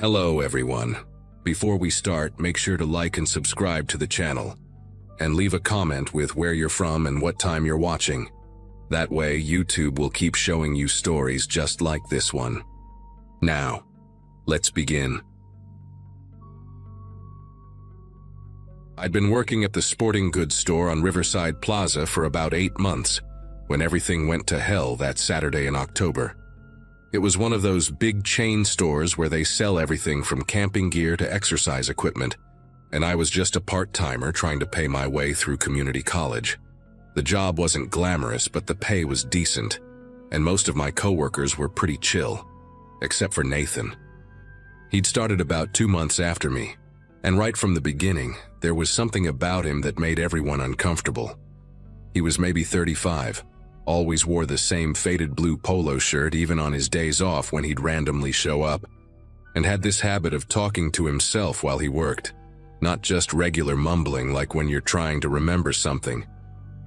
Hello everyone. Before we start, make sure to like and subscribe to the channel, and leave a comment with where you're from and what time you're watching. That way, YouTube will keep showing you stories just like this one. Now, let's begin. I'd been working at the sporting goods store on Riverside Plaza for about 8 months, when everything went to hell that Saturday in October. It was one of those big chain stores where they sell everything from camping gear to exercise equipment, and I was just a part-timer trying to pay my way through community college. The job wasn't glamorous, but the pay was decent, and most of my coworkers were pretty chill, except for Nathan. He'd started about 2 months after me, and right from the beginning, there was something about him that made everyone uncomfortable. He was maybe 35, always wore the same faded blue polo shirt even on his days off when he'd randomly show up, and had this habit of talking to himself while he worked. Not just regular mumbling like when you're trying to remember something,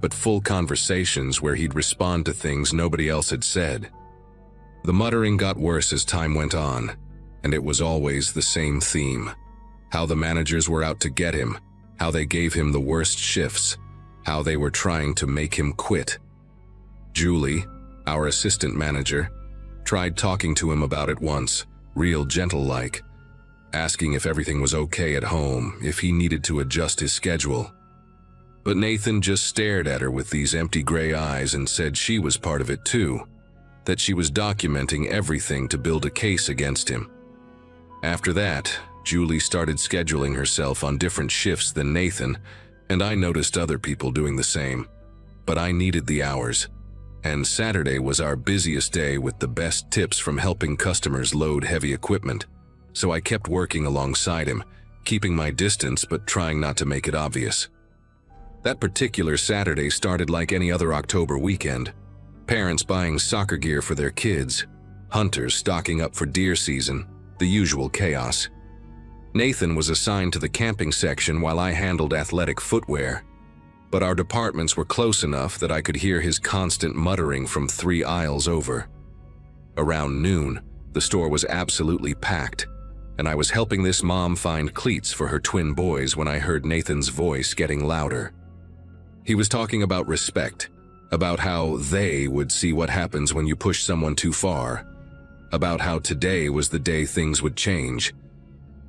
but full conversations where he'd respond to things nobody else had said. The muttering got worse as time went on, and it was always the same theme. How the managers were out to get him, how they gave him the worst shifts, how they were trying to make him quit. Julie, our assistant manager, tried talking to him about it once, real gentle-like, asking if everything was okay at home, if he needed to adjust his schedule. But Nathan just stared at her with these empty gray eyes and said she was part of it too, that she was documenting everything to build a case against him. After that, Julie started scheduling herself on different shifts than Nathan, and I noticed other people doing the same. But I needed the hours, and Saturday was our busiest day with the best tips from helping customers load heavy equipment, so I kept working alongside him, keeping my distance but trying not to make it obvious. That particular Saturday started like any other October weekend. Parents buying soccer gear for their kids, hunters stocking up for deer season, the usual chaos. Nathan was assigned to the camping section while I handled athletic footwear, but our departments were close enough that I could hear his constant muttering from 3 aisles over. Around noon, the store was absolutely packed, and I was helping this mom find cleats for her twin boys when I heard Nathan's voice getting louder. He was talking about respect, about how they would see what happens when you push someone too far, about how today was the day things would change.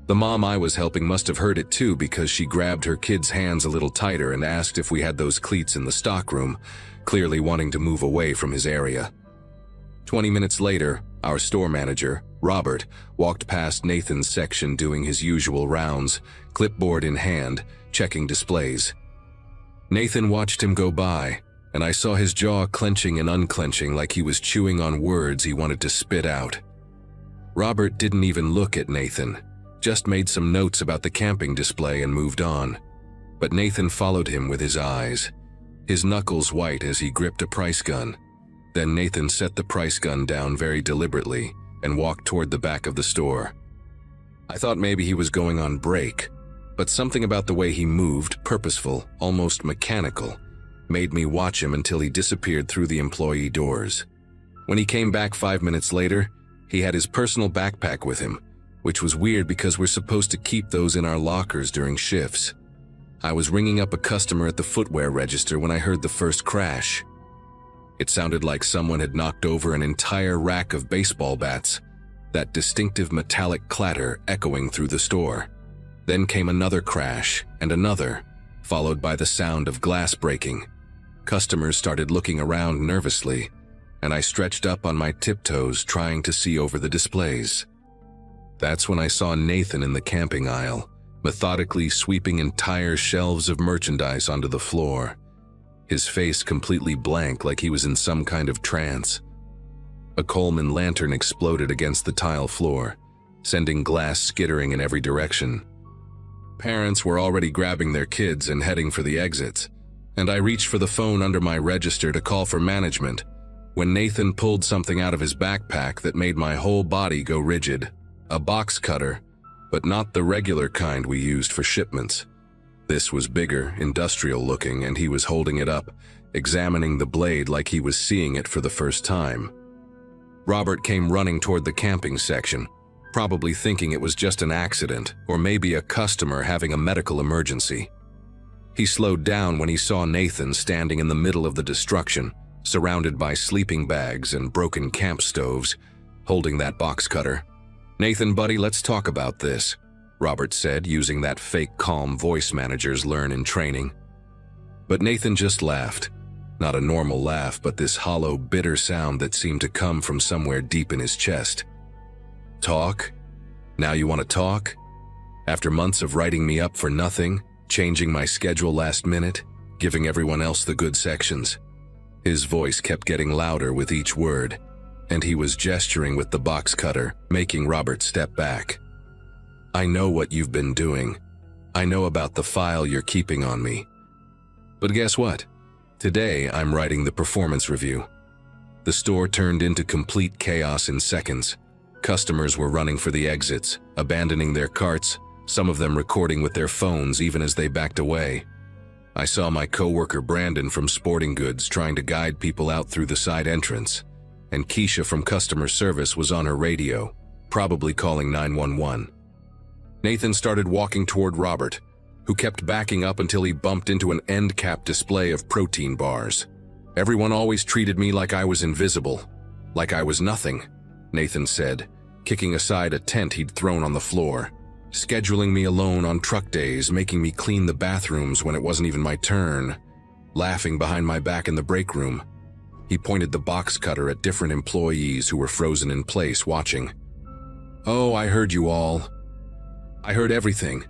The mom I was helping must have heard it too, because she grabbed her kid's hands a little tighter and asked if we had those cleats in the stockroom, clearly wanting to move away from his area. 20 minutes later, our store manager, Robert, walked past Nathan's section doing his usual rounds, clipboard in hand, checking displays. Nathan watched him go by, and I saw his jaw clenching and unclenching like he was chewing on words he wanted to spit out. Robert didn't even look at Nathan, just made some notes about the camping display and moved on. But Nathan followed him with his eyes, his knuckles white as he gripped a price gun. Then Nathan set the price gun down very deliberately and walked toward the back of the store. I thought maybe he was going on break, but something about the way he moved, purposeful, almost mechanical, made me watch him until he disappeared through the employee doors. When he came back 5 minutes later, he had his personal backpack with him, which was weird because we're supposed to keep those in our lockers during shifts. I was ringing up a customer at the footwear register when I heard the first crash. It sounded like someone had knocked over an entire rack of baseball bats, that distinctive metallic clatter echoing through the store. Then came another crash and another, followed by the sound of glass breaking. Customers started looking around nervously, and I stretched up on my tiptoes trying to see over the displays. That's when I saw Nathan in the camping aisle, methodically sweeping entire shelves of merchandise onto the floor, his face completely blank like he was in some kind of trance. A Coleman lantern exploded against the tile floor, sending glass skittering in every direction. Parents were already grabbing their kids and heading for the exits, and I reached for the phone under my register to call for management, when Nathan pulled something out of his backpack that made my whole body go rigid. A box cutter, but not the regular kind we used for shipments. This was bigger, industrial looking, and he was holding it up, examining the blade like he was seeing it for the first time. Robert came running toward the camping section, probably thinking it was just an accident or maybe a customer having a medical emergency. He slowed down when he saw Nathan standing in the middle of the destruction, surrounded by sleeping bags and broken camp stoves, holding that box cutter. "Nathan, buddy, let's talk about this," Robert said, using that fake calm voice managers learn in training. But Nathan just laughed. Not a normal laugh, but this hollow, bitter sound that seemed to come from somewhere deep in his chest. "Talk? Now you want to talk? After months of writing me up for nothing, changing my schedule last minute, giving everyone else the good sections." His voice kept getting louder with each word, and he was gesturing with the box cutter, making Robert step back. "I know what you've been doing. I know about the file you're keeping on me. But guess what? Today I'm writing the performance review." The store turned into complete chaos in seconds. Customers were running for the exits, abandoning their carts, some of them recording with their phones even as they backed away. I saw my coworker Brandon from Sporting Goods trying to guide people out through the side entrance, and Keisha from customer service was on her radio, probably calling 911. Nathan started walking toward Robert, who kept backing up until he bumped into an end cap display of protein bars. "Everyone always treated me like I was invisible, like I was nothing," Nathan said, kicking aside a tent he'd thrown on the floor. "Scheduling me alone on truck days, making me clean the bathrooms when it wasn't even my turn, laughing behind my back in the break room." He pointed the box cutter at different employees who were frozen in place watching. "Oh, I heard you all. I heard everything.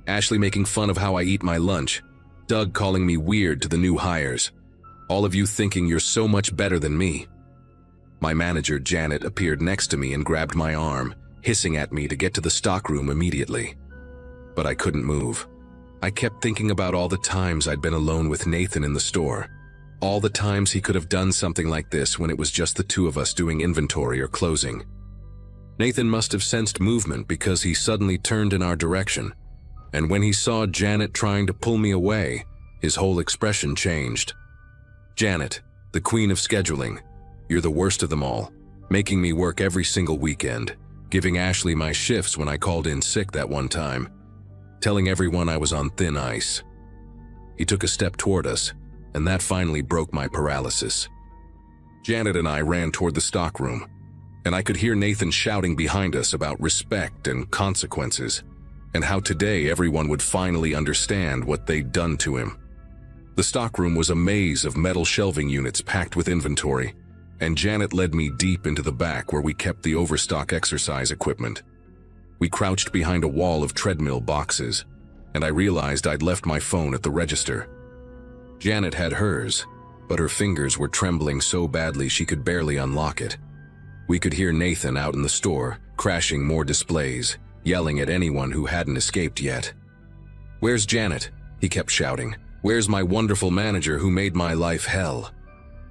Ashley making fun of how I eat my lunch, Doug calling me weird to the new hires, all of you thinking you're so much better than me." My manager, Janet, appeared next to me and grabbed my arm, hissing at me to get to the stockroom immediately. But I couldn't move. I kept thinking about all the times I'd been alone with Nathan in the store, all the times he could have done something like this when it was just the two of us doing inventory or closing. Nathan must have sensed movement because he suddenly turned in our direction, and when he saw Janet trying to pull me away, his whole expression changed. "Janet, the queen of scheduling, you're the worst of them all, making me work every single weekend, giving Ashley my shifts when I called in sick that one time, telling everyone I was on thin ice." He took a step toward us, and that finally broke my paralysis. Janet and I ran toward the stockroom, and I could hear Nathan shouting behind us about respect and consequences, and how today everyone would finally understand what they'd done to him. The stockroom was a maze of metal shelving units packed with inventory, and Janet led me deep into the back where we kept the overstock exercise equipment. We crouched behind a wall of treadmill boxes, and I realized I'd left my phone at the register. Janet had hers, but her fingers were trembling so badly she could barely unlock it. We could hear Nathan out in the store, crashing more displays, yelling at anyone who hadn't escaped yet. "Where's Janet?" he kept shouting. "Where's my wonderful manager who made my life hell?"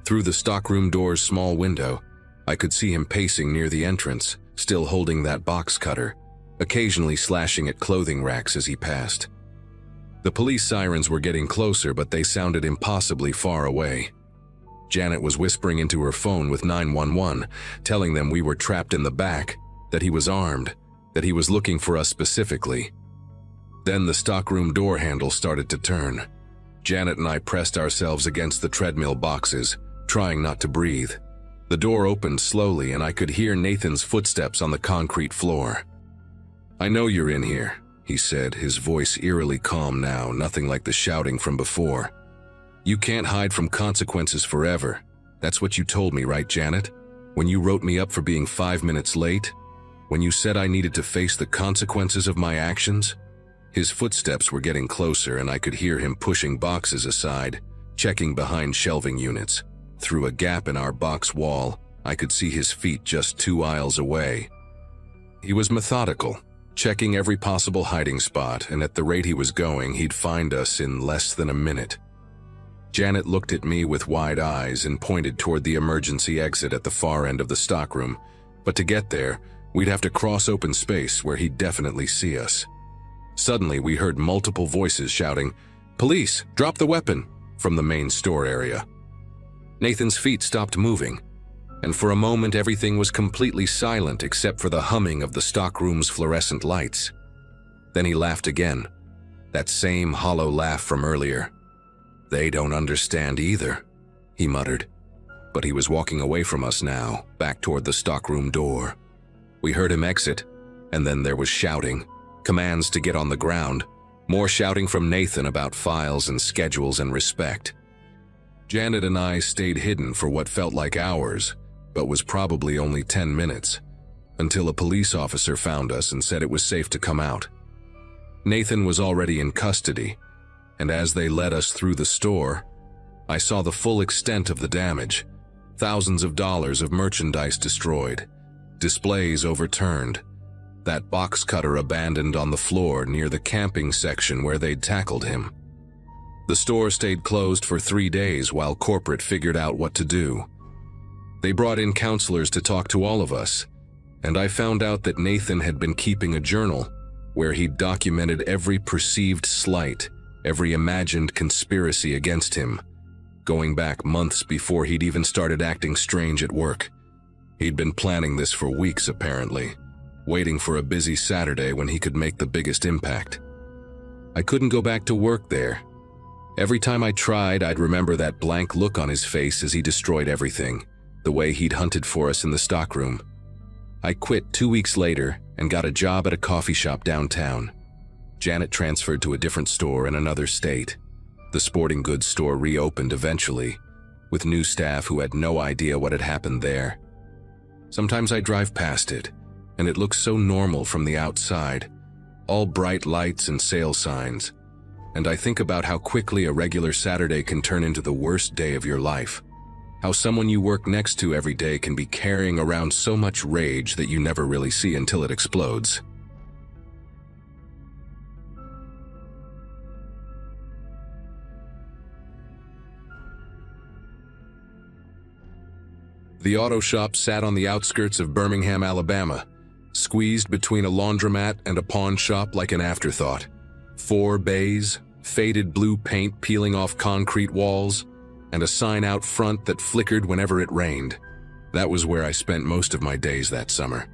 Through the stockroom door's small window, I could see him pacing near the entrance, still holding that box cutter, occasionally slashing at clothing racks as he passed. The police sirens were getting closer, but they sounded impossibly far away. Janet was whispering into her phone with 911, telling them we were trapped in the back, that he was armed, that he was looking for us specifically. Then the stockroom door handle started to turn. Janet and I pressed ourselves against the treadmill boxes, trying not to breathe. The door opened slowly and I could hear Nathan's footsteps on the concrete floor. "I know you're in here," he said, his voice eerily calm now, nothing like the shouting from before. "You can't hide from consequences forever. That's what you told me, right, Janet? When you wrote me up for being 5 minutes late? When you said I needed to face the consequences of my actions?" His footsteps were getting closer and I could hear him pushing boxes aside, checking behind shelving units. Through a gap in our box wall, I could see his feet just 2 aisles away. He was methodical, checking every possible hiding spot, and at the rate he was going, he'd find us in less than a minute. Janet looked at me with wide eyes and pointed toward the emergency exit at the far end of the stockroom, but to get there, we'd have to cross open space where he'd definitely see us. Suddenly, we heard multiple voices shouting, "Police, drop the weapon," from the main store area. Nathan's feet stopped moving. and for a moment everything was completely silent except for the humming of the stockroom's fluorescent lights. Then he laughed again, that same hollow laugh from earlier. "They don't understand either," he muttered. But he was walking away from us now, back toward the stockroom door. We heard him exit, and then there was shouting, commands to get on the ground, more shouting from Nathan about files and schedules and respect. Janet and I stayed hidden for what felt like hours, but was probably only 10 minutes, until a police officer found us and said it was safe to come out. Nathan was already in custody, and as they led us through the store, I saw the full extent of the damage. Thousands of dollars of merchandise destroyed, displays overturned, that box cutter abandoned on the floor near the camping section where they'd tackled him. The store stayed closed for 3 days while corporate figured out what to do. They brought in counselors to talk to all of us, and I found out that Nathan had been keeping a journal where he'd documented every perceived slight, every imagined conspiracy against him, going back months before he'd even started acting strange at work. He'd been planning this for weeks apparently, waiting for a busy Saturday when he could make the biggest impact. I couldn't go back to work there. Every time I tried, I'd remember that blank look on his face as he destroyed everything, the way he'd hunted for us in the stockroom. I quit 2 weeks later and got a job at a coffee shop downtown. Janet transferred to a different store in another state. The sporting goods store reopened eventually, with new staff who had no idea what had happened there. Sometimes I drive past it, and it looks so normal from the outside, all bright lights and sale signs, and I think about how quickly a regular Saturday can turn into the worst day of your life. How someone you work next to every day can be carrying around so much rage that you never really see until it explodes. The auto shop sat on the outskirts of Birmingham, Alabama, squeezed between a laundromat and a pawn shop like an afterthought. 4 bays, faded blue paint peeling off concrete walls, and a sign out front that flickered whenever it rained. That was where I spent most of my days that summer.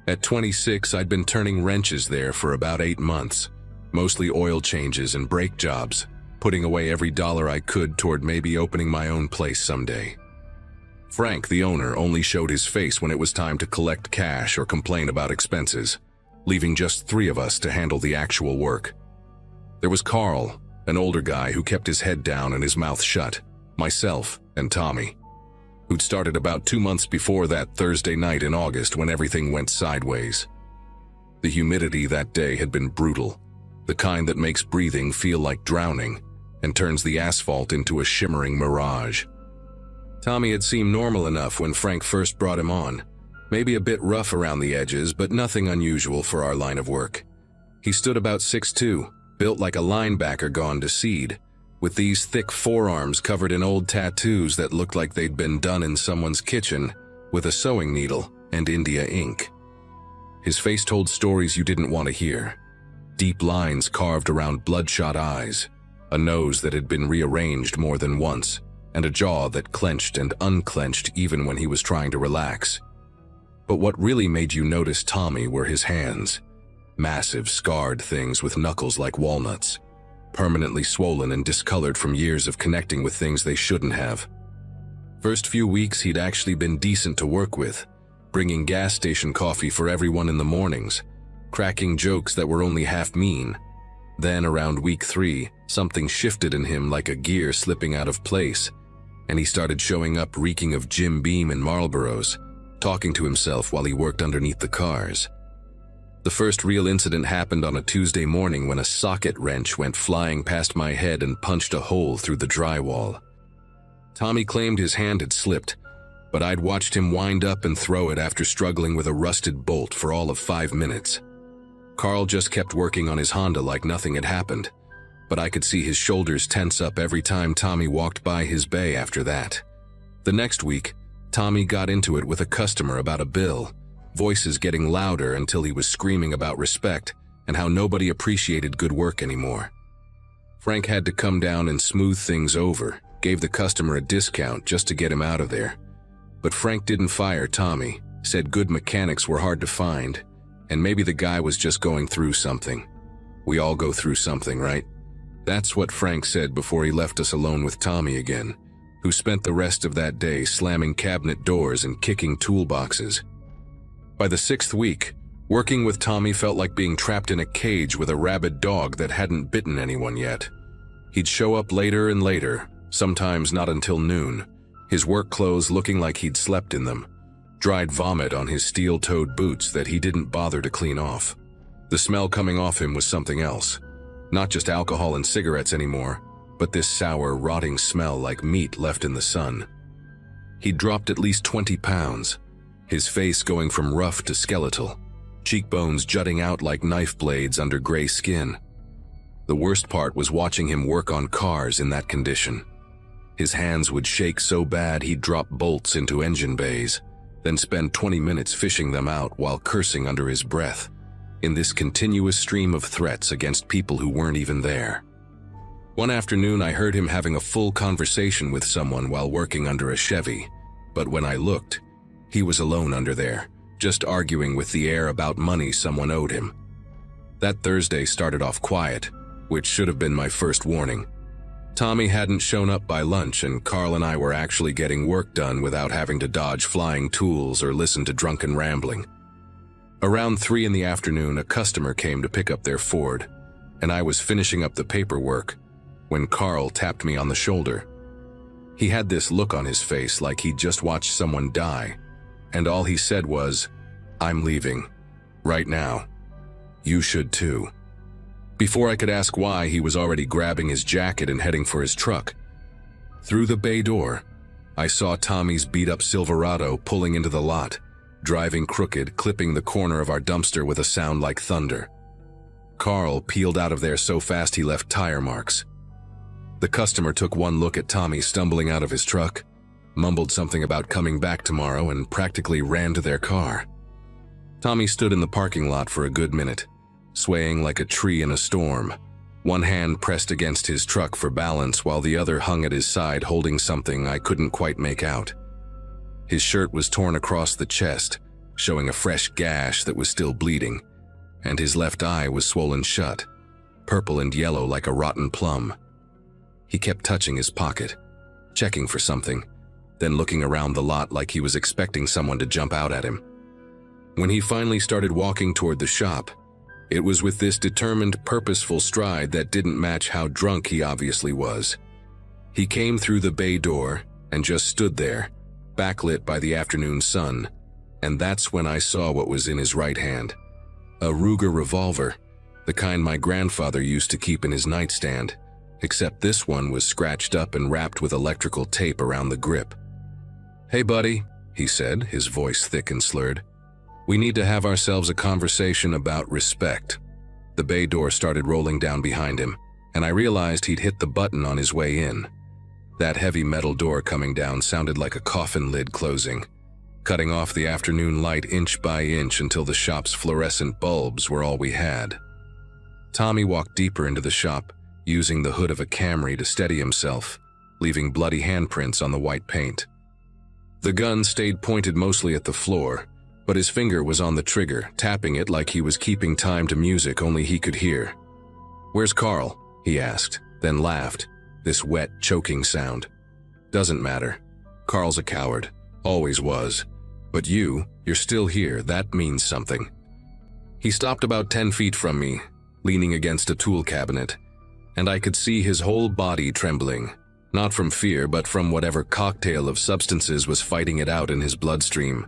At 26, I'd been turning wrenches there for about 8 months, mostly oil changes and brake jobs, putting away every dollar I could toward maybe opening my own place someday. Frank, the owner, only showed his face when it was time to collect cash or complain about expenses, leaving just 3 of us to handle the actual work. There was Carl, an older guy who kept his head down and his mouth shut, myself, and Tommy, who'd started about 2 months before that Thursday night in August when everything went sideways. The humidity that day had been brutal, the kind that makes breathing feel like drowning and turns the asphalt into a shimmering mirage. Tommy had seemed normal enough when Frank first brought him on, maybe a bit rough around the edges, but nothing unusual for our line of work. He stood about 6'2", built like a linebacker gone to seed, with these thick forearms covered in old tattoos that looked like they'd been done in someone's kitchen with a sewing needle and India ink. His face told stories you didn't want to hear. Deep lines carved around bloodshot eyes, a nose that had been rearranged more than once, and a jaw that clenched and unclenched even when he was trying to relax. But what really made you notice Tommy were his hands. Massive, scarred things with knuckles like walnuts, permanently swollen and discolored from years of connecting with things they shouldn't have. First few weeks he'd actually been decent to work with, bringing gas station coffee for everyone in the mornings, cracking jokes that were only half mean. Then around week 3, something shifted in him like a gear slipping out of place, and he started showing up reeking of Jim Beam and Marlboros, talking to himself while he worked underneath the cars. The first real incident happened on a Tuesday morning when a socket wrench went flying past my head and punched a hole through the drywall. Tommy claimed his hand had slipped, but I'd watched him wind up and throw it after struggling with a rusted bolt for all of 5 minutes. Carl just kept working on his Honda like nothing had happened, but I could see his shoulders tense up every time Tommy walked by his bay after that. The next week, Tommy got into it with a customer about a bill, voices getting louder until he was screaming about respect and how nobody appreciated good work anymore. Frank had to come down and smooth things over, gave the customer a discount just to get him out of there. But Frank didn't fire Tommy, said good mechanics were hard to find, and maybe the guy was just going through something. We all go through something, right? That's what Frank said before he left us alone with Tommy again, who spent the rest of that day slamming cabinet doors and kicking toolboxes. By the 6th week, working with Tommy felt like being trapped in a cage with a rabid dog that hadn't bitten anyone yet. He'd show up later and later, sometimes not until noon, his work clothes looking like he'd slept in them, dried vomit on his steel-toed boots that he didn't bother to clean off. The smell coming off him was something else. Not just alcohol and cigarettes anymore, but this sour, rotting smell like meat left in the sun. He'd dropped at least 20 pounds, his face going from rough to skeletal, cheekbones jutting out like knife blades under gray skin. The worst part was watching him work on cars in that condition. His hands would shake so bad he'd drop bolts into engine bays, then spend 20 minutes fishing them out while cursing under his breath, in this continuous stream of threats against people who weren't even there. One afternoon I heard him having a full conversation with someone while working under a Chevy, but when I looked, he was alone under there, just arguing with the air about money someone owed him. That Thursday started off quiet, which should have been my first warning. Tommy hadn't shown up by lunch, and Carl and I were actually getting work done without having to dodge flying tools or listen to drunken rambling. Around 3 in the afternoon, a customer came to pick up their Ford, and I was finishing up the paperwork when Carl tapped me on the shoulder. He had this look on his face like he'd just watched someone die, and all he said was, "I'm leaving. Right now. You should too." Before I could ask why, he was already grabbing his jacket and heading for his truck. Through the bay door, I saw Tommy's beat-up Silverado pulling into the lot, driving crooked, clipping the corner of our dumpster with a sound like thunder. Carl peeled out of there so fast he left tire marks. The customer took one look at Tommy stumbling out of his truck, mumbled something about coming back tomorrow, and practically ran to their car. Tommy stood in the parking lot for a good minute, swaying like a tree in a storm, one hand pressed against his truck for balance while the other hung at his side holding something I couldn't quite make out. His shirt was torn across the chest, showing a fresh gash that was still bleeding, and his left eye was swollen shut, purple and yellow like a rotten plum. He kept touching his pocket, checking for something, then looking around the lot like he was expecting someone to jump out at him. When he finally started walking toward the shop, it was with this determined, purposeful stride that didn't match how drunk he obviously was. He came through the bay door and just stood there, backlit by the afternoon sun, and that's when I saw what was in his right hand. A Ruger revolver, the kind my grandfather used to keep in his nightstand, except this one was scratched up and wrapped with electrical tape around the grip. "Hey buddy," he said, his voice thick and slurred. "We need to have ourselves a conversation about respect." The bay door started rolling down behind him, and I realized he'd hit the button on his way in. That heavy metal door coming down sounded like a coffin lid closing, cutting off the afternoon light inch by inch until the shop's fluorescent bulbs were all we had. Tommy walked deeper into the shop, using the hood of a Camry to steady himself, leaving bloody handprints on the white paint. The gun stayed pointed mostly at the floor, but his finger was on the trigger, tapping it like he was keeping time to music only he could hear. "Where's Carl?" he asked, then laughed, this wet, choking sound. "Doesn't matter. Carl's a coward. Always was. But you're still here. That means something." He stopped about 10 feet from me, leaning against a tool cabinet, and I could see his whole body trembling, not from fear but from whatever cocktail of substances was fighting it out in his bloodstream.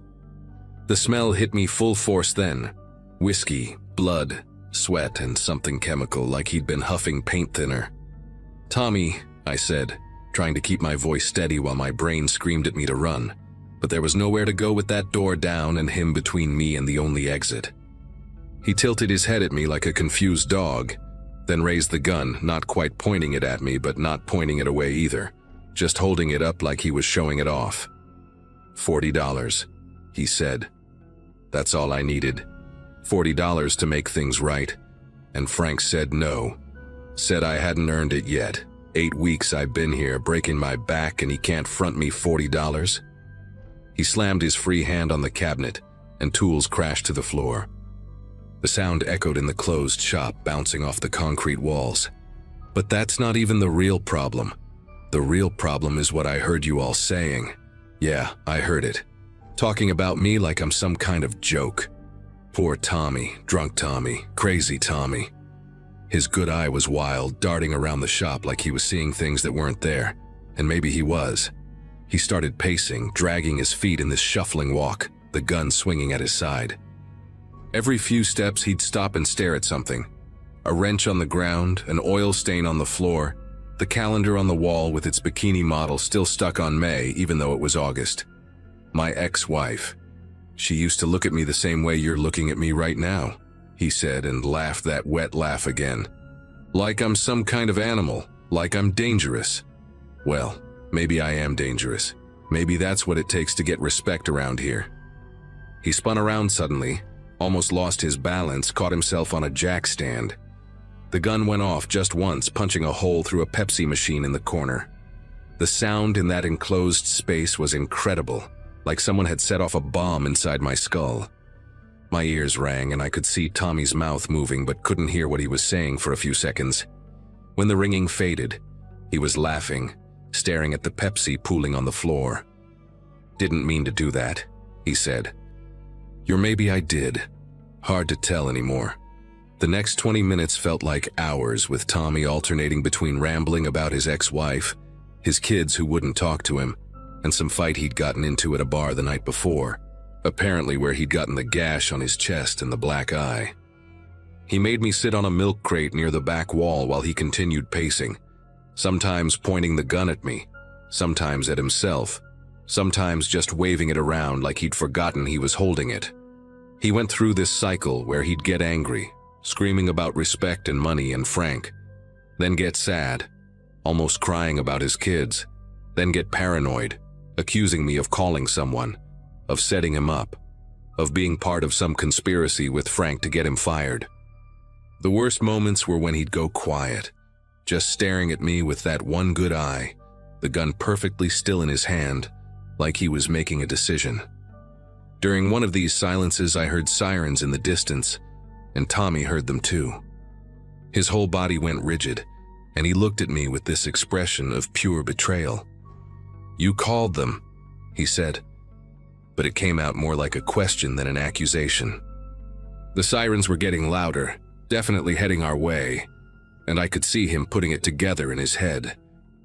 The smell hit me full force then. Whiskey, blood, sweat, and something chemical like he'd been huffing paint thinner. "Tommy," I said, trying to keep my voice steady while my brain screamed at me to run, but there was nowhere to go with that door down and him between me and the only exit. He tilted his head at me like a confused dog, then raised the gun, not quite pointing it at me but not pointing it away either, just holding it up like he was showing it off. $40, he said. That's all I needed. $40 to make things right. And Frank said no. Said I hadn't earned it yet. 8 weeks I've been here breaking my back and he can't front me $40. He slammed his free hand on the cabinet, and tools crashed to the floor. The sound echoed in the closed shop, bouncing off the concrete walls. But that's not even the real problem. The real problem is what I heard you all saying. Yeah, I heard it. Talking about me like I'm some kind of joke. Poor Tommy, drunk Tommy, crazy Tommy. His good eye was wild, darting around the shop like he was seeing things that weren't there. And maybe he was. He started pacing, dragging his feet in this shuffling walk, the gun swinging at his side. Every few steps he'd stop and stare at something. A wrench on the ground, an oil stain on the floor, the calendar on the wall with its bikini model still stuck on May even though it was August. My ex-wife. She used to look at me the same way you're looking at me right now, he said, and laughed that wet laugh again. Like I'm some kind of animal, like I'm dangerous. Well, maybe I am dangerous. Maybe that's what it takes to get respect around here. He spun around suddenly, almost lost his balance, caught himself on a jack stand. The gun went off just once, punching a hole through a Pepsi machine in the corner. The sound in that enclosed space was incredible, like someone had set off a bomb inside my skull. My ears rang and I could see Tommy's mouth moving but couldn't hear what he was saying for a few seconds. When the ringing faded, he was laughing, staring at the Pepsi pooling on the floor. Didn't mean to do that, he said. Or maybe I did. Hard to tell anymore. The next 20 minutes felt like hours, with Tommy alternating between rambling about his ex-wife, his kids who wouldn't talk to him, and some fight he'd gotten into at a bar the night before, apparently where he'd gotten the gash on his chest and the black eye. He made me sit on a milk crate near the back wall while he continued pacing, sometimes pointing the gun at me, sometimes at himself, sometimes just waving it around like he'd forgotten he was holding it. He went through this cycle where he'd get angry, screaming about respect and money and Frank, then get sad, almost crying about his kids, then get paranoid, accusing me of calling someone, of setting him up, of being part of some conspiracy with Frank to get him fired. The worst moments were when he'd go quiet, just staring at me with that one good eye, the gun perfectly still in his hand, like he was making a decision. During one of these silences, I heard sirens in the distance, and Tommy heard them too. His whole body went rigid, and he looked at me with this expression of pure betrayal. "You called them," he said, but it came out more like a question than an accusation. The sirens were getting louder, definitely heading our way, and I could see him putting it together in his head.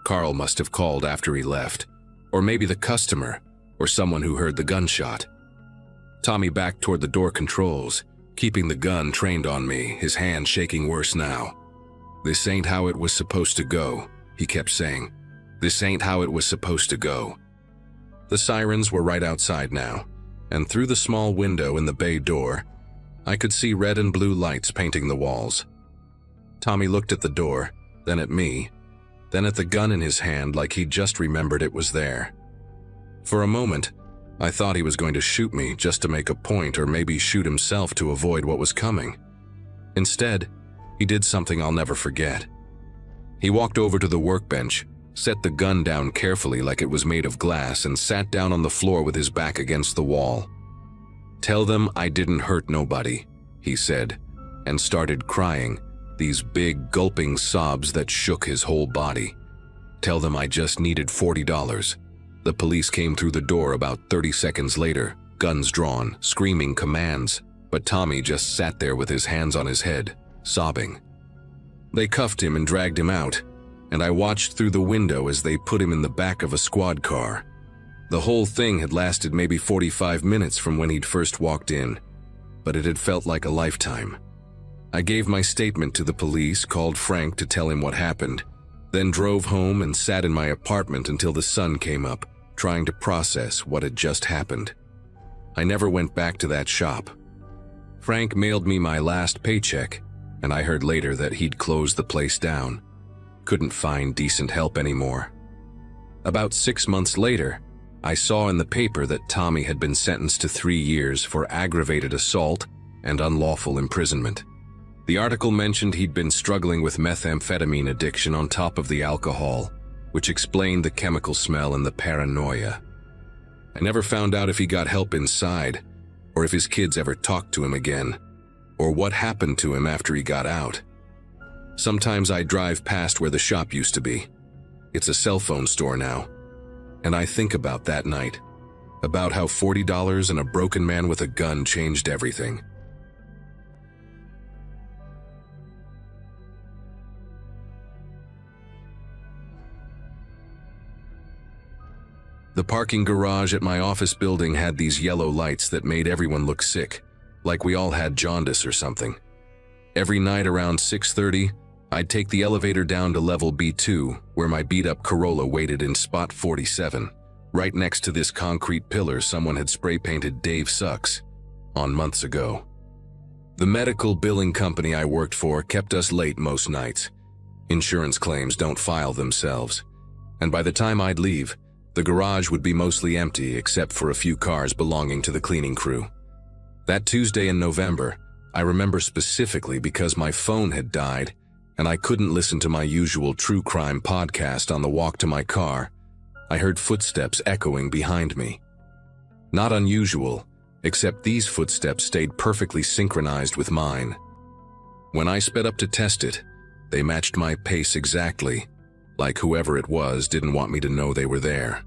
Carl must have called after he left, or maybe the customer, or someone who heard the gunshot. Tommy backed toward the door controls, keeping the gun trained on me, his hand shaking worse now. "This ain't how it was supposed to go," he kept saying. "This ain't how it was supposed to go." The sirens were right outside now, and through the small window in the bay door, I could see red and blue lights painting the walls. Tommy looked at the door, then at me, then at the gun in his hand like he'd just remembered it was there. For a moment, I thought he was going to shoot me just to make a point, or maybe shoot himself to avoid what was coming. Instead, he did something I'll never forget. He walked over to the workbench, set the gun down carefully like it was made of glass, and sat down on the floor with his back against the wall. "Tell them I didn't hurt nobody," he said, and started crying, these big gulping sobs that shook his whole body. "Tell them I just needed $40. The police came through the door about 30 seconds later, guns drawn, screaming commands, but Tommy just sat there with his hands on his head, sobbing. They cuffed him and dragged him out, and I watched through the window as they put him in the back of a squad car. The whole thing had lasted maybe 45 minutes from when he'd first walked in, but it had felt like a lifetime. I gave my statement to the police, called Frank to tell him what happened, then drove home and sat in my apartment until the sun came up, trying to process what had just happened. I never went back to that shop. Frank mailed me my last paycheck, and I heard later that he'd closed the place down. Couldn't find decent help anymore. About 6 months later, I saw in the paper that Tommy had been sentenced to 3 years for aggravated assault and unlawful imprisonment. The article mentioned he'd been struggling with methamphetamine addiction on top of the alcohol, which explained the chemical smell and the paranoia. I never found out if he got help inside, or if his kids ever talked to him again, or what happened to him after he got out. Sometimes I drive past where the shop used to be. It's a cell phone store now. And I think about that night, about how $40 and a broken man with a gun changed everything. The parking garage at my office building had these yellow lights that made everyone look sick, like we all had jaundice or something. Every night around 6:30, I'd take the elevator down to level B2, where my beat-up Corolla waited in spot 47, right next to this concrete pillar someone had spray-painted "Dave Sucks" on months ago. The medical billing company I worked for kept us late most nights. Insurance claims don't file themselves, and by the time I'd leave, the garage would be mostly empty except for a few cars belonging to the cleaning crew. That Tuesday in November, I remember specifically because my phone had died and I couldn't listen to my usual true crime podcast on the walk to my car. I heard footsteps echoing behind me. Not unusual, except these footsteps stayed perfectly synchronized with mine. When I sped up to test it, they matched my pace exactly, like whoever it was didn't want me to know they were there.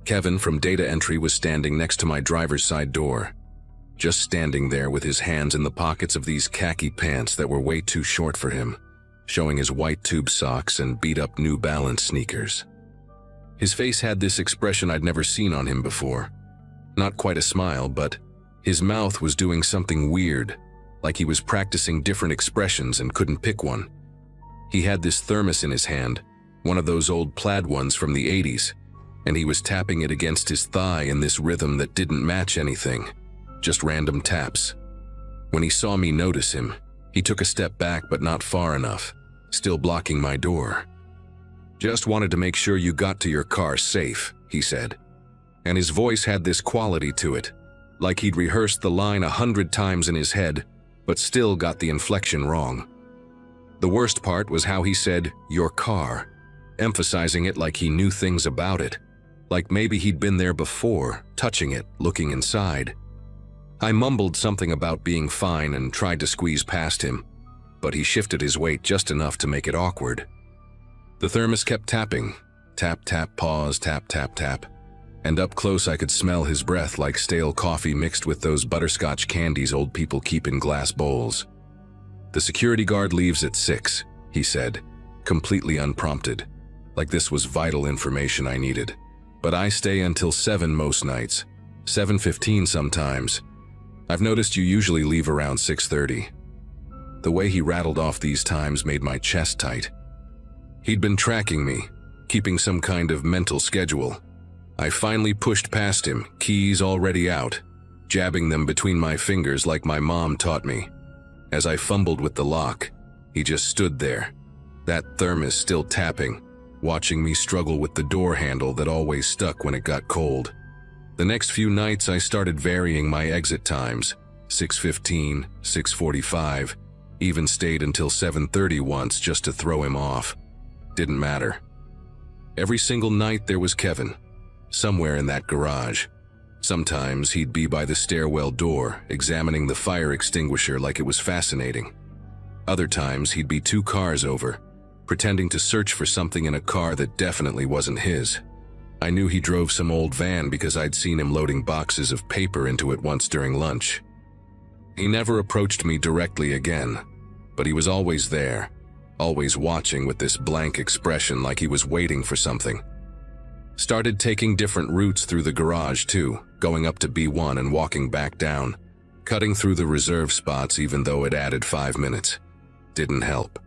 Kevin from data entry was standing next to my driver's side door, just standing there with his hands in the pockets of these khaki pants that were way too short for him, showing his white tube socks and beat-up New Balance sneakers. His face had this expression I'd never seen on him before. Not quite a smile, but his mouth was doing something weird, like he was practicing different expressions and couldn't pick one. He had this thermos in his hand, one of those old plaid ones from the 80s, and he was tapping it against his thigh in this rhythm that didn't match anything, just random taps. When he saw me notice him, he took a step back but not far enough, still blocking my door. "Just wanted to make sure you got to your car safe," he said. And his voice had this quality to it, like he'd rehearsed the line 100 times in his head, but still got the inflection wrong. The worst part was how he said, "your car," emphasizing it like he knew things about it, like maybe he'd been there before, touching it, looking inside. I mumbled something about being fine and tried to squeeze past him, but he shifted his weight just enough to make it awkward. The thermos kept tapping, tap, tap, pause, tap, tap, tap, and up close I could smell his breath like stale coffee mixed with those butterscotch candies old people keep in glass bowls. "The security guard leaves at 6, he said, completely unprompted, like this was vital information I needed. "But I stay until 7 most nights, 7:15 sometimes. I've noticed you usually leave around 6:30. The way he rattled off these times made my chest tight. He'd been tracking me, keeping some kind of mental schedule. I finally pushed past him, keys already out, jabbing them between my fingers like my mom taught me. As I fumbled with the lock, he just stood there, that thermos still tapping, watching me struggle with the door handle that always stuck when it got cold. The next few nights I started varying my exit times, 6:15, 6:45, even stayed until 7:30 once just to throw him off. Didn't matter. Every single night there was Kevin, somewhere in that garage. Sometimes he'd be by the stairwell door, examining the fire extinguisher like it was fascinating. Other times he'd be 2 cars over, pretending to search for something in a car that definitely wasn't his. I knew he drove some old van because I'd seen him loading boxes of paper into it once during lunch. He never approached me directly again, but he was always there, always watching with this blank expression like he was waiting for something. Started taking different routes through the garage too, going up to B1 and walking back down, cutting through the reserve spots even though it added 5 minutes. Didn't help.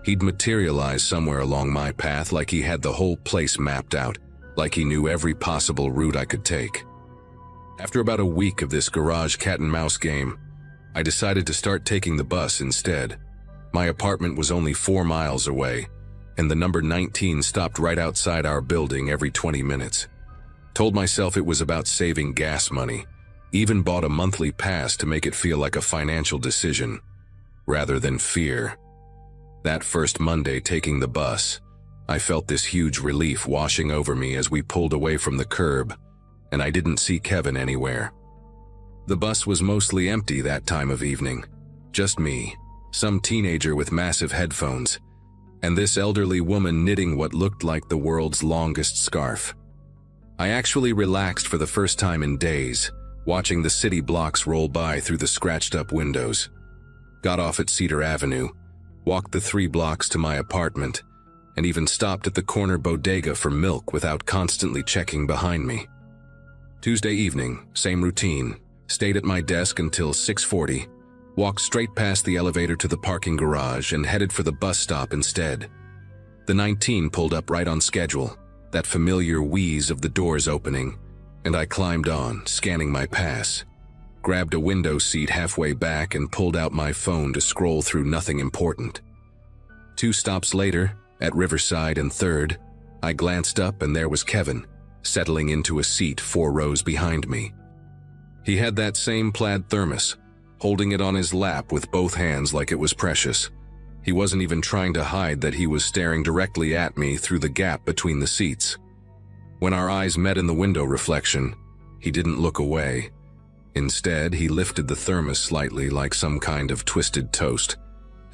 He'd materialize somewhere along my path like he had the whole place mapped out, like he knew every possible route I could take. After about a week of this garage cat-and-mouse game, I decided to start taking the bus instead. My apartment was only 4 miles away, and the number 19 stopped right outside our building every 20 minutes. Told myself it was about saving gas money, even bought a monthly pass to make it feel like a financial decision, rather than fear. That first Monday taking the bus, I felt this huge relief washing over me as we pulled away from the curb, and I didn't see Kevin anywhere. The bus was mostly empty that time of evening. Just me, some teenager with massive headphones, and this elderly woman knitting what looked like the world's longest scarf. I actually relaxed for the first time in days, watching the city blocks roll by through the scratched-up windows. Got off at Cedar Avenue, walked the 3 blocks to my apartment, and even stopped at the corner bodega for milk without constantly checking behind me. Tuesday evening, same routine, stayed at my desk until 6:40, walked straight past the elevator to the parking garage and headed for the bus stop instead. The 19 pulled up right on schedule, that familiar wheeze of the doors opening, and I climbed on, scanning my pass, grabbed a window seat halfway back and pulled out my phone to scroll through nothing important. 2 stops later, at Riverside and 3rd, I glanced up and there was Kevin, settling into a seat 4 rows behind me. He had that same plaid thermos, holding it on his lap with both hands like it was precious. He wasn't even trying to hide that he was staring directly at me through the gap between the seats. When our eyes met in the window reflection, he didn't look away. Instead, he lifted the thermos slightly like some kind of twisted toast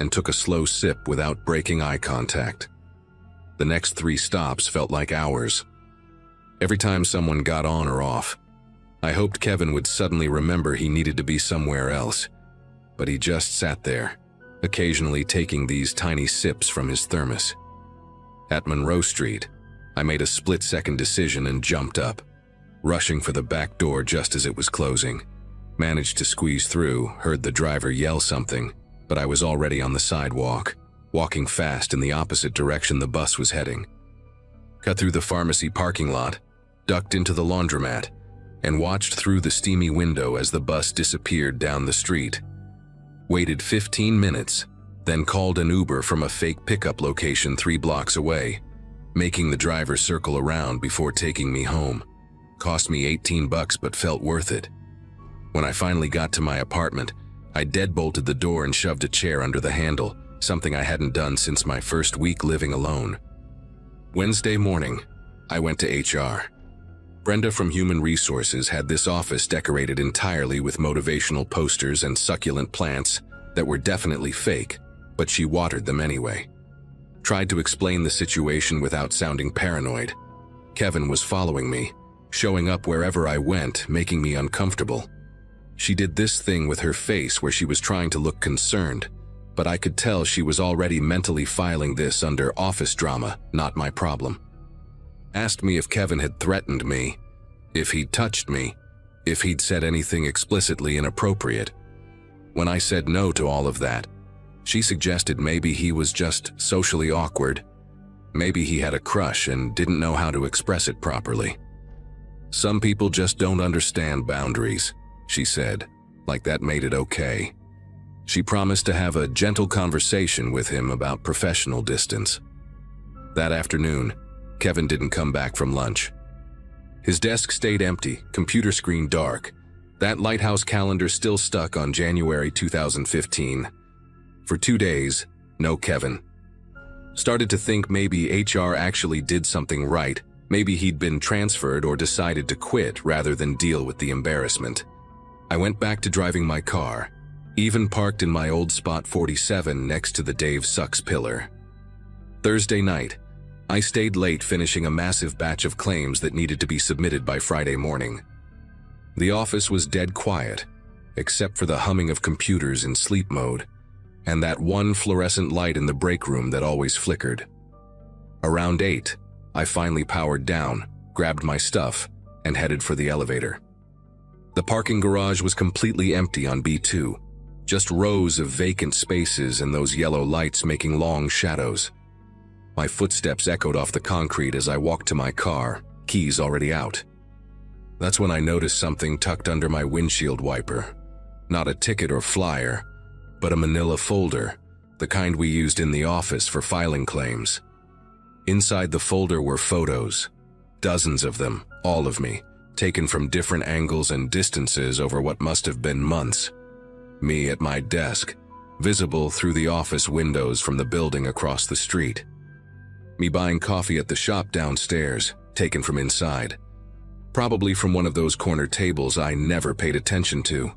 and took a slow sip without breaking eye contact. The next 3 stops felt like hours. Every time someone got on or off, I hoped Kevin would suddenly remember he needed to be somewhere else, but he just sat there, occasionally taking these tiny sips from his thermos. At Monroe Street, I made a split-second decision and jumped up, rushing for the back door just as it was closing. Managed to squeeze through, heard the driver yell something, but I was already on the sidewalk, walking fast in the opposite direction the bus was heading. Cut through the pharmacy parking lot, ducked into the laundromat, and watched through the steamy window as the bus disappeared down the street. Waited 15 minutes, then called an Uber from a fake pickup location 3 blocks away, making the driver circle around before taking me home. Cost me $18 but felt worth it. When I finally got to my apartment, I deadbolted the door and shoved a chair under the handle, something I hadn't done since my first week living alone. Wednesday morning, I went to HR. Brenda from Human Resources had this office decorated entirely with motivational posters and succulent plants that were definitely fake, but she watered them anyway. Tried to explain the situation without sounding paranoid. Kevin was following me, showing up wherever I went, making me uncomfortable. She did this thing with her face where she was trying to look concerned, but I could tell she was already mentally filing this under office drama, not my problem. Asked me if Kevin had threatened me, if he'd touched me, if he'd said anything explicitly inappropriate. When I said no to all of that, she suggested maybe he was just socially awkward. Maybe he had a crush and didn't know how to express it properly. Some people just don't understand boundaries, she said, like that made it okay. She promised to have a gentle conversation with him about professional distance. That afternoon, Kevin didn't come back from lunch. His desk stayed empty, computer screen dark, that lighthouse calendar still stuck on January 2015. For 2 days, no Kevin. Started to think maybe HR actually did something right, maybe he'd been transferred or decided to quit rather than deal with the embarrassment. I went back to driving my car, even parked in my old spot 47 next to the Dave Sucks pillar. Thursday night, I stayed late finishing a massive batch of claims that needed to be submitted by Friday morning. The office was dead quiet, except for the humming of computers in sleep mode, and that one fluorescent light in the break room that always flickered. Around 8, I finally powered down, grabbed my stuff, and headed for the elevator. The parking garage was completely empty on B2, just rows of vacant spaces and those yellow lights making long shadows. My footsteps echoed off the concrete as I walked to my car, keys already out. That's when I noticed something tucked under my windshield wiper. Not a ticket or flyer, but a manila folder, the kind we used in the office for filing claims. Inside the folder were photos, dozens of them, all of me, taken from different angles and distances over what must have been months. Me at my desk, visible through the office windows from the building across the street. Me buying coffee at the shop downstairs, taken from inside. probably from one of those corner tables I never paid attention to.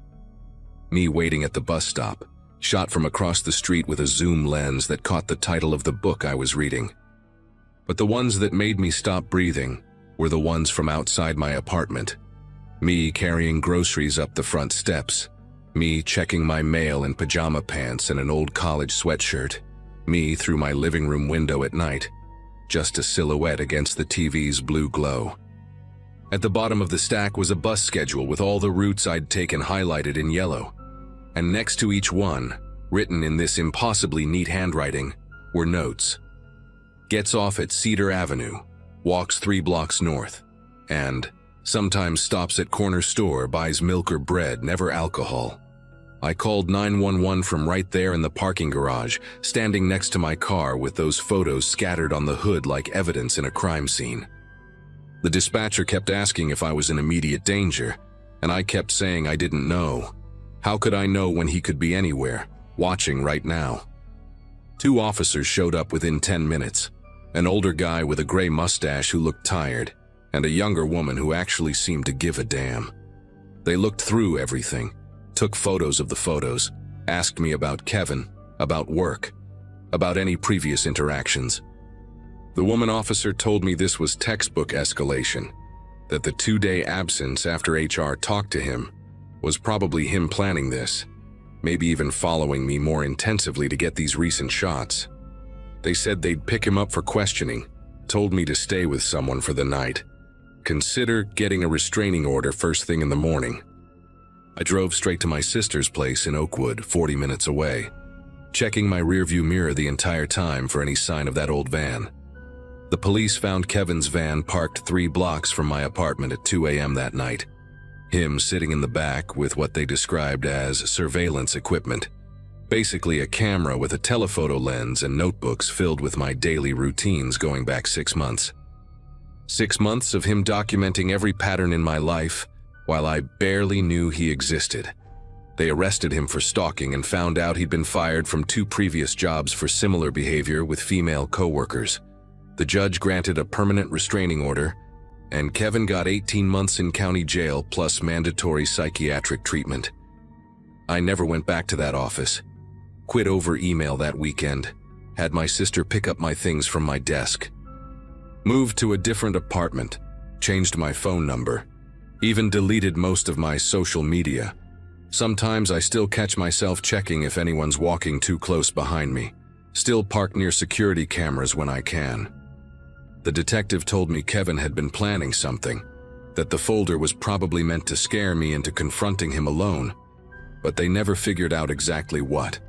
Me waiting at the bus stop, shot from across the street with a zoom lens that caught the title of the book I was reading. But the ones that made me stop breathing were the ones from outside my apartment. Me carrying groceries up the front steps. Me checking my mail in pajama pants and an old college sweatshirt. Me through my living room window at night, just a silhouette against the TV's blue glow. At the bottom of the stack was a bus schedule with all the routes I'd taken highlighted in yellow. And next to each one, written in this impossibly neat handwriting, were notes. Gets off at Cedar Avenue, walks 3 blocks north, and sometimes stops at corner store, buys milk or bread, never alcohol. I called 911 from right there in the parking garage, standing next to my car with those photos scattered on the hood like evidence in a crime scene. The dispatcher kept asking if I was in immediate danger, and I kept saying I didn't know. How could I know when he could be anywhere, watching right now? 2 officers showed up within 10 minutes, an older guy with a gray mustache who looked tired, and a younger woman who actually seemed to give a damn. They looked through everything, took photos of the photos, asked me about Kevin, about work, about any previous interactions. The woman officer told me this was textbook escalation, that the 2-day absence after HR talked to him was probably him planning this, maybe even following me more intensively to get these recent shots. They said they'd pick him up for questioning, told me to stay with someone for the night. Consider getting a restraining order first thing in the morning. I drove straight to my sister's place in Oakwood, 40 minutes away, checking my rearview mirror the entire time for any sign of that old van. The police found Kevin's van parked 3 blocks from my apartment at 2 a.m. that night. Him sitting in the back with what they described as surveillance equipment. Basically a camera with a telephoto lens and notebooks filled with my daily routines going back 6 months. 6 months of him documenting every pattern in my life while I barely knew he existed. They arrested him for stalking and found out he'd been fired from 2 previous jobs for similar behavior with female coworkers. The judge granted a permanent restraining order, and Kevin got 18 months in county jail plus mandatory psychiatric treatment. I never went back to that office. Quit over email that weekend. Had my sister pick up my things from my desk. Moved to a different apartment. Changed my phone number. Even deleted most of my social media. Sometimes I still catch myself checking if anyone's walking too close behind me. Still park near security cameras when I can. The detective told me Kevin had been planning something, that the folder was probably meant to scare me into confronting him alone, but they never figured out exactly what.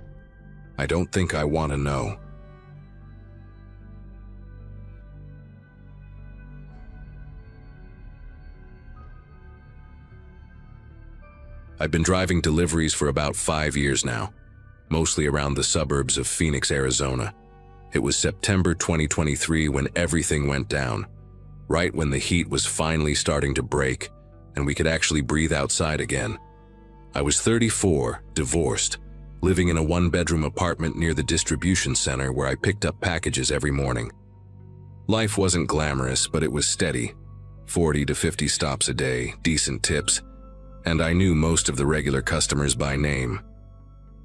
I don't think I want to know. I've been driving deliveries for about 5 years now, mostly around the suburbs of Phoenix, Arizona. It was September 2023 when everything went down, right when the heat was finally starting to break and we could actually breathe outside again. I was 34, divorced, living in a 1-bedroom apartment near the distribution center where I picked up packages every morning. Life wasn't glamorous, but it was steady. 40 to 50 stops a day, decent tips, and I knew most of the regular customers by name.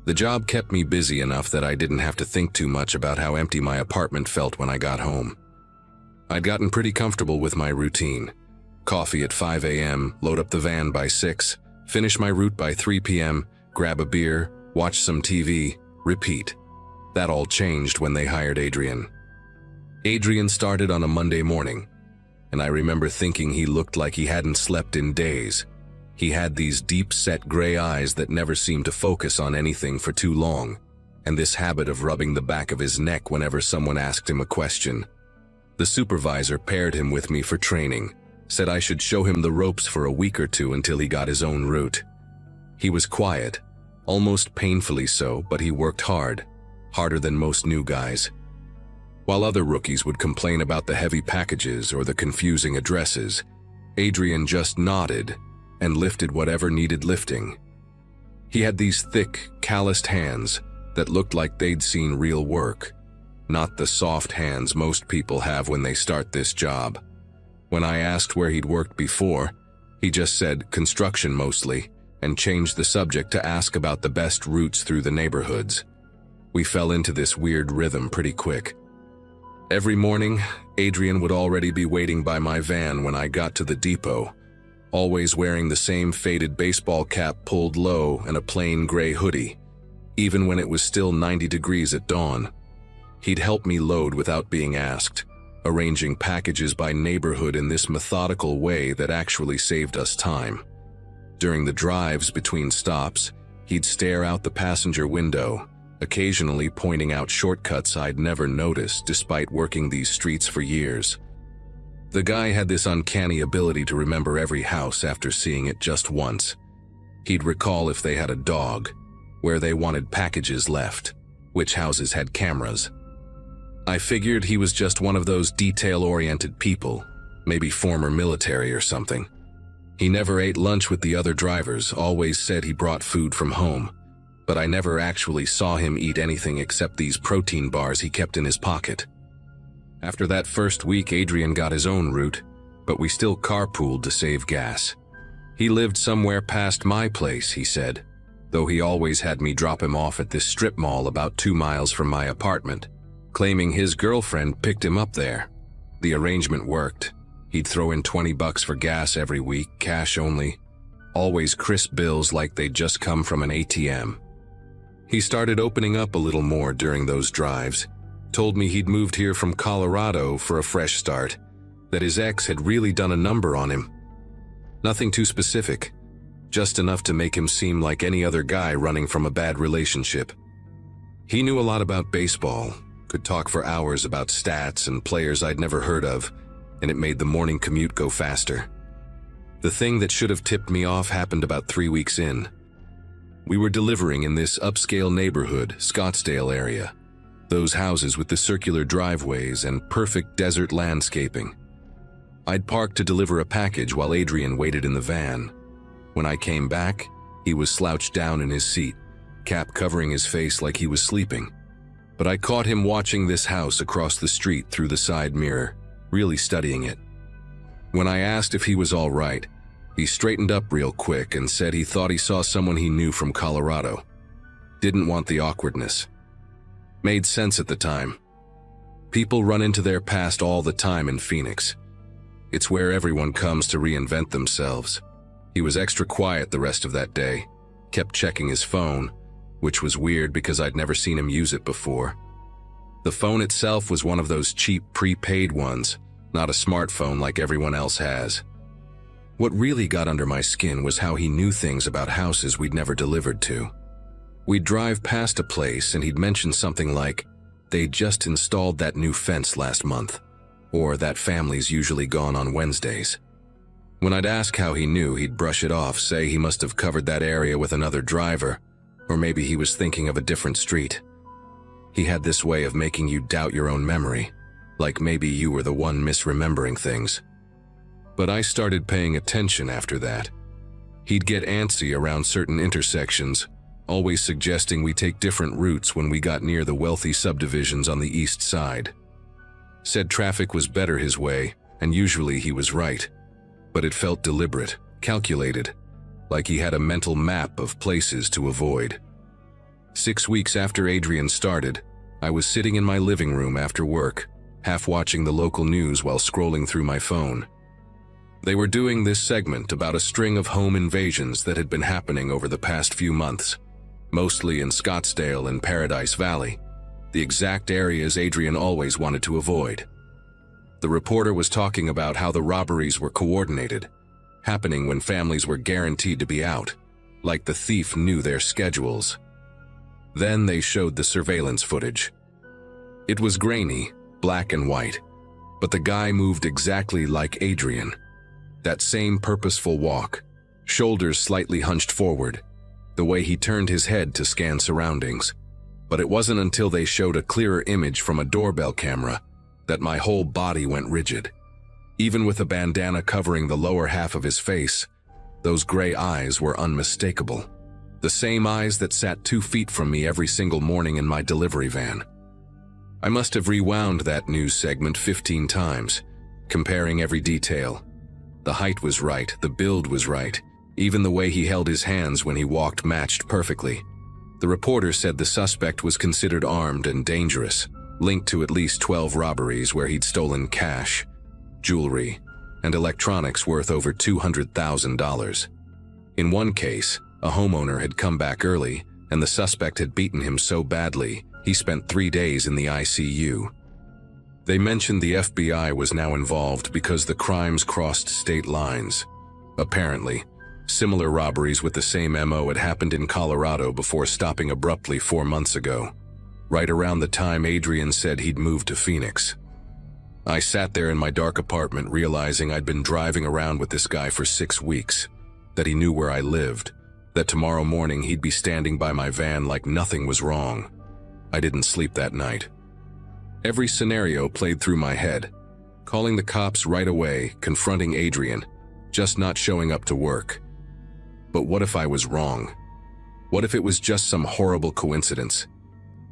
The job kept me busy enough that I didn't have to think too much about how empty my apartment felt when I got home. I'd gotten pretty comfortable with my routine. Coffee at 5 a.m., load up the van by 6, finish my route by 3 p.m., grab a beer, watch some TV, repeat. That all changed when they hired Adrian. Adrian started on a Monday morning, and I remember thinking he looked like he hadn't slept in days. He had these deep-set gray eyes that never seemed to focus on anything for too long, and this habit of rubbing the back of his neck whenever someone asked him a question. The supervisor paired him with me for training, said I should show him the ropes for a week or 2 until he got his own route. He was quiet, almost painfully so, but he worked hard, harder than most new guys. While other rookies would complain about the heavy packages or the confusing addresses, Adrian just nodded and lifted whatever needed lifting. He had these thick, calloused hands that looked like they'd seen real work, not the soft hands most people have when they start this job. When I asked where he'd worked before, he just said construction mostly, and changed the subject to ask about the best routes through the neighborhoods. We fell into this weird rhythm pretty quick. Every morning, Adrian would already be waiting by my van when I got to the depot, always wearing the same faded baseball cap pulled low and a plain gray hoodie, even when it was still 90 degrees at dawn. He'd help me load without being asked, arranging packages by neighborhood in this methodical way that actually saved us time. During the drives between stops, he'd stare out the passenger window, occasionally pointing out shortcuts I'd never noticed despite working these streets for years. The guy had this uncanny ability to remember every house after seeing it just once. He'd recall if they had a dog, where they wanted packages left, which houses had cameras. I figured he was just one of those detail-oriented people, maybe former military or something. He never ate lunch with the other drivers, always said he brought food from home, but I never actually saw him eat anything except these protein bars he kept in his pocket. After that first week, Adrian got his own route, but we still carpooled to save gas. He lived somewhere past my place, he said, though he always had me drop him off at this strip mall about 2 miles from my apartment, claiming his girlfriend picked him up there. The arrangement worked. He'd throw in $20 for gas every week, cash only, always crisp bills like they'd just come from an ATM. He started opening up a little more during those drives, told me he'd moved here from Colorado for a fresh start, that his ex had really done a number on him. Nothing too specific, just enough to make him seem like any other guy running from a bad relationship. He knew a lot about baseball, could talk for hours about stats and players I'd never heard of, and it made the morning commute go faster. The thing that should have tipped me off happened about 3 weeks in. We were delivering in this upscale neighborhood, Scottsdale area, those houses with the circular driveways and perfect desert landscaping. I'd parked to deliver a package while Adrian waited in the van. When I came back, he was slouched down in his seat, cap covering his face like he was sleeping. But I caught him watching this house across the street through the side mirror, really studying it. When I asked if he was all right, he straightened up real quick and said he thought he saw someone he knew from Colorado. Didn't want the awkwardness. Made sense at the time. People run into their past all the time in Phoenix. It's where everyone comes to reinvent themselves. He was extra quiet the rest of that day, kept checking his phone, which was weird because I'd never seen him use it before. The phone itself was one of those cheap prepaid ones, not a smartphone like everyone else has. What really got under my skin was how he knew things about houses we'd never delivered to. We'd drive past a place and he'd mention something like, they'd just installed that new fence last month, or that family's usually gone on Wednesdays. When I'd ask how he knew, he'd brush it off, say he must have covered that area with another driver, or maybe he was thinking of a different street. He had this way of making you doubt your own memory, like maybe you were the one misremembering things. But I started paying attention after that. He'd get antsy around certain intersections, always suggesting we take different routes when we got near the wealthy subdivisions on the east side. Said traffic was better his way, and usually he was right. But it felt deliberate, calculated, like he had a mental map of places to avoid. 6 weeks after Adrian started, I was sitting in my living room after work, half watching the local news while scrolling through my phone. They were doing this segment about a string of home invasions that had been happening over the past few months, mostly in Scottsdale and Paradise Valley, the exact areas Adrian always wanted to avoid. The reporter was talking about how the robberies were coordinated, happening when families were guaranteed to be out, like the thief knew their schedules. Then they showed the surveillance footage. It was grainy, black and white, but the guy moved exactly like Adrian. That same purposeful walk, shoulders slightly hunched forward, the way he turned his head to scan surroundings. But it wasn't until they showed a clearer image from a doorbell camera that my whole body went rigid. Even with a bandana covering the lower half of his face, those gray eyes were unmistakable. The same eyes that sat 2 feet from me every single morning in my delivery van. I must have rewound that news segment 15 times, comparing every detail. The height was right, the build was right, even the way he held his hands when he walked matched perfectly. The reporter said the suspect was considered armed and dangerous, linked to at least 12 robberies where he'd stolen cash, jewelry, and electronics worth over $200,000. In one case, a homeowner had come back early, and the suspect had beaten him so badly he spent 3 days in the ICU. They mentioned the FBI was now involved because the crimes crossed state lines. Apparently, similar robberies with the same MO had happened in Colorado before stopping abruptly 4 months ago, right around the time Adrian said he'd moved to Phoenix. I sat there in my dark apartment realizing I'd been driving around with this guy for 6 weeks, that he knew where I lived, that tomorrow morning he'd be standing by my van like nothing was wrong. I didn't sleep that night. Every scenario played through my head. Calling the cops right away, confronting Adrian, just not showing up to work. But what if I was wrong? What if it was just some horrible coincidence?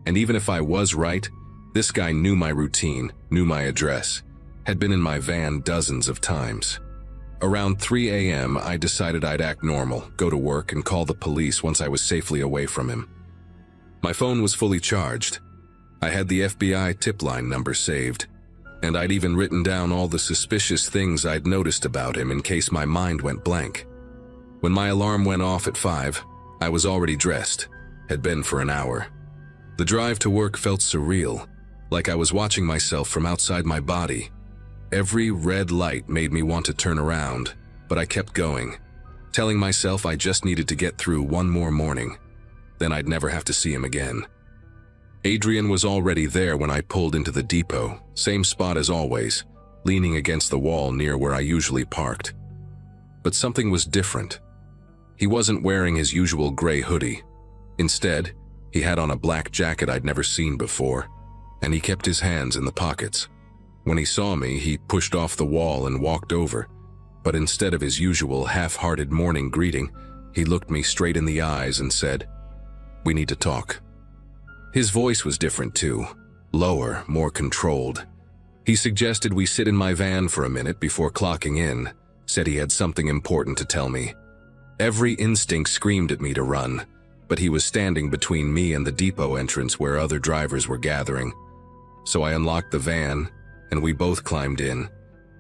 And even if I was right, this guy knew my routine, knew my address, had been in my van dozens of times. Around 3 a.m., I decided I'd act normal, go to work, and call the police once I was safely away from him. My phone was fully charged. I had the FBI tip line number saved, and I'd even written down all the suspicious things I'd noticed about him in case my mind went blank. When my alarm went off at 5, I was already dressed, had been for an hour. The drive to work felt surreal, like I was watching myself from outside my body. Every red light made me want to turn around, but I kept going, telling myself I just needed to get through one more morning. Then I'd never have to see him again. Adrian was already there when I pulled into the depot, same spot as always, leaning against the wall near where I usually parked. But something was different. He wasn't wearing his usual gray hoodie. Instead, he had on a black jacket I'd never seen before, and he kept his hands in the pockets. When he saw me, he pushed off the wall and walked over, but instead of his usual half-hearted morning greeting, he looked me straight in the eyes and said, "We need to talk." His voice was different too, lower, more controlled. He suggested we sit in my van for a minute before clocking in, said he had something important to tell me. Every instinct screamed at me to run, but he was standing between me and the depot entrance where other drivers were gathering. So I unlocked the van, and we both climbed in,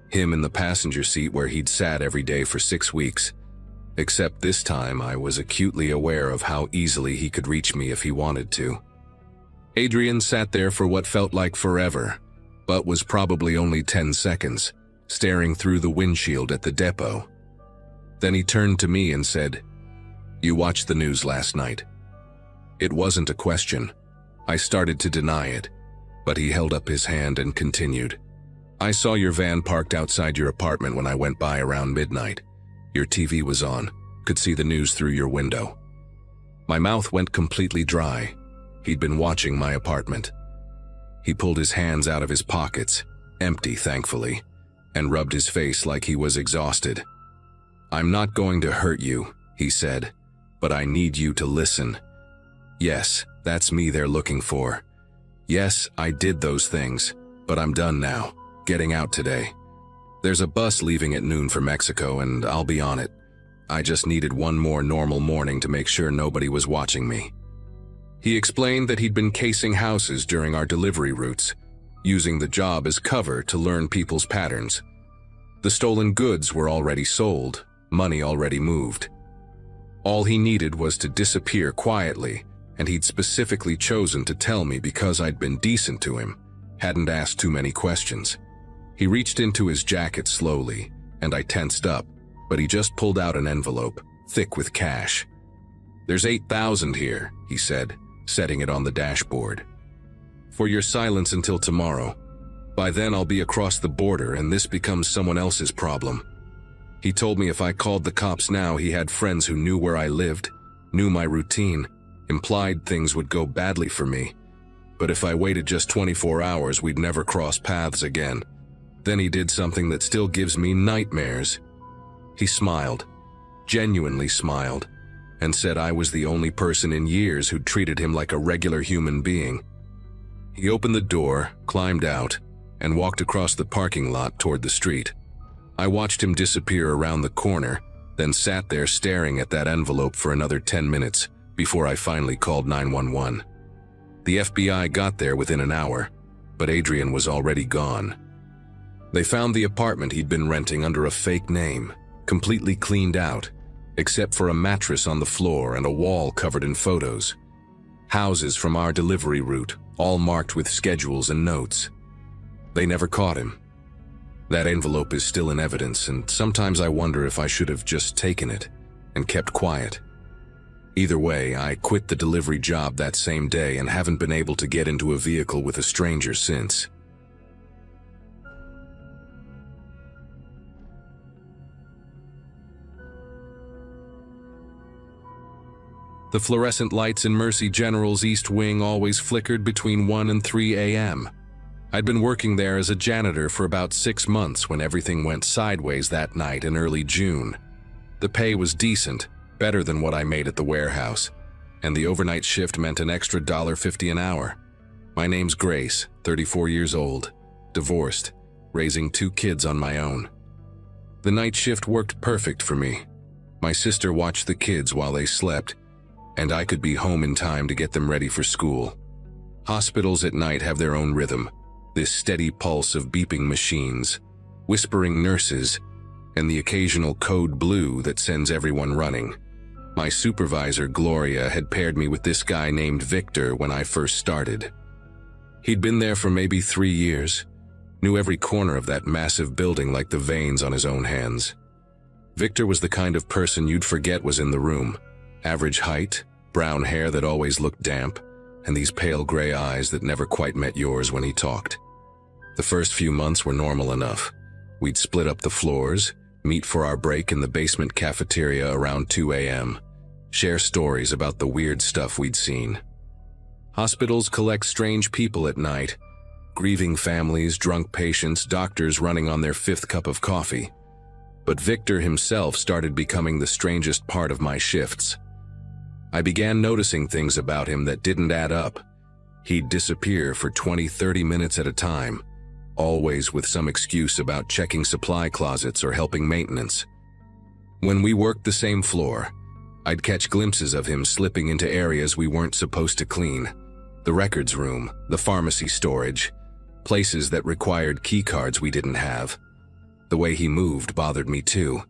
him in the passenger seat where he'd sat every day for 6 weeks. Except this time I was acutely aware of how easily he could reach me if he wanted to. Adrian sat there for what felt like forever, but was probably only 10 seconds, staring through the windshield at the depot. Then he turned to me and said, "You watched the news last night." It wasn't a question. I started to deny it, but he held up his hand and continued. "I saw your van parked outside your apartment when I went by around midnight. Your TV was on, could see the news through your window." My mouth went completely dry. He'd been watching my apartment. He pulled his hands out of his pockets, empty thankfully, and rubbed his face like he was exhausted. "I'm not going to hurt you," he said, "but I need you to listen. Yes, that's me they're looking for. Yes, I did those things, but I'm done now, getting out today. There's a bus leaving at noon for Mexico and I'll be on it. I just needed one more normal morning to make sure nobody was watching me." He explained that he'd been casing houses during our delivery routes, using the job as cover to learn people's patterns. The stolen goods were already sold, money already moved. All he needed was to disappear quietly, and he'd specifically chosen to tell me because I'd been decent to him, hadn't asked too many questions. He reached into his jacket slowly, and I tensed up, but he just pulled out an envelope, thick with cash. "There's $8,000 here," he said, setting it on the dashboard. "For your silence until tomorrow. By then I'll be across the border and this becomes someone else's problem." He told me if I called the cops now, he had friends who knew where I lived, knew my routine, implied things would go badly for me. But if I waited just 24 hours, we'd never cross paths again. Then he did something that still gives me nightmares. He smiled, genuinely smiled, and said I was the only person in years who'd treated him like a regular human being. He opened the door, climbed out, and walked across the parking lot toward the street. I watched him disappear around the corner, then sat there staring at that envelope for another 10 minutes before I finally called 911. The FBI got there within an hour, but Adrian was already gone. They found the apartment he'd been renting under a fake name, completely cleaned out, except for a mattress on the floor and a wall covered in photos. Houses from our delivery route, all marked with schedules and notes. They never caught him. That envelope is still in evidence, and sometimes I wonder if I should have just taken it and kept quiet. Either way, I quit the delivery job that same day and haven't been able to get into a vehicle with a stranger since. The fluorescent lights in Mercy General's East Wing always flickered between 1 and 3 a.m. I'd been working there as a janitor for about 6 months when everything went sideways that night in early June. The pay was decent, better than what I made at the warehouse, and the overnight shift meant an extra $1.50 an hour. My name's Grace, 34 years old, divorced, raising 2 kids on my own. The night shift worked perfect for me. My sister watched the kids while they slept, and I could be home in time to get them ready for school. Hospitals at night have their own rhythm, this steady pulse of beeping machines, whispering nurses, and the occasional code blue that sends everyone running. My supervisor, Gloria, had paired me with this guy named Victor when I first started. He'd been there for maybe 3 years, knew every corner of that massive building like the veins on his own hands. Victor was the kind of person you'd forget was in the room. Average height, brown hair that always looked damp, and these pale gray eyes that never quite met yours when he talked. The first few months were normal enough. We'd split up the floors, meet for our break in the basement cafeteria around 2 a.m., share stories about the weird stuff we'd seen. Hospitals collect strange people at night, grieving families, drunk patients, doctors running on their 5th cup of coffee. But Victor himself started becoming the strangest part of my shifts. I began noticing things about him that didn't add up. He'd disappear for 20-30 minutes at a time, always with some excuse about checking supply closets or helping maintenance. When we worked the same floor, I'd catch glimpses of him slipping into areas we weren't supposed to clean. The records room, the pharmacy storage, places that required keycards we didn't have. The way he moved bothered me too.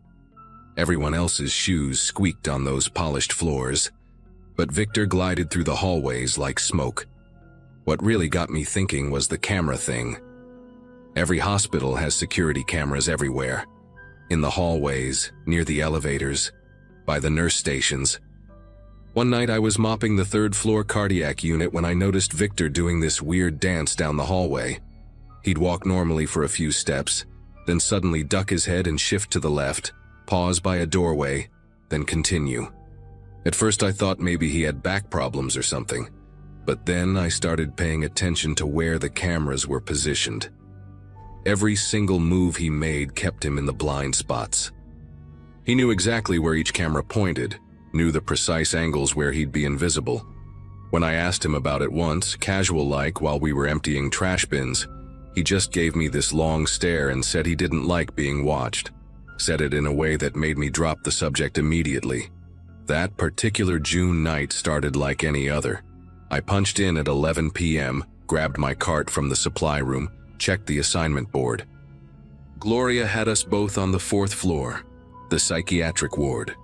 Everyone else's shoes squeaked on those polished floors, but Victor glided through the hallways like smoke. What really got me thinking was the camera thing. Every hospital has security cameras everywhere. In the hallways, near the elevators, by the nurse stations. One night I was mopping the 3rd floor cardiac unit when I noticed Victor doing this weird dance down the hallway. He'd walk normally for a few steps, then suddenly duck his head and shift to the left, pause by a doorway, then continue. At first I thought maybe he had back problems or something, but then I started paying attention to where the cameras were positioned. Every single move he made kept him in the blind spots. He knew exactly where each camera pointed, knew the precise angles where he'd be invisible. When I asked him about it once, casual-like while we were emptying trash bins, he just gave me this long stare and said he didn't like being watched. Said it in a way that made me drop the subject immediately. That particular June night started like any other. I punched in at 11 p.m., grabbed my cart from the supply room, checked the assignment board. Gloria had us both on the 4th floor, the psychiatric ward.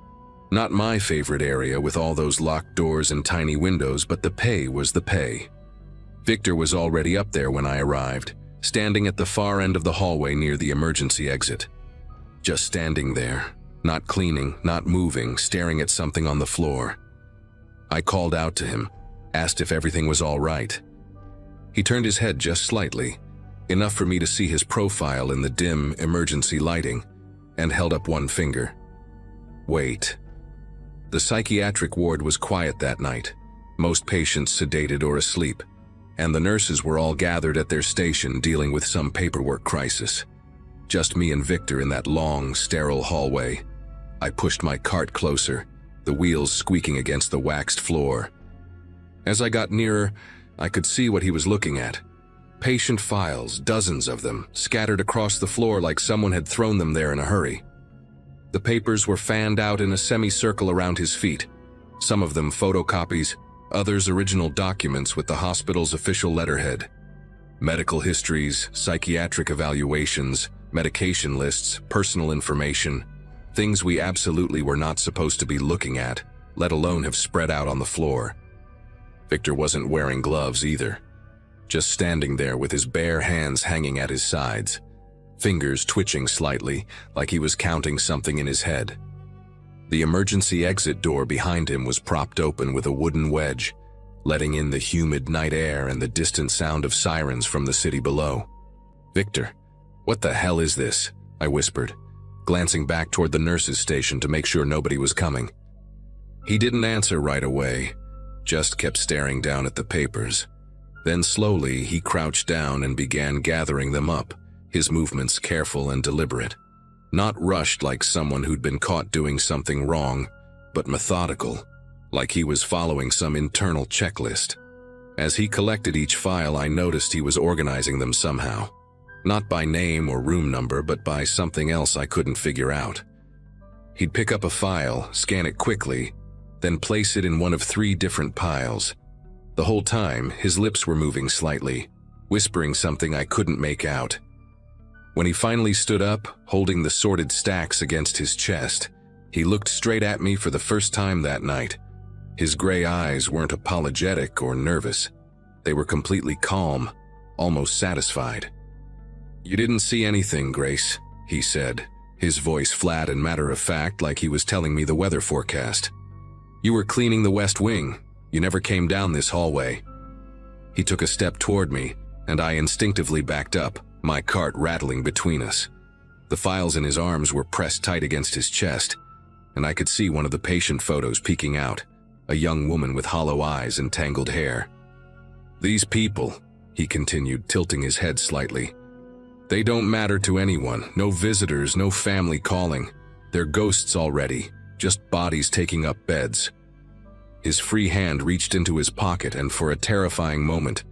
Not my favorite area with all those locked doors and tiny windows, but the pay was the pay. Victor was already up there when I arrived, standing at the far end of the hallway near the emergency exit. Just standing there, not cleaning, not moving, staring at something on the floor. I called out to him, asked if everything was all right. He turned his head just slightly, enough for me to see his profile in the dim emergency lighting, and held up one finger. Wait. The psychiatric ward was quiet that night, most patients sedated or asleep, and the nurses were all gathered at their station dealing with some paperwork crisis. Just me and Victor in that long, sterile hallway. I pushed my cart closer, the wheels squeaking against the waxed floor. As I got nearer, I could see what he was looking at. Patient files, dozens of them, scattered across the floor like someone had thrown them there in a hurry. The papers were fanned out in a semicircle around his feet, some of them photocopies, others original documents with the hospital's official letterhead. Medical histories, psychiatric evaluations, medication lists, personal information, things we absolutely were not supposed to be looking at, let alone have spread out on the floor. Victor wasn't wearing gloves either, just standing there with his bare hands hanging at his sides, fingers twitching slightly like he was counting something in his head. The emergency exit door behind him was propped open with a wooden wedge, letting in the humid night air and the distant sound of sirens from the city below. "Victor, what the hell is this?" I whispered, glancing back toward the nurse's station to make sure nobody was coming. He didn't answer right away, just kept staring down at the papers. Then slowly he crouched down and began gathering them up, his movements careful and deliberate. Not rushed like someone who'd been caught doing something wrong, but methodical, like he was following some internal checklist. As he collected each file, I noticed he was organizing them somehow. Not by name or room number, but by something else I couldn't figure out. He'd pick up a file, scan it quickly, then place it in one of 3 different piles. The whole time, his lips were moving slightly, whispering something I couldn't make out. When he finally stood up, holding the sorted stacks against his chest, he looked straight at me for the first time that night. His gray eyes weren't apologetic or nervous. They were completely calm, almost satisfied. "You didn't see anything, Grace," he said, his voice flat and matter-of-fact like he was telling me the weather forecast. "You were cleaning the West Wing. You never came down this hallway." He took a step toward me, and I instinctively backed up, my cart rattling between us. The files in his arms were pressed tight against his chest, and I could see one of the patient photos peeking out, a young woman with hollow eyes and tangled hair. "These people," he continued, tilting his head slightly, "they don't matter to anyone, no visitors, no family calling. They're ghosts already, just bodies taking up beds." His free hand reached into his pocket, and for a terrifying moment,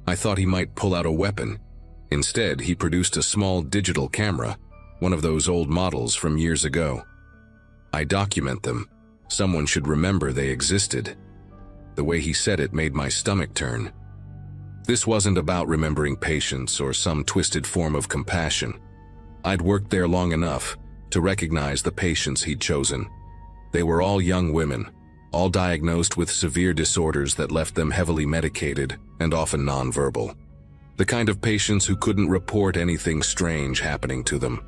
I thought he might pull out a weapon. Instead, he produced a small digital camera, one of those old models from years ago. "I document them. Someone should remember they existed." The way he said it made my stomach turn. This wasn't about remembering patients or some twisted form of compassion. I'd worked there long enough to recognize the patients he'd chosen. They were all young women, all diagnosed with severe disorders that left them heavily medicated and often nonverbal. The kind of patients who couldn't report anything strange happening to them.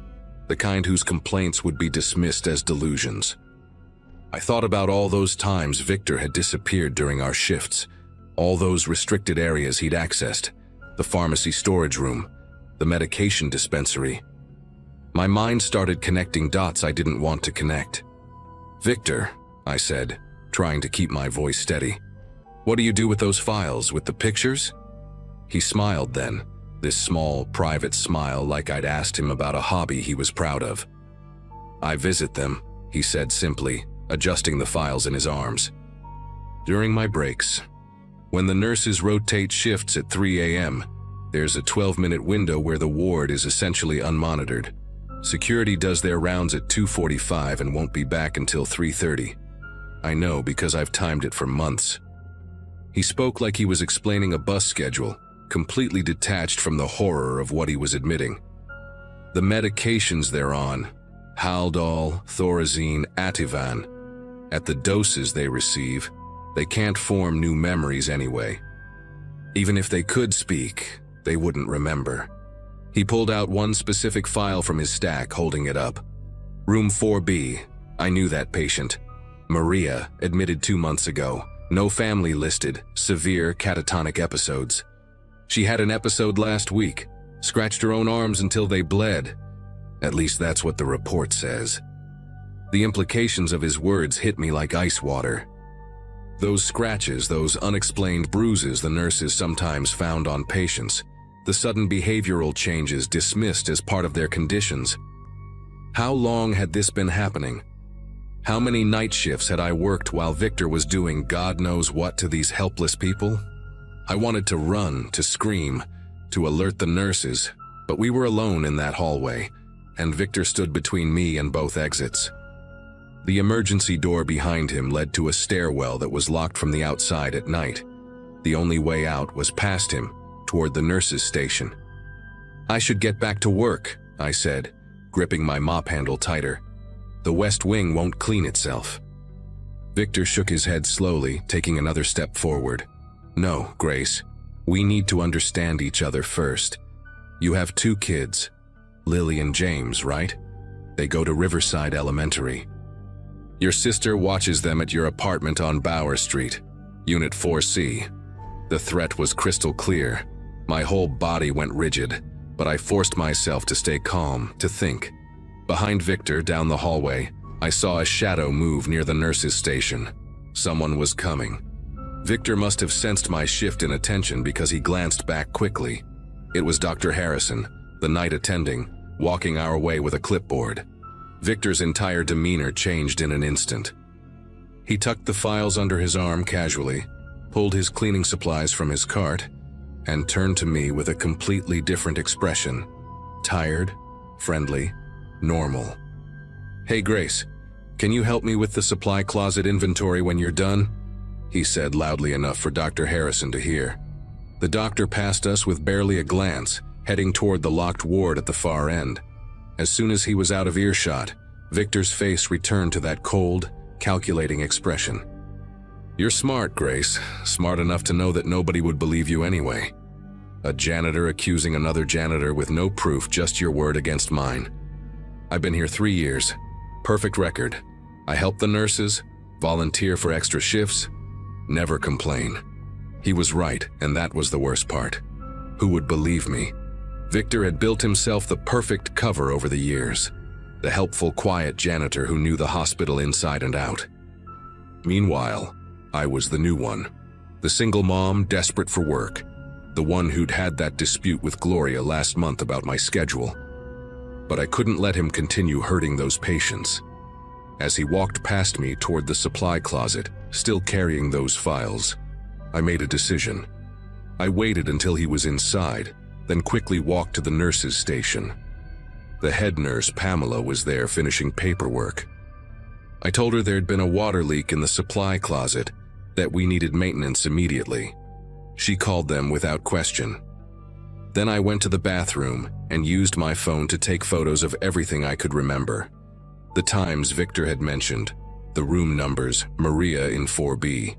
The kind whose complaints would be dismissed as delusions. I thought about all those times Victor had disappeared during our shifts, all those restricted areas he'd accessed, the pharmacy storage room, the medication dispensary. My mind started connecting dots I didn't want to connect. "Victor," I said, trying to keep my voice steady, "what do you do with those files, with the pictures?" He smiled then, this small, private smile like I'd asked him about a hobby he was proud of. "I visit them," he said simply, adjusting the files in his arms. "During my breaks. When the nurses rotate shifts at 3 a.m., there's a 12-minute window where the ward is essentially unmonitored. Security does their rounds at 2:45 and won't be back until 3:30. I know because I've timed it for months." He spoke like he was explaining a bus schedule, completely detached from the horror of what he was admitting. "The medications they're on, Haldol, Thorazine, Ativan, at the doses they receive, they can't form new memories anyway. Even if they could speak, they wouldn't remember." He pulled out one specific file from his stack, holding it up. "Room 4B, I knew that patient. Maria, admitted 2 months ago, no family listed, severe catatonic episodes. She had an episode last week, scratched her own arms until they bled. At least that's what the report says." The implications of his words hit me like ice water. Those scratches, those unexplained bruises the nurses sometimes found on patients, the sudden behavioral changes dismissed as part of their conditions. How long had this been happening? How many night shifts had I worked while Victor was doing God knows what to these helpless people? I wanted to run, to scream, to alert the nurses, but we were alone in that hallway, and Victor stood between me and both exits. The emergency door behind him led to a stairwell that was locked from the outside at night. The only way out was past him, toward the nurses' station. "I should get back to work," I said, gripping my mop handle tighter. "The West Wing won't clean itself." Victor shook his head slowly, taking another step forward. "No, Grace. We need to understand each other first. You have 2 kids, Lily and James, right? They go to Riverside Elementary. Your sister watches them at your apartment on Bower Street, Unit 4C. The threat was crystal clear. My whole body went rigid, but I forced myself to stay calm, to think. Behind Victor, down the hallway, I saw a shadow move near the nurses' station. Someone was coming. Victor must have sensed my shift in attention because he glanced back quickly. It was Dr. Harrison, the night attending, walking our way with a clipboard. Victor's entire demeanor changed in an instant. He tucked the files under his arm casually, pulled his cleaning supplies from his cart, and turned to me with a completely different expression. Tired, friendly, normal. "Hey Grace, can you help me with the supply closet inventory when you're done?" he said loudly enough for Dr. Harrison to hear. The doctor passed us with barely a glance, heading toward the locked ward at the far end. As soon as he was out of earshot, Victor's face returned to that cold, calculating expression. "You're smart, Grace. Smart enough to know that nobody would believe you anyway. A janitor accusing another janitor with no proof, just your word against mine. I've been here 3 years. Perfect record. I help the nurses, volunteer for extra shifts, never complain." He was right, and that was the worst part. Who would believe me? Victor had built himself the perfect cover over the years. The helpful, quiet janitor who knew the hospital inside and out. Meanwhile, I was the new one. The single mom desperate for work. The one who'd had that dispute with Gloria last month about my schedule. But I couldn't let him continue hurting those patients. As he walked past me toward the supply closet, still carrying those files, I made a decision. I waited until he was inside, then quickly walked to the nurses' station. The head nurse, Pamela, was there finishing paperwork. I told her there'd been a water leak in the supply closet, that we needed maintenance immediately. She called them without question. Then I went to the bathroom and used my phone to take photos of everything I could remember. The times Victor had mentioned, the room numbers, Maria in 4B.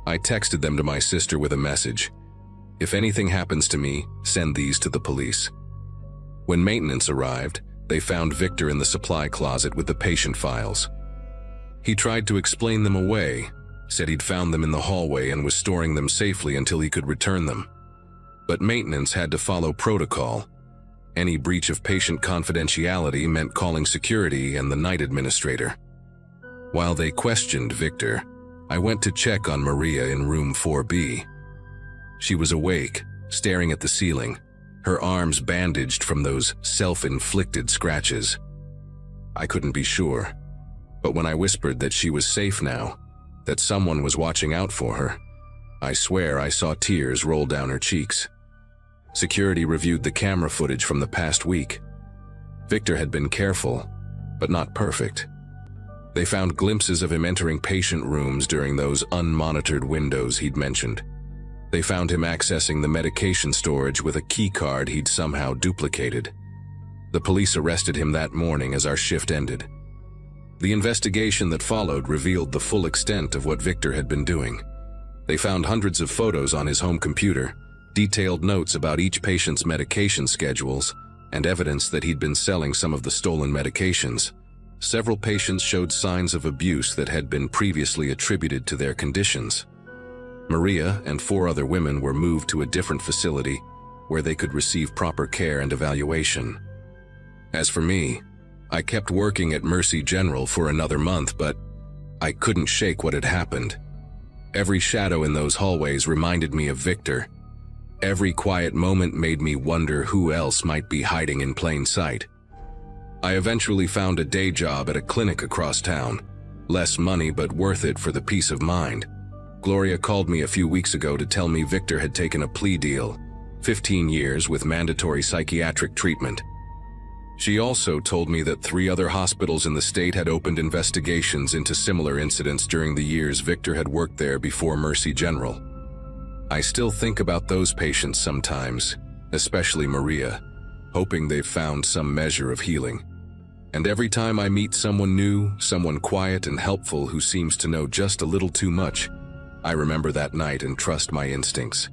I texted them to my sister with a message. "If anything happens to me, send these to the police." When maintenance arrived, they found Victor in the supply closet with the patient files. He tried to explain them away, said he'd found them in the hallway and was storing them safely until he could return them. But maintenance had to follow protocol. Any breach of patient confidentiality meant calling security and the night administrator. While they questioned Victor, I went to check on Maria in room 4B. She was awake, staring at the ceiling, her arms bandaged from those self-inflicted scratches. I couldn't be sure, but when I whispered that she was safe now, that someone was watching out for her, I swear I saw tears roll down her cheeks. Security reviewed the camera footage from the past week. Victor had been careful, but not perfect. They found glimpses of him entering patient rooms during those unmonitored windows he'd mentioned. They found him accessing the medication storage with a key card he'd somehow duplicated. The police arrested him that morning as our shift ended. The investigation that followed revealed the full extent of what Victor had been doing. They found hundreds of photos on his home computer, detailed notes about each patient's medication schedules, and evidence that he'd been selling some of the stolen medications. Several patients showed signs of abuse that had been previously attributed to their conditions. Maria and 4 other women were moved to a different facility where they could receive proper care and evaluation. As for me, I kept working at Mercy General for another month, but I couldn't shake what had happened. Every shadow in those hallways reminded me of Victor. Every quiet moment made me wonder who else might be hiding in plain sight. I eventually found a day job at a clinic across town. Less money, but worth it for the peace of mind. Gloria called me a few weeks ago to tell me Victor had taken a plea deal, 15 years with mandatory psychiatric treatment. She also told me that 3 other hospitals in the state had opened investigations into similar incidents during the years Victor had worked there before Mercy General. I still think about those patients sometimes, especially Maria, hoping they've found some measure of healing. And every time I meet someone new, someone quiet and helpful who seems to know just a little too much, I remember that night and trust my instincts.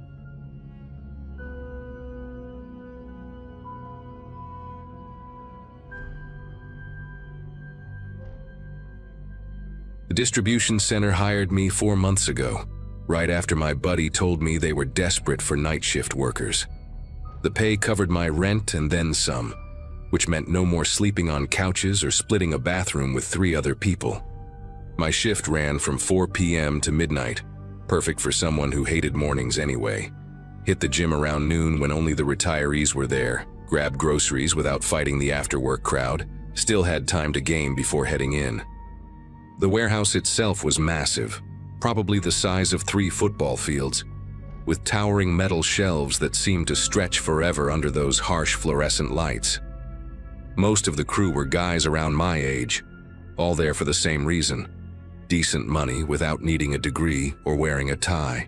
The distribution center hired me 4 months ago, right after my buddy told me they were desperate for night shift workers. The pay covered my rent and then some, which meant no more sleeping on couches or splitting a bathroom with 3 other people. My shift ran from 4 p.m. to midnight, perfect for someone who hated mornings anyway. Hit the gym around noon when only the retirees were there, grabbed groceries without fighting the after-work crowd, still had time to game before heading in. The warehouse itself was massive, probably the size of 3 football fields, with towering metal shelves that seemed to stretch forever under those harsh fluorescent lights. Most of the crew were guys around my age, all there for the same reason: decent money without needing a degree or wearing a tie.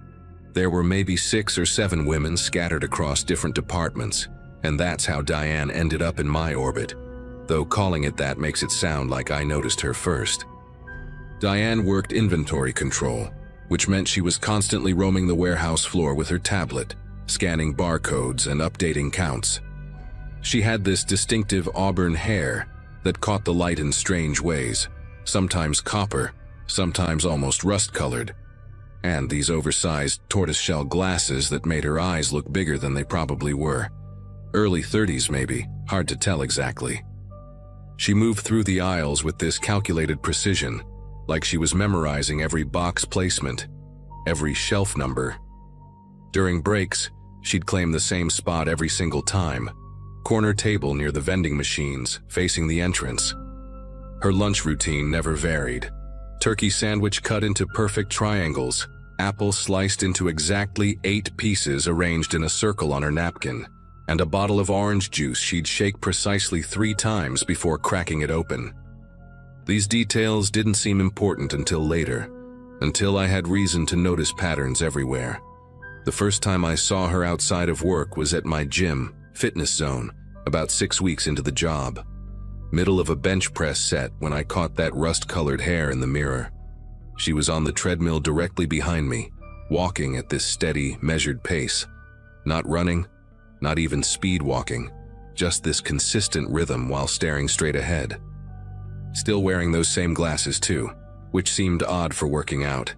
There were maybe 6 or 7 women scattered across different departments, and that's how Diane ended up in my orbit, though calling it that makes it sound like I noticed her first. Diane worked inventory control, which meant she was constantly roaming the warehouse floor with her tablet, scanning barcodes and updating counts. She had this distinctive auburn hair that caught the light in strange ways, sometimes copper, sometimes almost rust-colored, and these oversized tortoiseshell glasses that made her eyes look bigger than they probably were. Early 30s maybe, hard to tell exactly. She moved through the aisles with this calculated precision, like she was memorizing every box placement, every shelf number. During breaks, she'd claim the same spot every single time, corner table near the vending machines, facing the entrance. Her lunch routine never varied. Turkey sandwich cut into perfect triangles, apple sliced into exactly 8 pieces arranged in a circle on her napkin, and a bottle of orange juice she'd shake precisely 3 times before cracking it open. These details didn't seem important until later, until I had reason to notice patterns everywhere. The first time I saw her outside of work was at my gym, Fitness Zone, about 6 weeks into the job. Middle of a bench press set when I caught that rust-colored hair in the mirror. She was on the treadmill directly behind me, walking at this steady, measured pace. Not running, not even speed walking, just this consistent rhythm while staring straight ahead. Still wearing those same glasses too, which seemed odd for working out.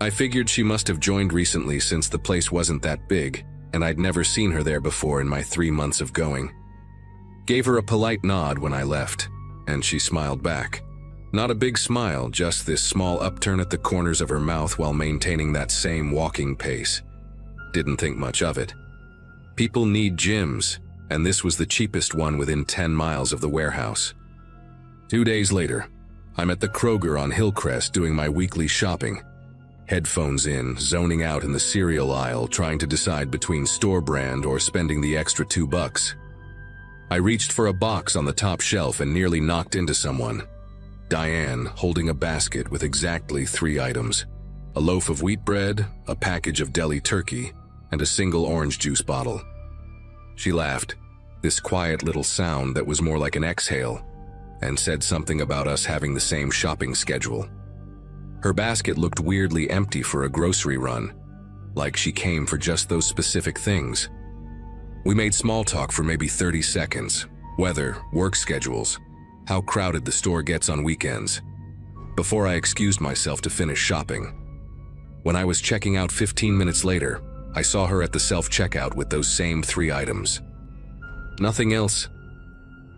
I figured she must have joined recently since the place wasn't that big, and I'd never seen her there before in my 3 months of going. Gave her a polite nod when I left, and she smiled back. Not a big smile, just this small upturn at the corners of her mouth while maintaining that same walking pace. Didn't think much of it. People need gyms, and this was the cheapest one within 10 miles of the warehouse. 2 days later, I'm at the Kroger on Hillcrest doing my weekly shopping. Headphones in, zoning out in the cereal aisle, trying to decide between store brand or spending the extra $2. I reached for a box on the top shelf and nearly knocked into someone. Diane, holding a basket with exactly 3 items: a loaf of wheat bread, a package of deli turkey, and a single orange juice bottle. She laughed, this quiet little sound that was more like an exhale, and said something about us having the same shopping schedule. Her basket looked weirdly empty for a grocery run, like she came for just those specific things. We made small talk for maybe 30 seconds, weather, work schedules, how crowded the store gets on weekends, before I excused myself to finish shopping. When I was checking out 15 minutes later, I saw her at the self-checkout with those same 3 items. Nothing else.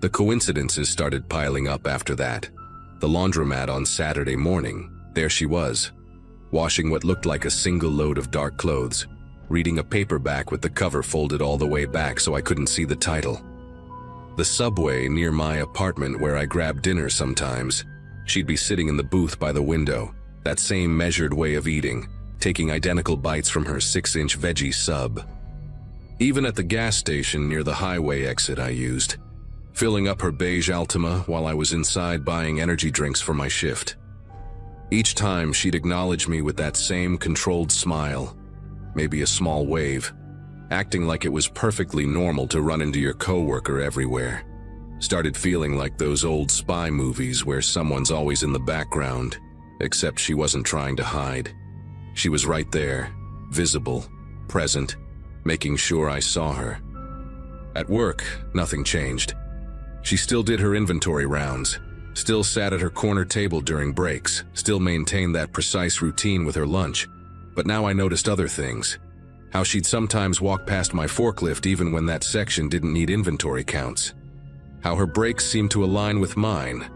The coincidences started piling up after that. The laundromat on Saturday morning, there she was, washing what looked like a single load of dark clothes, reading a paperback with the cover folded all the way back so I couldn't see the title. The Subway near my apartment where I grabbed dinner sometimes, she'd be sitting in the booth by the window, that same measured way of eating, taking identical bites from her 6-inch veggie sub. Even at the gas station near the highway exit I used, filling up her beige Altima while I was inside buying energy drinks for my shift. Each time she'd acknowledge me with that same controlled smile, maybe a small wave, acting like it was perfectly normal to run into your coworker everywhere. Started feeling like those old spy movies where someone's always in the background, except she wasn't trying to hide. She was right there, visible, present, making sure I saw her. At work, nothing changed. She still did her inventory rounds, still sat at her corner table during breaks, still maintained that precise routine with her lunch. But now I noticed other things. How she'd sometimes walk past my forklift even when that section didn't need inventory counts. How her breaks seemed to align with mine,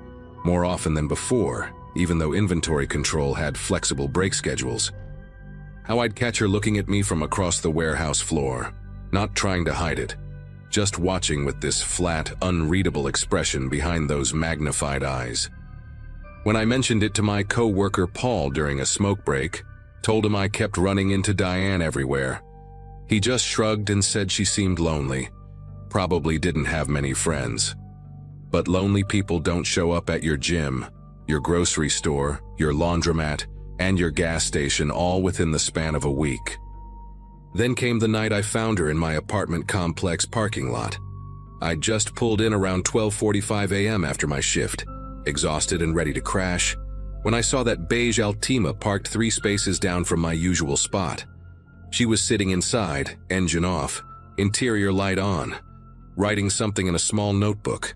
more often than before, even though inventory control had flexible break schedules. How I'd catch her looking at me from across the warehouse floor, not trying to hide it, just watching with this flat, unreadable expression behind those magnified eyes. When I mentioned it to my coworker Paul during a smoke break, told him I kept running into Diane everywhere, he just shrugged and said she seemed lonely, probably didn't have many friends. But lonely people don't show up at your gym, your grocery store, your laundromat, and your gas station all within the span of a week. Then came the night I found her in my apartment complex parking lot. I'd just pulled in around 12:45 a.m. after my shift, exhausted and ready to crash, when I saw that beige Altima parked 3 spaces down from my usual spot. She was sitting inside, engine off, interior light on, writing something in a small notebook.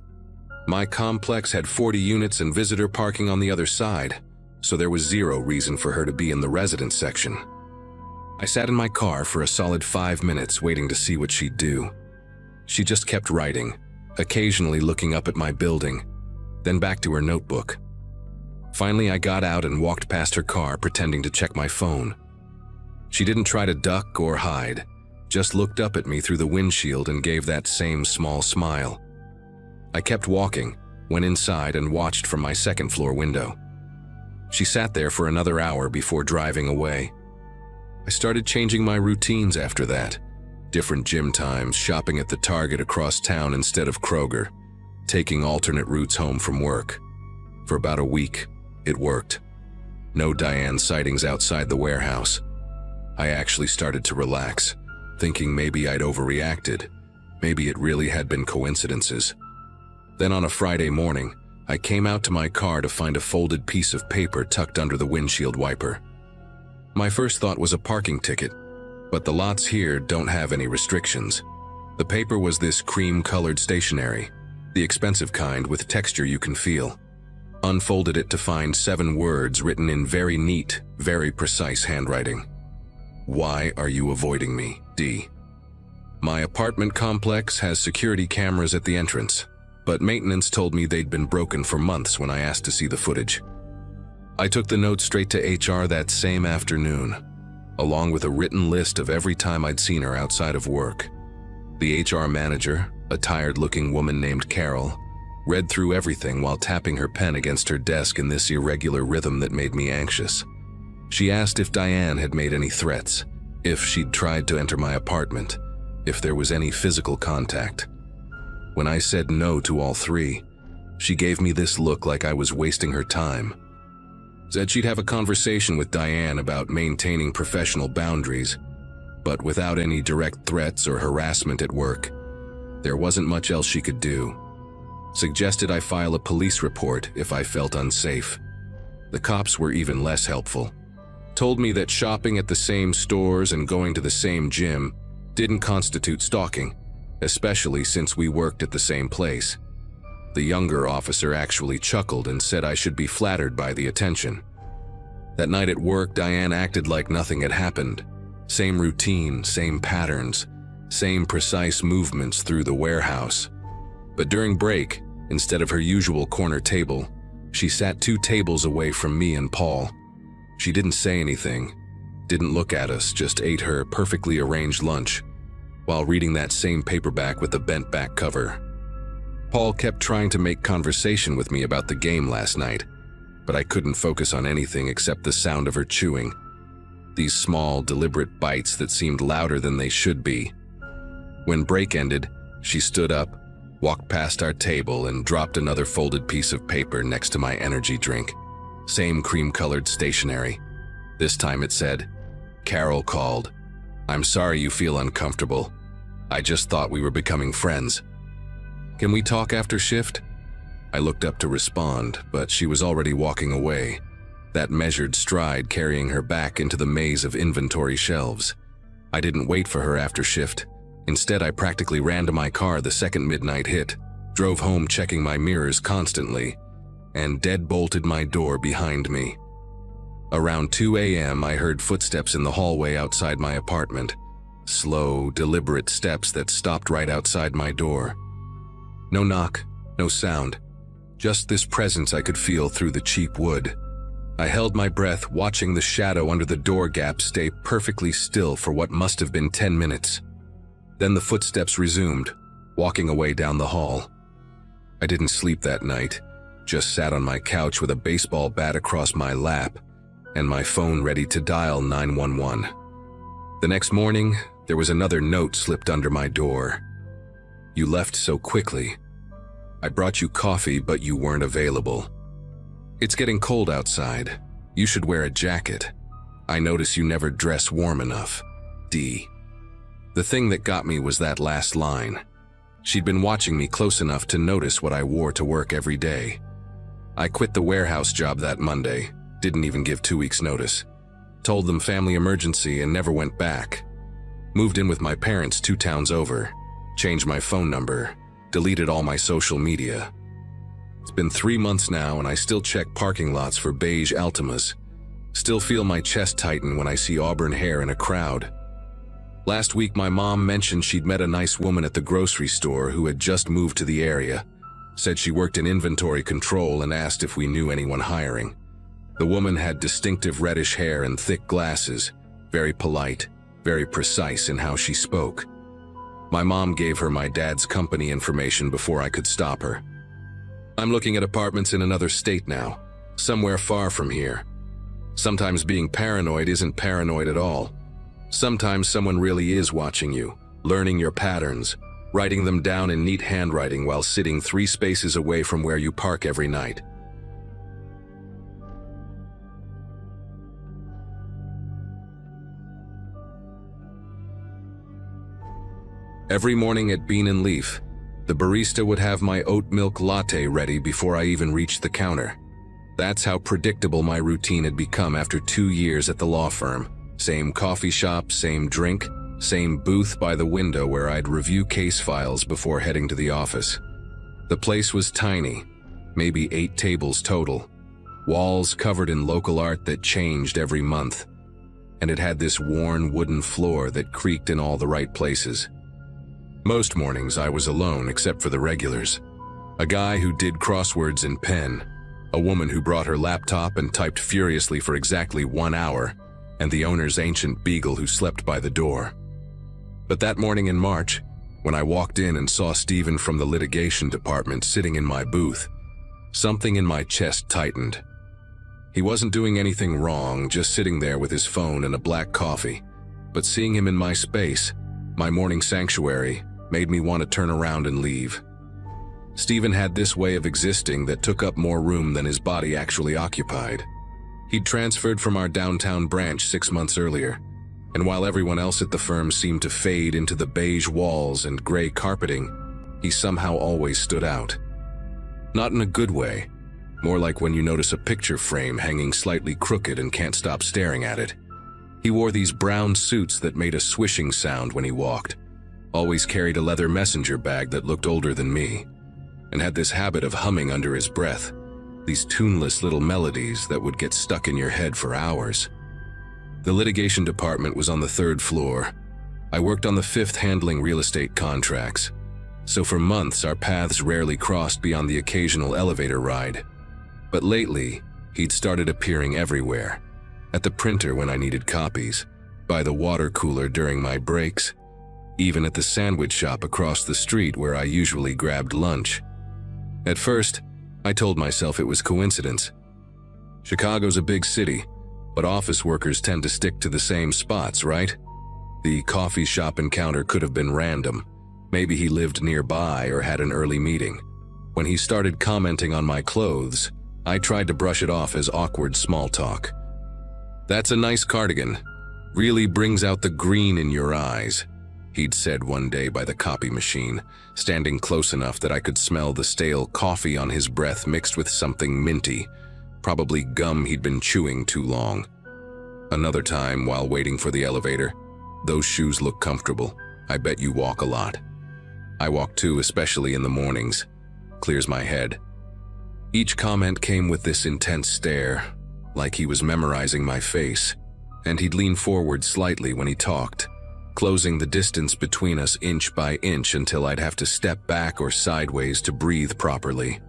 My complex had 40 units and visitor parking on the other side, so there was zero reason for her to be in the residence section. I sat in my car for a solid 5 minutes waiting to see what she'd do. She just kept writing, occasionally looking up at my building, then back to her notebook. Finally, I got out and walked past her car pretending to check my phone. She didn't try to duck or hide, just looked up at me through the windshield and gave that same small smile. I kept walking, went inside and watched from my second-floor window. She sat there for another hour before driving away. I started changing my routines after that. Different gym times, shopping at the Target across town instead of Kroger, taking alternate routes home from work. For about a week, it worked. No Diane sightings outside the warehouse. I actually started to relax, thinking maybe I'd overreacted. Maybe it really had been coincidences. Then on a Friday morning, I came out to my car to find a folded piece of paper tucked under the windshield wiper. My first thought was a parking ticket, but the lots here don't have any restrictions. The paper was this cream-colored stationery, the expensive kind with texture you can feel. Unfolded it to find 7 words written in very neat, very precise handwriting. Why are you avoiding me, D? My apartment complex has security cameras at the entrance, but maintenance told me they'd been broken for months when I asked to see the footage. I took the note straight to HR that same afternoon, along with a written list of every time I'd seen her outside of work. The HR manager, a tired-looking woman named Carol, read through everything while tapping her pen against her desk in this irregular rhythm that made me anxious. She asked if Diane had made any threats, if she'd tried to enter my apartment, if there was any physical contact. When I said no to all 3, she gave me this look like I was wasting her time. Said she'd have a conversation with Diane about maintaining professional boundaries, but without any direct threats or harassment at work, there wasn't much else she could do. Suggested I file a police report if I felt unsafe. The cops were even less helpful. Told me that shopping at the same stores and going to the same gym didn't constitute stalking, especially since we worked at the same place. The younger officer actually chuckled and said I should be flattered by the attention. That night at work, Diane acted like nothing had happened. Same routine, same patterns, same precise movements through the warehouse. But during break, instead of her usual corner table, she sat 2 tables away from me and Paul. She didn't say anything, didn't look at us, just ate her perfectly arranged lunch, while reading that same paperback with the bent back cover. Paul kept trying to make conversation with me about the game last night, but I couldn't focus on anything except the sound of her chewing. These small, deliberate bites that seemed louder than they should be. When break ended, she stood up, walked past our table, and dropped another folded piece of paper next to my energy drink. Same cream-colored stationery. This time it said, "Carol called. I'm sorry you feel uncomfortable. I just thought we were becoming friends. Can we talk after shift?" I looked up to respond, but she was already walking away, that measured stride carrying her back into the maze of inventory shelves. I didn't wait for her after shift. Instead, I practically ran to my car the second midnight hit, drove home checking my mirrors constantly, and deadbolted my door behind me. Around 2 a.m., I heard footsteps in the hallway outside my apartment. Slow, deliberate steps that stopped right outside my door. No knock, no sound. Just this presence I could feel through the cheap wood. I held my breath, watching the shadow under the door gap stay perfectly still for what must have been 10 minutes. Then the footsteps resumed, walking away down the hall. I didn't sleep that night, just sat on my couch with a baseball bat across my lap and my phone ready to dial 911. The next morning, there was another note slipped under my door. "You left so quickly. I brought you coffee, but you weren't available. It's getting cold outside. You should wear a jacket. I notice you never dress warm enough. D." The thing that got me was that last line. She'd been watching me close enough to notice what I wore to work every day. I quit the warehouse job that Monday, didn't even give 2 weeks' notice. Told them family emergency and never went back. Moved in with my parents 2 towns over, changed my phone number, deleted all my social media. It's been 3 months now and I still check parking lots for beige Altimas. Still feel my chest tighten when I see auburn hair in a crowd. Last week my mom mentioned she'd met a nice woman at the grocery store who had just moved to the area. Said she worked in inventory control and asked if we knew anyone hiring. The woman had distinctive reddish hair and thick glasses, very polite, very precise in how she spoke. My mom gave her my dad's company information before I could stop her. "I'm looking at apartments in another state now, somewhere far from here. Sometimes being paranoid isn't paranoid at all. Sometimes someone really is watching you, learning your patterns, writing them down in neat handwriting while sitting 3 spaces away from where you park every night." Every morning at Bean and Leaf, the barista would have my oat milk latte ready before I even reached the counter. That's how predictable my routine had become after 2 years at the law firm. Same coffee shop, same drink, same booth by the window where I'd review case files before heading to the office. The place was tiny, maybe 8 tables total, walls covered in local art that changed every month, and it had this worn wooden floor that creaked in all the right places. Most mornings I was alone except for the regulars. A guy who did crosswords in pen, a woman who brought her laptop and typed furiously for exactly 1 hour, and the owner's ancient beagle who slept by the door. But that morning in March, when I walked in and saw Stephen from the litigation department sitting in my booth, something in my chest tightened. He wasn't doing anything wrong, just sitting there with his phone and a black coffee, but seeing him in my space, my morning sanctuary, made me want to turn around and leave. Stephen had this way of existing that took up more room than his body actually occupied. He'd transferred from our downtown branch 6 months earlier, and while everyone else at the firm seemed to fade into the beige walls and gray carpeting, he somehow always stood out. Not in a good way, more like when you notice a picture frame hanging slightly crooked and can't stop staring at it. He wore these brown suits that made a swishing sound when he walked, always carried a leather messenger bag that looked older than me, and had this habit of humming under his breath, these tuneless little melodies that would get stuck in your head for hours. The litigation department was on the 3rd floor. I worked on the 5th handling real estate contracts, so for months our paths rarely crossed beyond the occasional elevator ride. But lately, he'd started appearing everywhere. At the printer when I needed copies, by the water cooler during my breaks, even at the sandwich shop across the street where I usually grabbed lunch. At first, I told myself it was coincidence. Chicago's a big city, but office workers tend to stick to the same spots, right? The coffee shop encounter could have been random, Maybe he lived nearby or had an early meeting. When he started commenting on my clothes, I tried to brush it off as awkward small talk. "That's a nice cardigan. Really brings out the green in your eyes," he'd said one day by the copy machine, standing close enough that I could smell the stale coffee on his breath mixed with something minty, probably gum he'd been chewing too long. Another time, while waiting for the elevator, "Those shoes look comfortable. I bet you walk a lot." "I walk too, especially in the mornings." Clears my head. Each comment came with this intense stare, like he was memorizing my face, and he'd lean forward slightly when he talked, closing the distance between us inch by inch until I'd have to step back or sideways to breathe properly.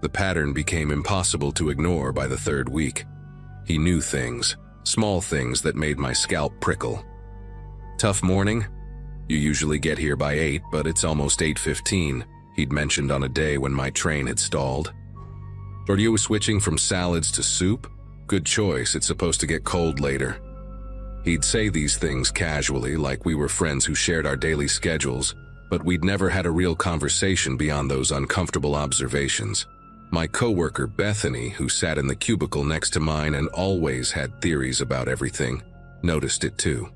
The pattern became impossible to ignore by the third week. He knew things, small things that made my scalp prickle. "Tough morning? You usually get here by 8, but it's almost 8:15, he'd mentioned on a day when my train had stalled. "Are you switching from salads to soup? Good choice, it's supposed to get cold later." He'd say these things casually, like we were friends who shared our daily schedules, but we'd never had a real conversation beyond those uncomfortable observations. My coworker Bethany, who sat in the cubicle next to mine and always had theories about everything, noticed it too.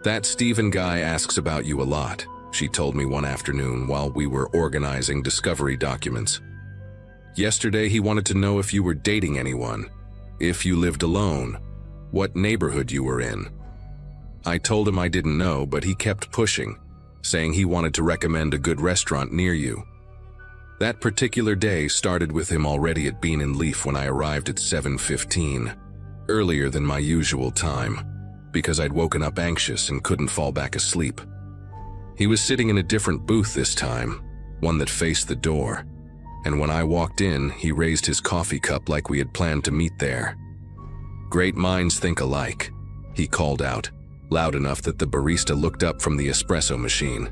"That Steven guy asks about you a lot," she told me one afternoon while we were organizing discovery documents. "Yesterday he wanted to know if you were dating anyone, if you lived alone, what neighborhood you were in." I told him I didn't know, but he kept pushing, saying he wanted to recommend a good restaurant near you. That particular day started with him already at Bean and Leaf when I arrived at 7:15, earlier than my usual time, because I'd woken up anxious and couldn't fall back asleep. He was sitting in a different booth this time, one that faced the door, and when I walked in, he raised his coffee cup like we had planned to meet there. "Great minds think alike," he called out, loud enough that the barista looked up from the espresso machine.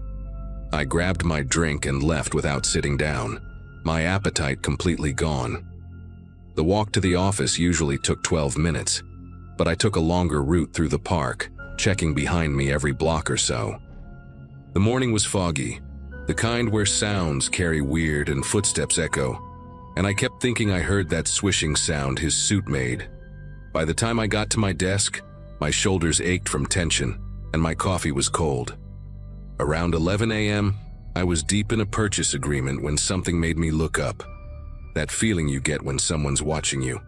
I grabbed my drink and left without sitting down, my appetite completely gone. The walk to the office usually took 12 minutes, but I took a longer route through the park, checking behind me every block or so. The morning was foggy, the kind where sounds carry weird and footsteps echo, and I kept thinking I heard that swishing sound his suit made. By the time I got to my desk, my shoulders ached from tension, and my coffee was cold. Around 11 a.m., I was deep in a purchase agreement when something made me look up. That feeling you get when someone's watching you.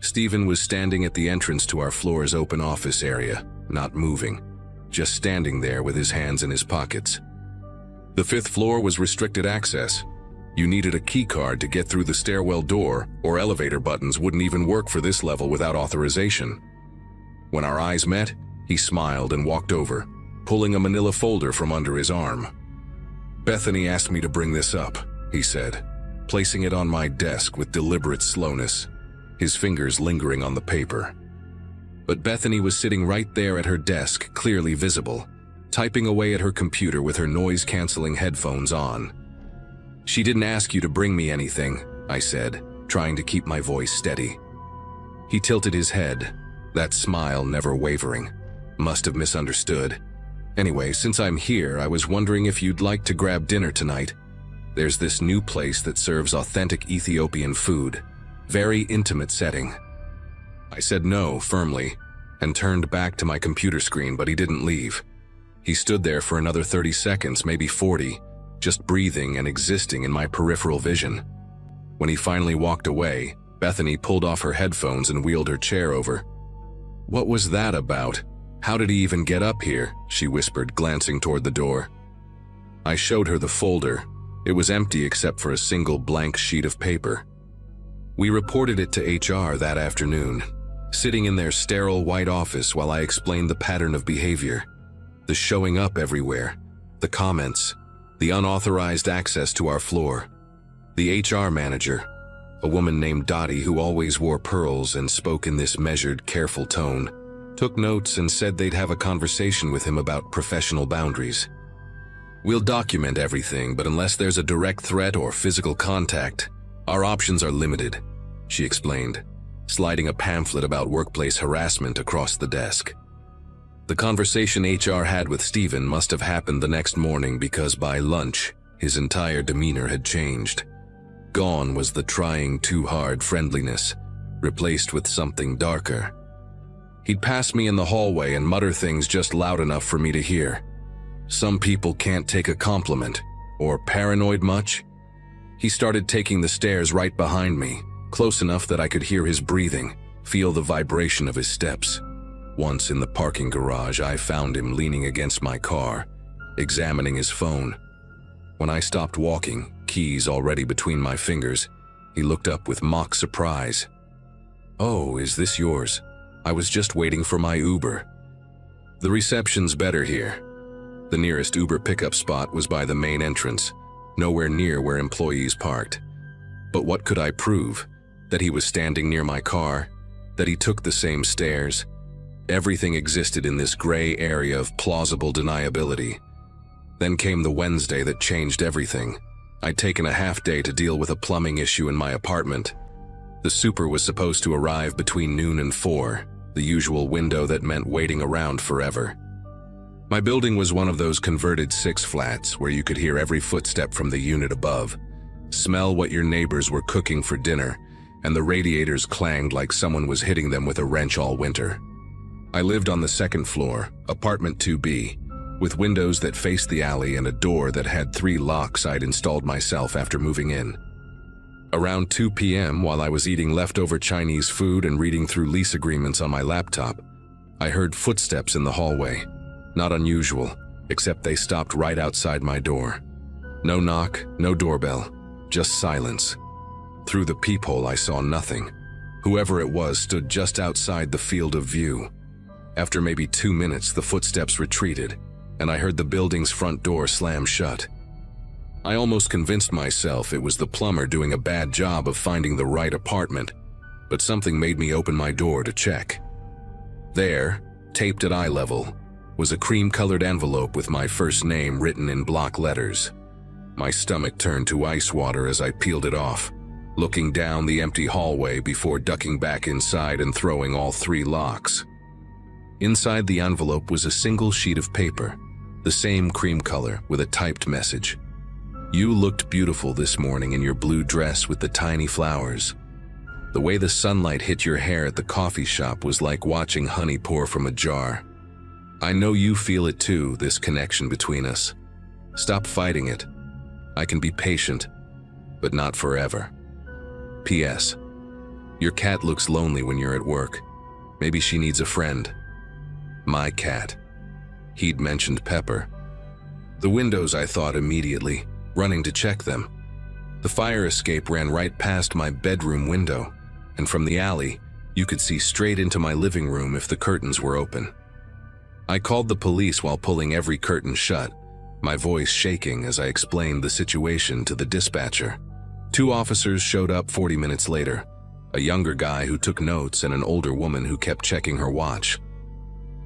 Steven was standing at the entrance to our floor's open office area, not moving, just standing there with his hands in his pockets. The 5th floor was restricted access. You needed a key card to get through the stairwell door, or elevator buttons wouldn't even work for this level without authorization. When our eyes met, he smiled and walked over, pulling a manila folder from under his arm. "Bethany asked me to bring this up," he said, placing it on my desk with deliberate slowness, his fingers lingering on the paper. But Bethany was sitting right there at her desk, clearly visible, typing away at her computer with her noise-canceling headphones on. "She didn't ask you to bring me anything," I said, trying to keep my voice steady. He tilted his head, that smile never wavering. Must have misunderstood. "Anyway, since I'm here, I was wondering if you'd like to grab dinner tonight. There's this new place that serves authentic Ethiopian food. Very intimate setting." I said no, firmly, and turned back to my computer screen, but he didn't leave. He stood there for another 30 seconds, maybe 40, just breathing and existing in my peripheral vision. When he finally walked away, Bethany pulled off her headphones and wheeled her chair over. "What was that about? How did he even get up here?" she whispered, glancing toward the door. I showed her the folder. It was empty except for a single blank sheet of paper. We reported it to HR that afternoon, sitting in their sterile white office while I explained the pattern of behavior, the showing up everywhere, the comments, the unauthorized access to our floor. The HR manager, a woman named Dottie who always wore pearls and spoke in this measured, careful tone, took notes and said they'd have a conversation with him about professional boundaries. "We'll document everything, but unless there's a direct threat or physical contact, our options are limited," she explained, sliding a pamphlet about workplace harassment across the desk. The conversation HR had with Steven must have happened the next morning because by lunch, his entire demeanor had changed. Gone was the trying too hard friendliness, replaced with something darker. He'd pass me in the hallway and mutter things just loud enough for me to hear. Some people can't take a compliment, or paranoid much. He started taking the stairs right behind me, close enough that I could hear his breathing, feel the vibration of his steps. Once in the parking garage, I found him leaning against my car, examining his phone. When I stopped walking, keys already between my fingers, he looked up with mock surprise. "Oh, is this yours? I was just waiting for my Uber." The reception's better here. The nearest Uber pickup spot was by the main entrance, nowhere near where employees parked. But what could I prove? That he was standing near my car? That he took the same stairs? Everything existed in this gray area of plausible deniability. Then came the Wednesday that changed everything. I'd taken a half day to deal with a plumbing issue in my apartment. The super was supposed to arrive between noon and 4, the usual window that meant waiting around forever. My building was one of those converted 6 flats where you could hear every footstep from the unit above, smell what your neighbors were cooking for dinner, and the radiators clanged like someone was hitting them with a wrench all winter. I lived on the 2nd floor, apartment 2B, with windows that faced the alley and a door that had 3 locks I'd installed myself after moving in. Around 2 p.m., while I was eating leftover Chinese food and reading through lease agreements on my laptop, I heard footsteps in the hallway. Not unusual, except they stopped right outside my door. No knock, no doorbell, just silence. Through the peephole, I saw nothing. Whoever it was stood just outside the field of view. After maybe 2 minutes, the footsteps retreated, and I heard the building's front door slam shut. I almost convinced myself it was the plumber doing a bad job of finding the right apartment, but something made me open my door to check. There, taped at eye level, was a cream-colored envelope with my first name written in block letters. My stomach turned to ice water as I peeled it off, looking down the empty hallway before ducking back inside and throwing all 3 locks. Inside the envelope was a single sheet of paper, the same cream color with a typed message. "You looked beautiful this morning in your blue dress with the tiny flowers. The way the sunlight hit your hair at the coffee shop was like watching honey pour from a jar. I know you feel it too, this connection between us. Stop fighting it. I can be patient, but not forever. P.S. Your cat looks lonely when you're at work. Maybe she needs a friend. My cat." He'd mentioned Pepper. The windows, I thought immediately, running to check them. The fire escape ran right past my bedroom window, and from the alley, you could see straight into my living room if the curtains were open. I called the police while pulling every curtain shut, my voice shaking as I explained the situation to the dispatcher. 2 officers showed up 40 minutes later, a younger guy who took notes and an older woman who kept checking her watch.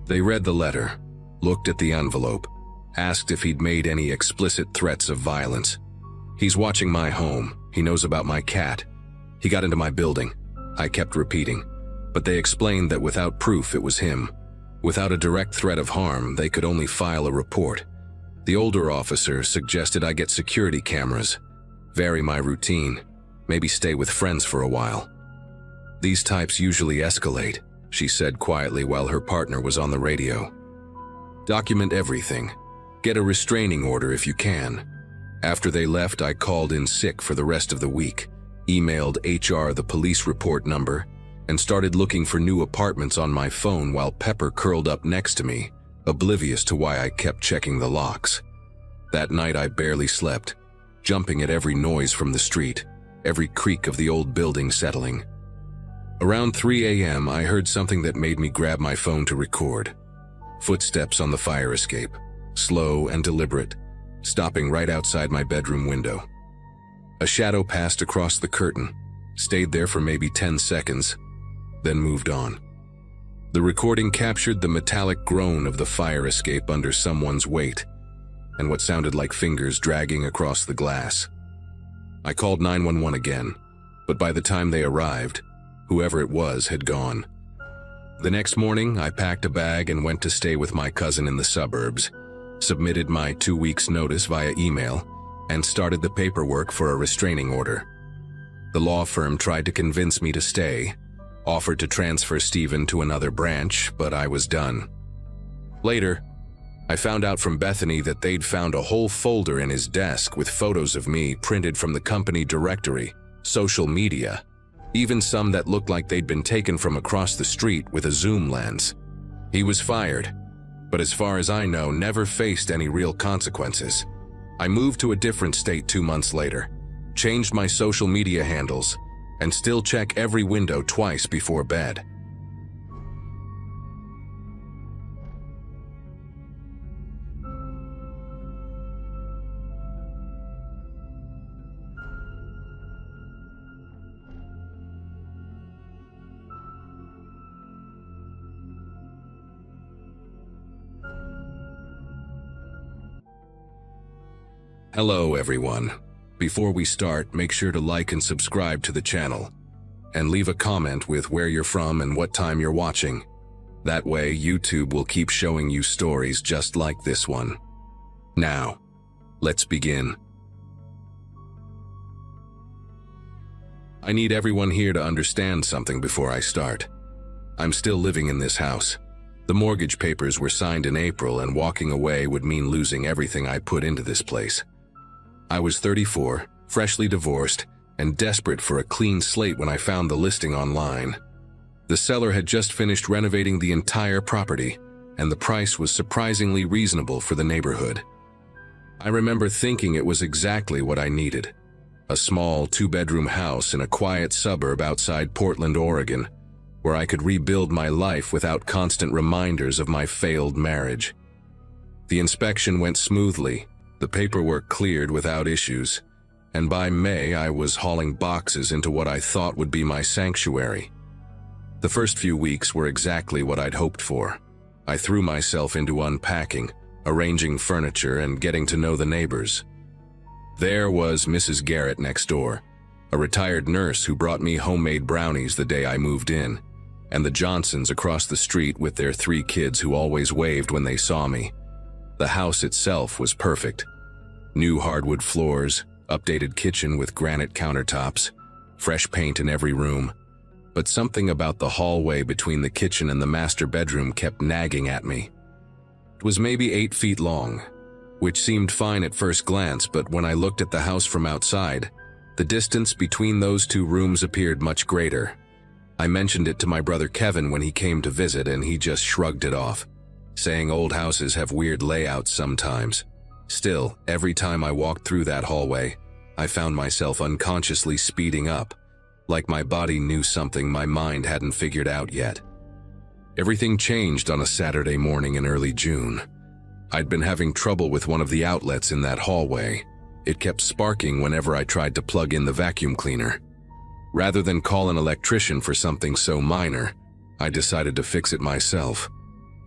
They read the letter, looked at the envelope, asked if he'd made any explicit threats of violence. "He's watching my home. He knows about my cat. He got into my building," I kept repeating, but they explained that without proof it was him. Without a direct threat of harm, they could only file a report. The older officer suggested I get security cameras, vary my routine, maybe stay with friends for a while. "These types usually escalate," she said quietly while her partner was on the radio. "Document everything. Get a restraining order if you can." After they left, I called in sick for the rest of the week, emailed HR the police report number, and started looking for new apartments on my phone while Pepper curled up next to me, oblivious to why I kept checking the locks. That night I barely slept, jumping at every noise from the street, every creak of the old building settling. Around 3 a.m., I heard something that made me grab my phone to record. Footsteps on the fire escape, slow and deliberate, stopping right outside my bedroom window. A shadow passed across the curtain, stayed there for maybe 10 seconds, then moved on. The recording captured the metallic groan of the fire escape under someone's weight, and what sounded like fingers dragging across the glass. I called 911 again, but by the time they arrived, whoever it was had gone. The next morning, I packed a bag and went to stay with my cousin in the suburbs, submitted my 2 weeks' notice via email, and started the paperwork for a restraining order. The law firm tried to convince me to stay, offered to transfer Stephen to another branch, but I was done. Later, I found out from Bethany that they'd found a whole folder in his desk with photos of me printed from the company directory, social media, even some that looked like they'd been taken from across the street with a zoom lens. He was fired, but as far as I know, never faced any real consequences. I moved to a different state 2 months later, changed my social media handles, and still check every window twice before bed. Hello everyone. Before we start, make sure to like and subscribe to the channel, and leave a comment with where you're from and what time you're watching. That way, YouTube will keep showing you stories just like this one. Now, let's begin. I need everyone here to understand something before I start. I'm still living in this house. The mortgage papers were signed in April, and walking away would mean losing everything I put into this place. I was 34, freshly divorced, and desperate for a clean slate when I found the listing online. The seller had just finished renovating the entire property, and the price was surprisingly reasonable for the neighborhood. I remember thinking it was exactly what I needed. A small 2-bedroom house in a quiet suburb outside Portland, Oregon, where I could rebuild my life without constant reminders of my failed marriage. The inspection went smoothly, the paperwork cleared without issues, and by May I was hauling boxes into what I thought would be my sanctuary. The first few weeks were exactly what I'd hoped for. I threw myself into unpacking, arranging furniture, and getting to know the neighbors. There was Mrs. Garrett next door, a retired nurse who brought me homemade brownies the day I moved in, and the Johnsons across the street with their 3 kids who always waved when they saw me. The house itself was perfect. New hardwood floors, updated kitchen with granite countertops, fresh paint in every room. But something about the hallway between the kitchen and the master bedroom kept nagging at me. It was maybe 8 feet long, which seemed fine at first glance, but when I looked at the house from outside, the distance between those 2 rooms appeared much greater. I mentioned it to my brother Kevin when he came to visit, and he just shrugged it off, saying old houses have weird layouts sometimes. Still, every time I walked through that hallway, I found myself unconsciously speeding up, like my body knew something my mind hadn't figured out yet. Everything changed on a Saturday morning in early June. I'd been having trouble with one of the outlets in that hallway. It kept sparking whenever I tried to plug in the vacuum cleaner. Rather than call an electrician for something so minor, I decided to fix it myself.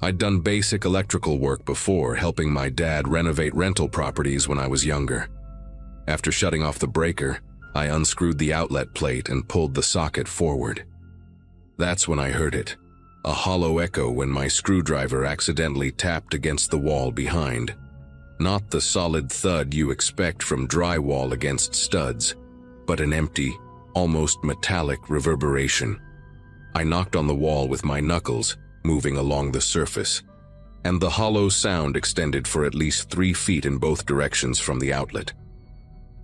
I'd done basic electrical work before, helping my dad renovate rental properties when I was younger. After shutting off the breaker, I unscrewed the outlet plate and pulled the socket forward. That's when I heard it, a hollow echo when my screwdriver accidentally tapped against the wall behind. Not the solid thud you expect from drywall against studs, but an empty, almost metallic reverberation. I knocked on the wall with my knuckles, moving along the surface, and the hollow sound extended for at least 3 feet in both directions from the outlet.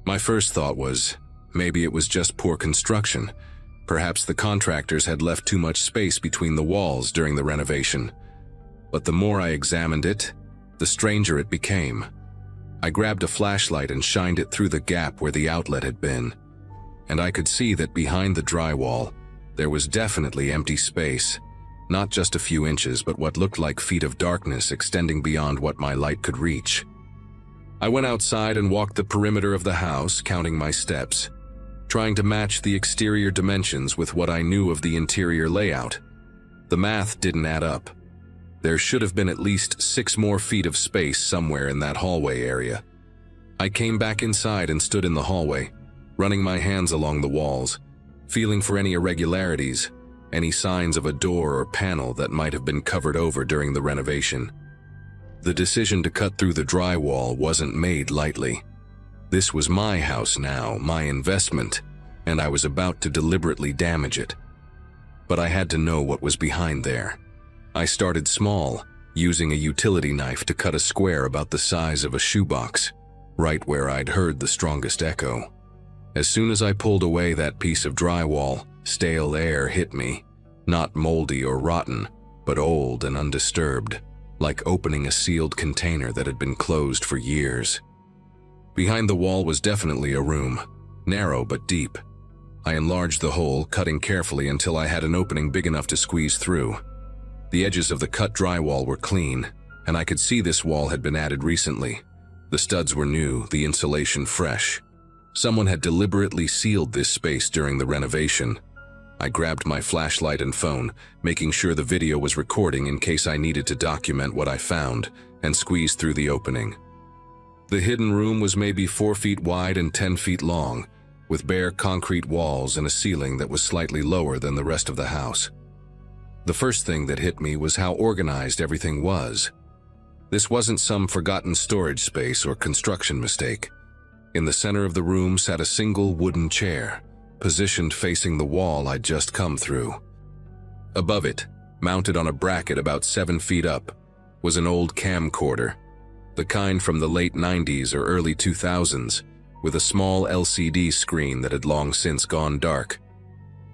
My first thought was, maybe it was just poor construction. Perhaps the contractors had left too much space between the walls during the renovation. But the more I examined it, the stranger it became. I grabbed a flashlight and shined it through the gap where the outlet had been, and I could see that behind the drywall, there was definitely empty space. Not just a few inches, but what looked like feet of darkness extending beyond what my light could reach. I went outside and walked the perimeter of the house, counting my steps, trying to match the exterior dimensions with what I knew of the interior layout. The math didn't add up. There should have been at least 6 more feet of space somewhere in that hallway area. I came back inside and stood in the hallway, running my hands along the walls, feeling for any irregularities, any signs of a door or panel that might have been covered over during the renovation. The decision to cut through the drywall wasn't made lightly. This was my house now, my investment, and I was about to deliberately damage it. But I had to know what was behind there. I started small, using a utility knife to cut a square about the size of a shoebox, right where I'd heard the strongest echo. As soon as I pulled away that piece of drywall, stale air hit me, not moldy or rotten, but old and undisturbed, like opening a sealed container that had been closed for years. Behind the wall was definitely a room, narrow but deep. I enlarged the hole, cutting carefully until I had an opening big enough to squeeze through. The edges of the cut drywall were clean, and I could see this wall had been added recently. The studs were new, the insulation fresh. Someone had deliberately sealed this space during the renovation. I grabbed my flashlight and phone, making sure the video was recording in case I needed to document what I found, and squeezed through the opening. The hidden room was maybe 4 feet wide and 10 feet long, with bare concrete walls and a ceiling that was slightly lower than the rest of the house. The first thing that hit me was how organized everything was. This wasn't some forgotten storage space or construction mistake. In the center of the room sat a single wooden chair, positioned facing the wall I'd just come through. Above it, mounted on a bracket about 7 feet up, was an old camcorder, the kind from the late 90s or early 2000s, with a small LCD screen that had long since gone dark.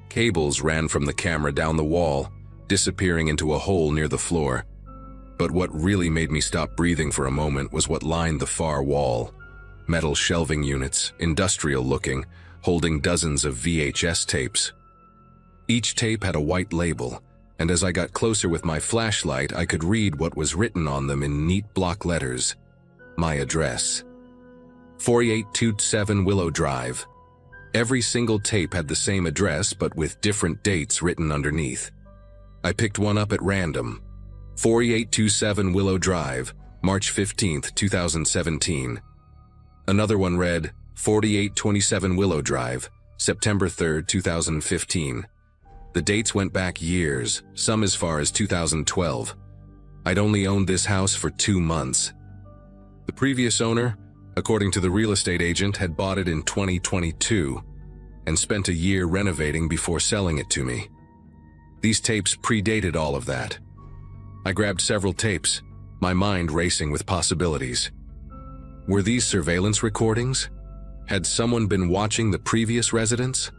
Cables ran from the camera down the wall, disappearing into a hole near the floor. But what really made me stop breathing for a moment was what lined the far wall. Metal shelving units, industrial-looking, holding dozens of VHS tapes. Each tape had a white label, and as I got closer with my flashlight, I could read what was written on them in neat block letters. My address. 4827 Willow Drive. Every single tape had the same address, but with different dates written underneath. I picked one up at random. 4827 Willow Drive, March 15th, 2017. Another one read, 4827 Willow Drive, September 3rd, 2015. The dates went back years, some as far as 2012. I'd only owned this house for 2 months. The previous owner, according to the real estate agent, had bought it in 2022 and spent a year renovating before selling it to me. These tapes predated all of that. I grabbed several tapes, my mind racing with possibilities. Were these surveillance recordings? Had someone been watching the previous residents?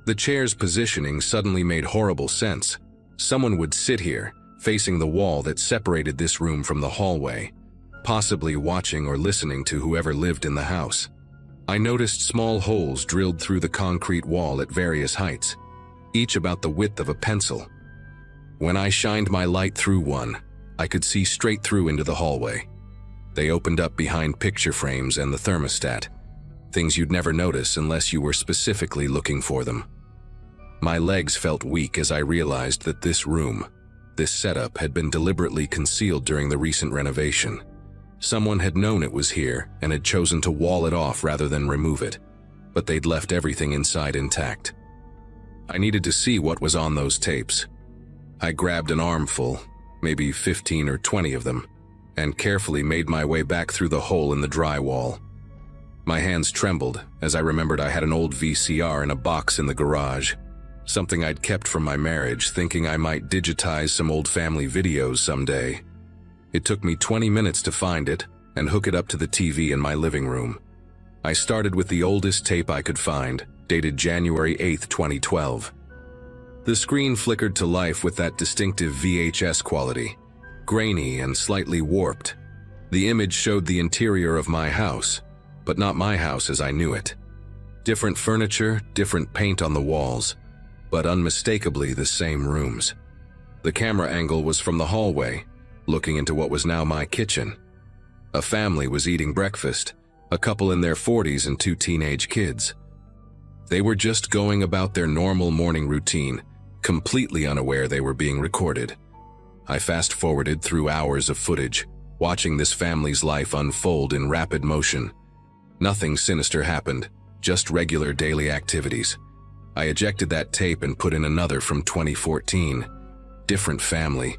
The chair's positioning suddenly made horrible sense. Someone would sit here, facing the wall that separated this room from the hallway, possibly watching or listening to whoever lived in the house. I noticed small holes drilled through the concrete wall at various heights, each about the width of a pencil. When I shined my light through one, I could see straight through into the hallway. They opened up behind picture frames and the thermostat, things you'd never notice unless you were specifically looking for them. My legs felt weak as I realized that this room, this setup, had been deliberately concealed during the recent renovation. Someone had known it was here and had chosen to wall it off rather than remove it, but they'd left everything inside intact. I needed to see what was on those tapes. I grabbed an armful, maybe 15 or 20 of them, and carefully made my way back through the hole in the drywall. My hands trembled as I remembered I had an old VCR in a box in the garage, something I'd kept from my marriage, thinking I might digitize some old family videos someday. It took me 20 minutes to find it and hook it up to the TV in my living room. I started with the oldest tape I could find, dated January 8, 2012. The screen flickered to life with that distinctive VHS quality, grainy and slightly warped. The image showed the interior of my house, but not my house as I knew it. Different furniture, different paint on the walls, but unmistakably the same rooms. The camera angle was from the hallway, looking into what was now my kitchen. A family was eating breakfast, a couple in their 40s and 2 teenage kids. They were just going about their normal morning routine, completely unaware they were being recorded. I fast-forwarded through hours of footage, watching this family's life unfold in rapid motion. Nothing sinister happened, just regular daily activities. I ejected that tape and put in another from 2014. Different family.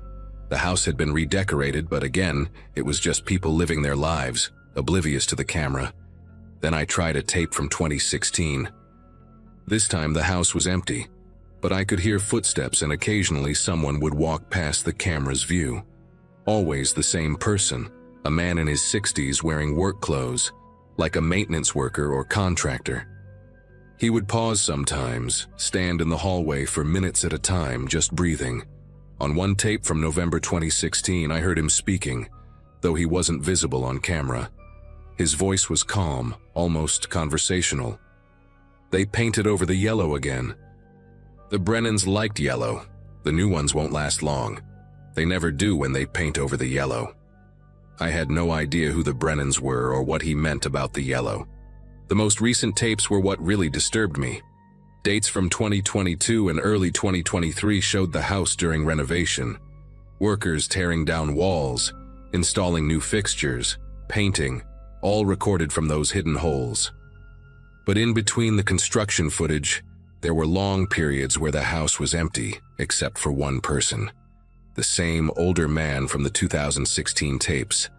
The house had been redecorated, but again, it was just people living their lives, oblivious to the camera. Then I tried a tape from 2016. This time the house was empty, but I could hear footsteps and occasionally someone would walk past the camera's view. Always the same person, a man in his 60s wearing work clothes, like a maintenance worker or contractor. He would pause sometimes, stand in the hallway for minutes at a time, just breathing. On one tape from November 2016, I heard him speaking, though he wasn't visible on camera. His voice was calm, almost conversational. They painted over the yellow again. The Brennans liked yellow. The new ones won't last long. They never do when they paint over the yellow. I had no idea who the Brennans were or what he meant about the yellow. The most recent tapes were what really disturbed me. Dates from 2022 and early 2023 showed the house during renovation. Workers tearing down walls, installing new fixtures, painting, all recorded from those hidden holes. But in between the construction footage, there were long periods where the house was empty, except for one person. The same older man from the 2016 tapes,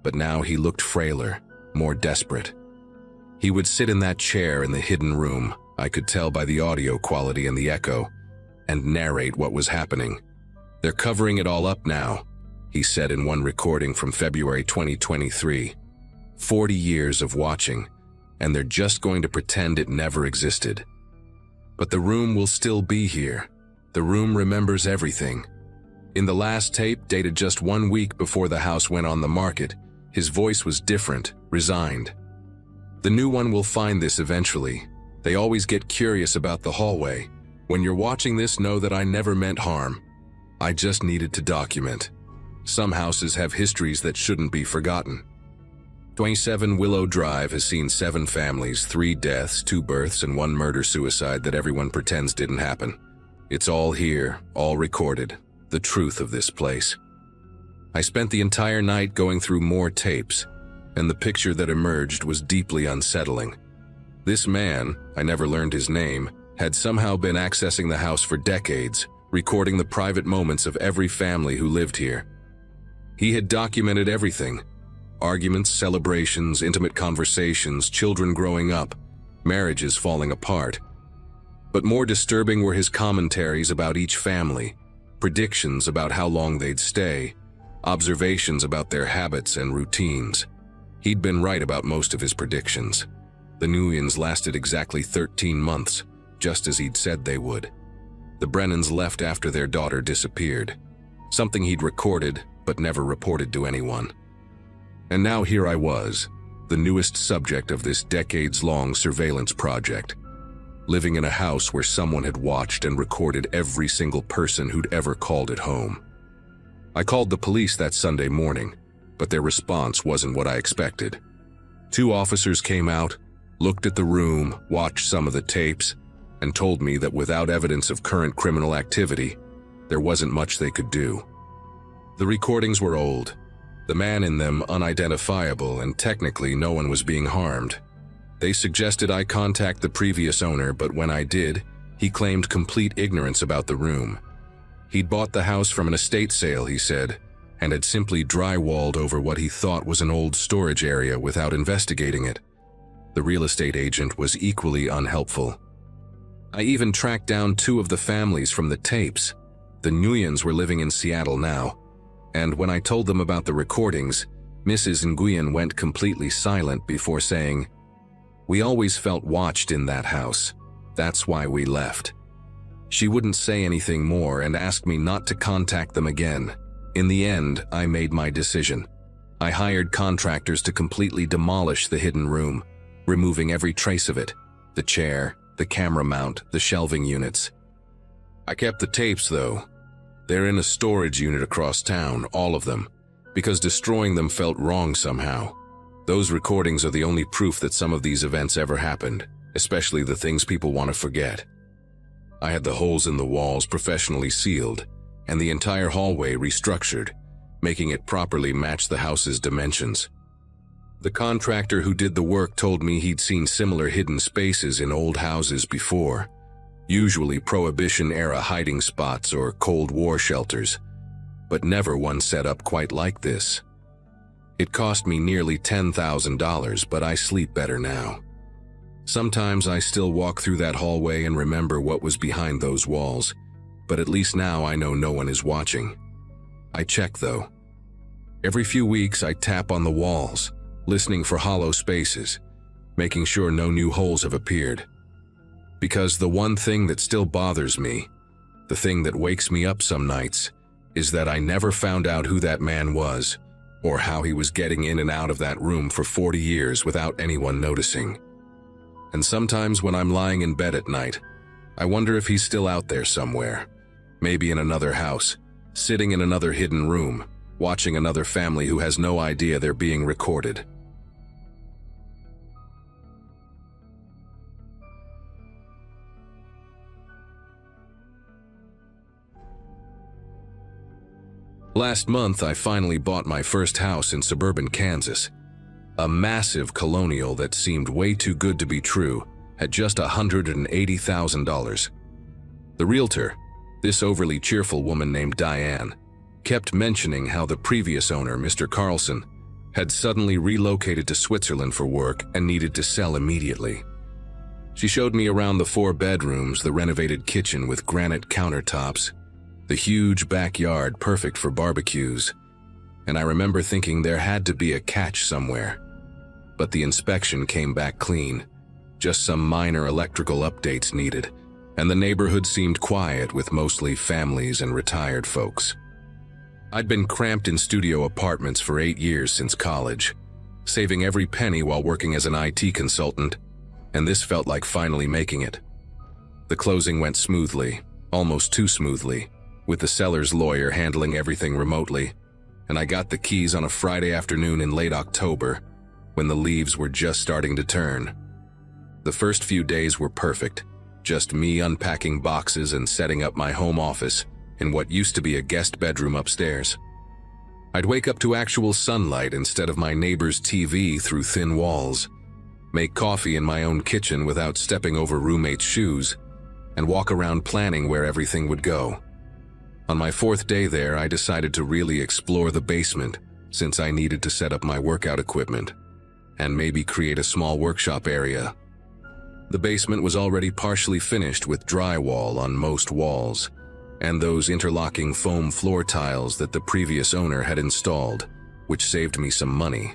but now he looked frailer, more desperate. He would sit in that chair in the hidden room, I could tell by the audio quality and the echo, and narrate what was happening. "They're covering it all up now," he said in one recording from February 2023. 40 years of watching, and they're just going to pretend it never existed. But the room will still be here. The room remembers everything. In the last tape, dated just 1 week before the house went on the market, his voice was different, resigned. The new one will find this eventually. They always get curious about the hallway. When you're watching this, know that I never meant harm. I just needed to document. Some houses have histories that shouldn't be forgotten. 27 Willow Drive has seen 7 families, 3 deaths, 2 births, and 1 murder-suicide that everyone pretends didn't happen. It's all here, all recorded, the truth of this place. I spent the entire night going through more tapes, and the picture that emerged was deeply unsettling. This man, I never learned his name, had somehow been accessing the house for decades, recording the private moments of every family who lived here. He had documented everything: arguments, celebrations, intimate conversations, children growing up, marriages falling apart. But more disturbing were his commentaries about each family, predictions about how long they'd stay, observations about their habits and routines. He'd been right about most of his predictions. The Nguyens lasted exactly 13 months, just as he'd said they would. The Brennans left after their daughter disappeared, something he'd recorded but never reported to anyone. And now here I was, the newest subject of this decades-long surveillance project, living in a house where someone had watched and recorded every single person who'd ever called it home. I called the police that Sunday morning, but their response wasn't what I expected. 2 officers came out, looked at the room, watched some of the tapes, and told me that without evidence of current criminal activity, there wasn't much they could do. The recordings were old, the man in them unidentifiable, and technically no one was being harmed. They suggested I contact the previous owner, but when I did, he claimed complete ignorance about the room. He'd bought the house from an estate sale, he said, and had simply drywalled over what he thought was an old storage area without investigating it. The real estate agent was equally unhelpful. I even tracked down 2 of the families from the tapes. The Nguyens were living in Seattle now, and when I told them about the recordings, Mrs. Nguyen went completely silent before saying, "We always felt watched in that house. That's why we left." She wouldn't say anything more and asked me not to contact them again. In the end, I made my decision. I hired contractors to completely demolish the hidden room, removing every trace of it: the chair, the camera mount, the shelving units. I kept the tapes, though. They're in a storage unit across town, all of them, because destroying them felt wrong somehow. Those recordings are the only proof that some of these events ever happened, especially the things people want to forget. I had the holes in the walls professionally sealed, and the entire hallway restructured, making it properly match the house's dimensions. The contractor who did the work told me he'd seen similar hidden spaces in old houses before. usually Prohibition-era hiding spots or Cold War shelters, but never one set up quite like this. It cost me nearly $10,000, but I sleep better now. Sometimes I still walk through that hallway and remember what was behind those walls, but at least now I know no one is watching. I check though. Every few weeks I tap on the walls, listening for hollow spaces, making sure no new holes have appeared. Because the one thing that still bothers me, the thing that wakes me up some nights, is that I never found out who that man was, or how he was getting in and out of that room for 40 years without anyone noticing. And sometimes when I'm lying in bed at night, I wonder if he's still out there somewhere, maybe in another house, sitting in another hidden room, watching another family who has no idea they're being recorded. Last month, I finally bought my first house in suburban Kansas. A massive colonial that seemed way too good to be true at just $180,000. The realtor, this overly cheerful woman named Diane, kept mentioning how the previous owner, Mr. Carlson, had suddenly relocated to Switzerland for work and needed to sell immediately. She showed me around the 4 bedrooms, the renovated kitchen with granite countertops, the huge backyard perfect for barbecues, and I remember thinking there had to be a catch somewhere. But the inspection came back clean, just some minor electrical updates needed, and the neighborhood seemed quiet with mostly families and retired folks. I'd been cramped in studio apartments for 8 years since college, saving every penny while working as an IT consultant, and this felt like finally making it. The closing went smoothly, almost too smoothly, with the seller's lawyer handling everything remotely, and I got the keys on a Friday afternoon in late October, when the leaves were just starting to turn. The first few days were perfect, just me unpacking boxes and setting up my home office in what used to be a guest bedroom upstairs. I'd wake up to actual sunlight instead of my neighbor's TV through thin walls, make coffee in my own kitchen without stepping over roommates' shoes, and walk around planning where everything would go. On my 4th day there, I decided to really explore the basement since I needed to set up my workout equipment and maybe create a small workshop area. The basement was already partially finished with drywall on most walls and those interlocking foam floor tiles that the previous owner had installed, which saved me some money.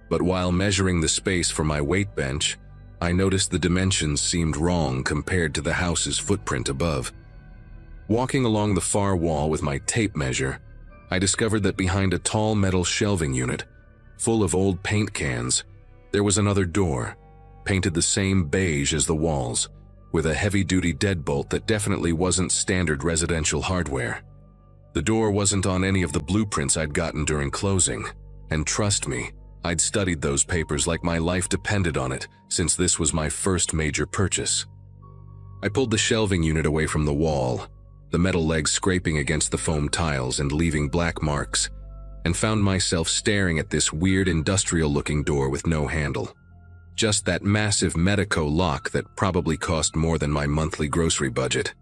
But while measuring the space for my weight bench, I noticed the dimensions seemed wrong compared to the house's footprint above. Walking along the far wall with my tape measure, I discovered that behind a tall metal shelving unit, full of old paint cans, there was another door, painted the same beige as the walls, with a heavy-duty deadbolt that definitely wasn't standard residential hardware. The door wasn't on any of the blueprints I'd gotten during closing, and trust me, I'd studied those papers like my life depended on it, since this was my first major purchase. I pulled the shelving unit away from the wall, the metal legs scraping against the foam tiles and leaving black marks, and found myself staring at this weird industrial-looking door with no handle. Just that massive Medico lock that probably cost more than my monthly grocery budget.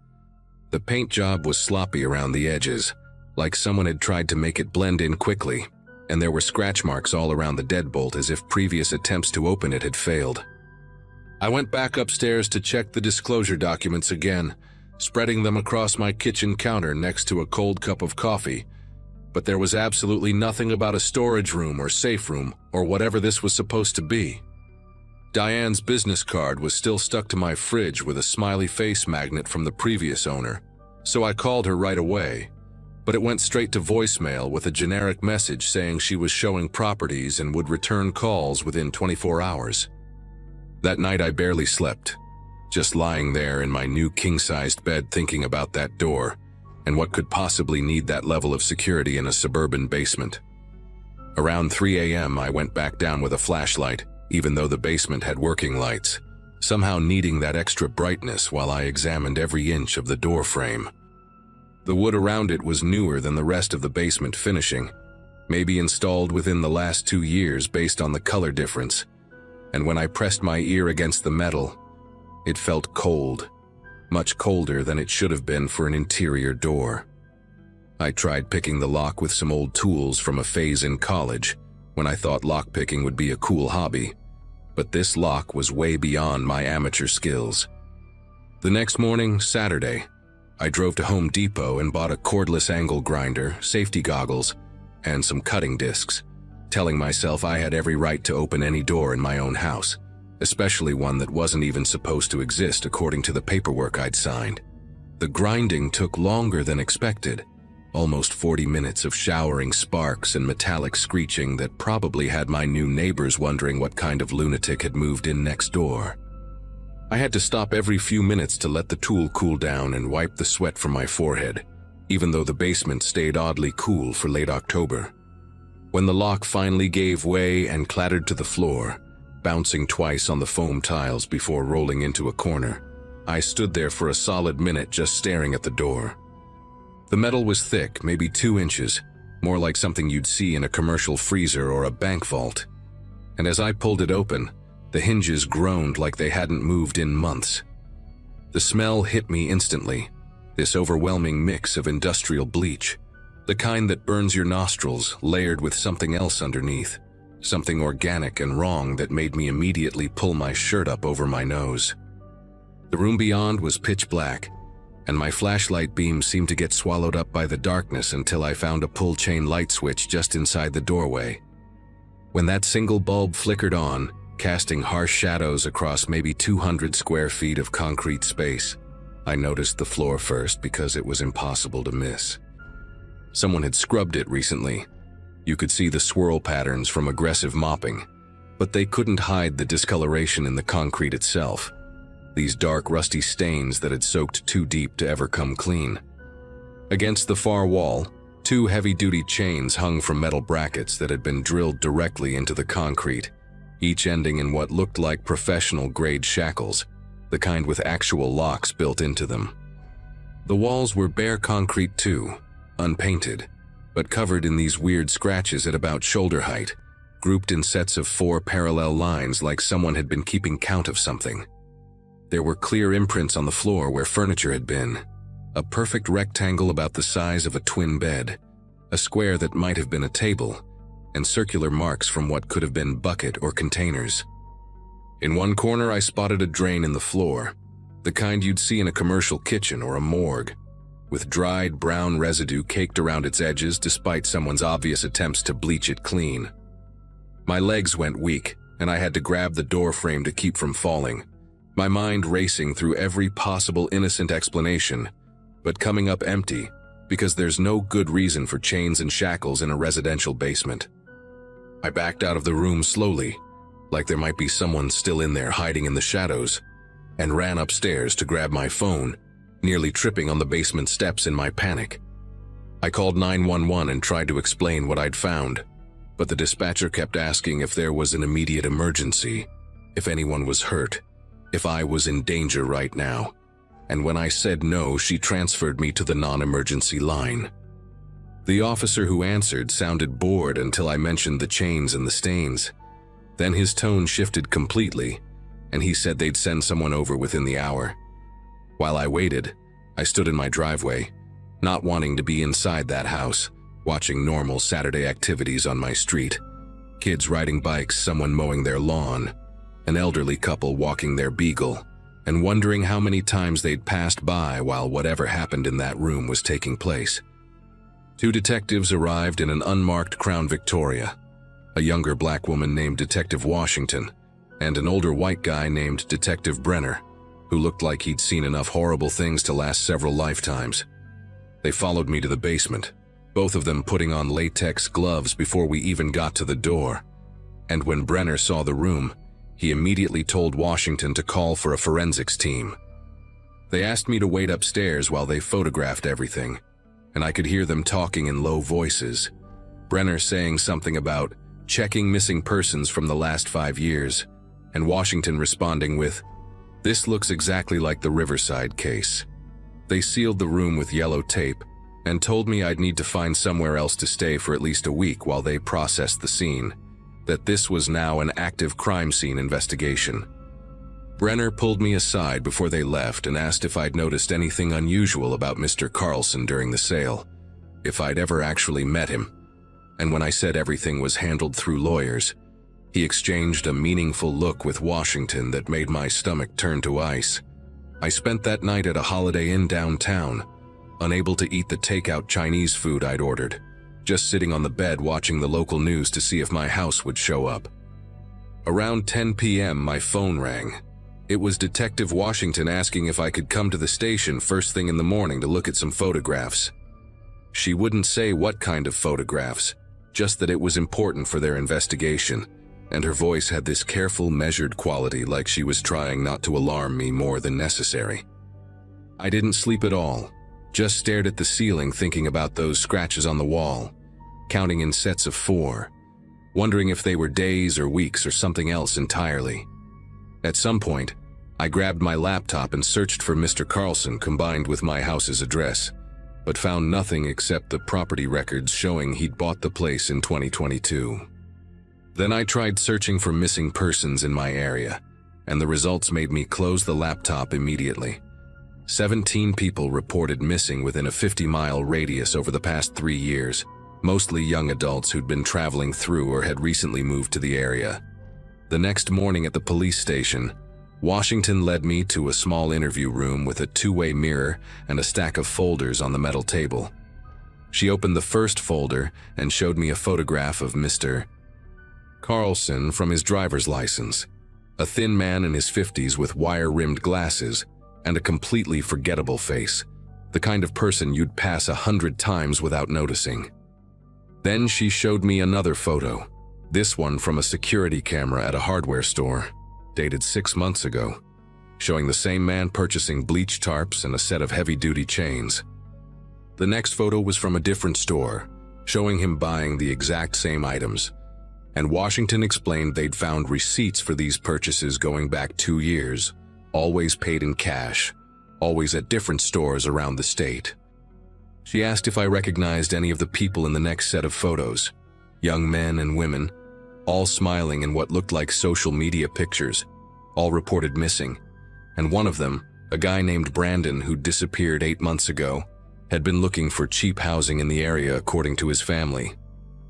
The paint job was sloppy around the edges, like someone had tried to make it blend in quickly, and there were scratch marks all around the deadbolt as if previous attempts to open it had failed. I went back upstairs to check the disclosure documents again, spreading them across my kitchen counter next to a cold cup of coffee, but there was absolutely nothing about a storage room or safe room or whatever this was supposed to be. Diane's business card was still stuck to my fridge with a smiley face magnet from the previous owner, so I called her right away, but it went straight to voicemail with a generic message saying she was showing properties and would return calls within 24 hours. That night I barely slept, just lying there in my new king-sized bed thinking about that door and what could possibly need that level of security in a suburban basement. Around 3 a.m. I went back down with a flashlight, even though the basement had working lights, somehow needing that extra brightness while I examined every inch of the door frame. The wood around it was newer than the rest of the basement finishing, maybe installed within the last 2 years based on the color difference, and when I pressed my ear against the metal, it felt cold, much colder than it should have been for an interior door. I tried picking the lock with some old tools from a phase in college when I thought lockpicking would be a cool hobby, but this lock was way beyond my amateur skills. The next morning, Saturday, I drove to Home Depot and bought a cordless angle grinder, safety goggles, and some cutting discs, telling myself I had every right to open any door in my own house, especially one that wasn't even supposed to exist according to the paperwork I'd signed. The grinding took longer than expected, almost 40 minutes of showering sparks and metallic screeching that probably had my new neighbors wondering what kind of lunatic had moved in next door. I had to stop every few minutes to let the tool cool down and wipe the sweat from my forehead, even though the basement stayed oddly cool for late October. When the lock finally gave way and clattered to the floor, bouncing twice on the foam tiles before rolling into a corner, I stood there for a solid minute just staring at the door. The metal was thick, maybe 2 inches, more like something you'd see in a commercial freezer or a bank vault. And as I pulled it open, the hinges groaned like they hadn't moved in months. The smell hit me instantly, this overwhelming mix of industrial bleach, the kind that burns your nostrils layered with something else underneath, something organic and wrong that made me immediately pull my shirt up over my nose. The room beyond was pitch black, and my flashlight beam seemed to get swallowed up by the darkness until I found a pull-chain light switch just inside the doorway. When that single bulb flickered on, casting harsh shadows across maybe 200 square feet of concrete space, I noticed the floor first because it was impossible to miss. Someone had scrubbed it recently. You could see the swirl patterns from aggressive mopping, but they couldn't hide the discoloration in the concrete itself, these dark rusty stains that had soaked too deep to ever come clean. Against the far wall, 2 heavy-duty chains hung from metal brackets that had been drilled directly into the concrete, each ending in what looked like professional-grade shackles, the kind with actual locks built into them. The walls were bare concrete too, unpainted, but covered in these weird scratches at about shoulder height, grouped in sets of 4 parallel lines like someone had been keeping count of something. There were clear imprints on the floor where furniture had been, a perfect rectangle about the size of a twin bed, a square that might have been a table, and circular marks from what could have been bucket or containers. In one corner I spotted a drain in the floor, the kind you'd see in a commercial kitchen or a morgue, with dried brown residue caked around its edges despite someone's obvious attempts to bleach it clean. My legs went weak, and I had to grab the door frame to keep from falling, my mind racing through every possible innocent explanation, but coming up empty because there's no good reason for chains and shackles in a residential basement. I backed out of the room slowly, like there might be someone still in there hiding in the shadows, and ran upstairs to grab my phone, nearly tripping on the basement steps in my panic. I called 911 and tried to explain what I'd found, but the dispatcher kept asking if there was an immediate emergency, if anyone was hurt, if I was in danger right now, and when I said no, she transferred me to the non-emergency line. The officer who answered sounded bored until I mentioned the chains and the stains. Then his tone shifted completely, and he said they'd send someone over within the hour. While I waited, I stood in my driveway, not wanting to be inside that house, watching normal Saturday activities on my street. Kids riding bikes, someone mowing their lawn, an elderly couple walking their beagle, and wondering how many times they'd passed by while whatever happened in that room was taking place. 2 detectives arrived in an unmarked Crown Victoria, a younger black woman named Detective Washington, and an older white guy named Detective Brenner, who looked like he'd seen enough horrible things to last several lifetimes. They followed me to the basement, both of them putting on latex gloves before we even got to the door, and when Brenner saw the room, he immediately told Washington to call for a forensics team. They asked me to wait upstairs while they photographed everything, and I could hear them talking in low voices, Brenner saying something about checking missing persons from the last 5 years, and Washington responding with, "This looks exactly like the Riverside case." They sealed the room with yellow tape and told me I'd need to find somewhere else to stay for at least a week while they processed the scene, that this was now an active crime scene investigation. Brenner pulled me aside before they left and asked if I'd noticed anything unusual about Mr. Carlson during the sale, if I'd ever actually met him. And when I said everything was handled through lawyers, he exchanged a meaningful look with Washington that made my stomach turn to ice. I spent that night at a Holiday Inn downtown, unable to eat the takeout Chinese food I'd ordered, just sitting on the bed watching the local news to see if my house would show up. Around 10 p.m. my phone rang. It was Detective Washington asking if I could come to the station first thing in the morning to look at some photographs. She wouldn't say what kind of photographs, just that it was important for their investigation, and her voice had this careful, measured quality, like she was trying not to alarm me more than necessary. I didn't sleep at all, just stared at the ceiling thinking about those scratches on the wall, counting in sets of 4, wondering if they were days or weeks or something else entirely. At some point, I grabbed my laptop and searched for Mr. Carlson combined with my house's address, but found nothing except the property records showing he'd bought the place in 2022. Then I tried searching for missing persons in my area, and the results made me close the laptop immediately. 17 people reported missing within a 50-mile radius over the past 3 years, mostly young adults who'd been traveling through or had recently moved to the area. The next morning at the police station, Washington led me to a small interview room with a two-way mirror and a stack of folders on the metal table. She opened the first folder and showed me a photograph of Mr. Carlson from his driver's license, a thin man in his 50s with wire-rimmed glasses and a completely forgettable face, the kind of person you'd pass 100 times without noticing. Then she showed me another photo, this one from a security camera at a hardware store, dated 6 months ago, showing the same man purchasing bleach tarps and a set of heavy-duty chains. The next photo was from a different store, showing him buying the exact same items, and Washington explained they'd found receipts for these purchases going back 2 years, always paid in cash, always at different stores around the state. She asked if I recognized any of the people in the next set of photos, young men and women, all smiling in what looked like social media pictures, all reported missing, and one of them, a guy named Brandon who disappeared 8 months ago, had been looking for cheap housing in the area according to his family.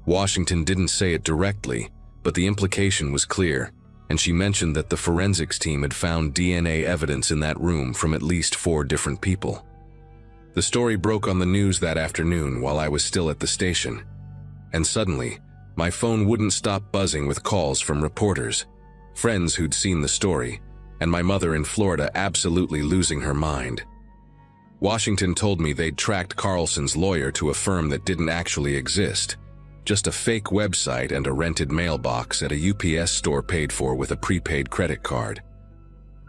Washington didn't say it directly, but the implication was clear, and she mentioned that the forensics team had found DNA evidence in that room from at least 4 different people. The story broke on the news that afternoon while I was still at the station, and suddenly, my phone wouldn't stop buzzing with calls from reporters, friends who'd seen the story, and my mother in Florida absolutely losing her mind. Washington told me they'd tracked Carlson's lawyer to a firm that didn't actually exist, just a fake website and a rented mailbox at a UPS store paid for with a prepaid credit card.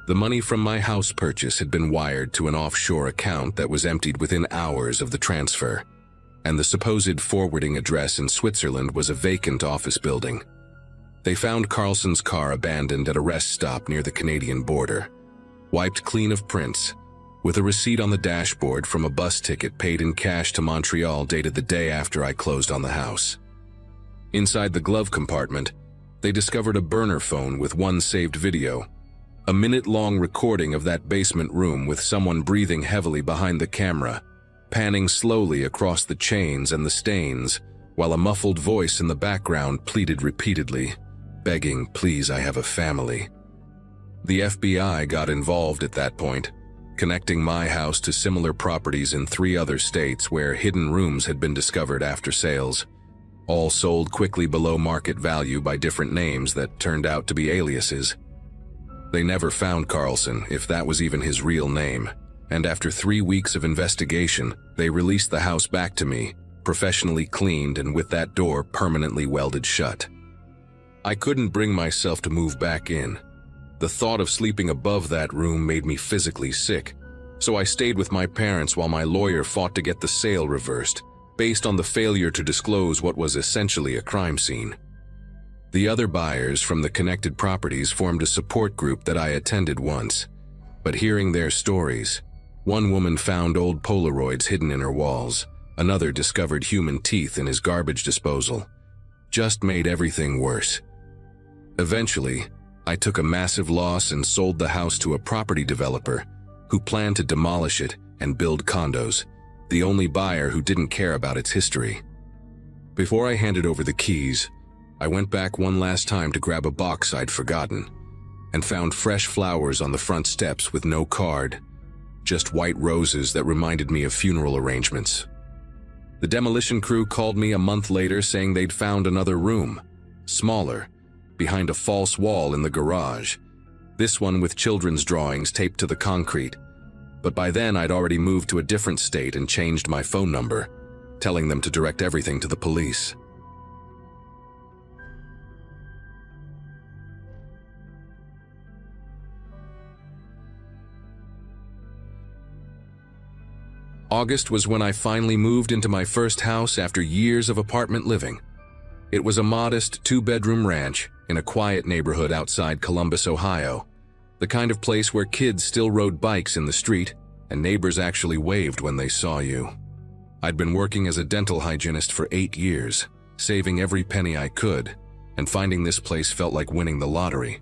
The money from my house purchase had been wired to an offshore account that was emptied within hours of the transfer, and the supposed forwarding address in Switzerland was a vacant office building. They found Carlson's car abandoned at a rest stop near the Canadian border, wiped clean of prints, with a receipt on the dashboard from a bus ticket paid in cash to Montreal dated the day after I closed on the house. Inside the glove compartment, they discovered a burner phone with one saved video, a minute-long recording of that basement room with someone breathing heavily behind the camera, panning slowly across the chains and the stains, while a muffled voice in the background pleaded repeatedly, begging, "Please, I have a family." The FBI got involved at that point, connecting my house to similar properties in 3 other states where hidden rooms had been discovered after sales, all sold quickly below market value by different names that turned out to be aliases. They never found Carlson, if that was even his real name, and after 3 weeks of investigation, they released the house back to me, professionally cleaned and with that door permanently welded shut. I couldn't bring myself to move back in. The thought of sleeping above that room made me physically sick, so I stayed with my parents while my lawyer fought to get the sale reversed, based on the failure to disclose what was essentially a crime scene. The other buyers from the connected properties formed a support group that I attended once, but hearing their stories, one woman found old Polaroids hidden in her walls, another discovered human teeth in his garbage disposal, just made everything worse. Eventually, I took a massive loss and sold the house to a property developer who planned to demolish it and build condos, the only buyer who didn't care about its history. Before I handed over the keys, I went back one last time to grab a box I'd forgotten and found fresh flowers on the front steps with no card, just white roses that reminded me of funeral arrangements. The demolition crew called me a month later saying they'd found another room, smaller, behind a false wall in the garage, this one with children's drawings taped to the concrete. But by then I'd already moved to a different state and changed my phone number, telling them to direct everything to the police. August was when I finally moved into my first house after years of apartment living. It was a modest two-bedroom ranch in a quiet neighborhood outside Columbus, Ohio, the kind of place where kids still rode bikes in the street and neighbors actually waved when they saw you. I'd been working as a dental hygienist for 8 years, saving every penny I could, and finding this place felt like winning the lottery.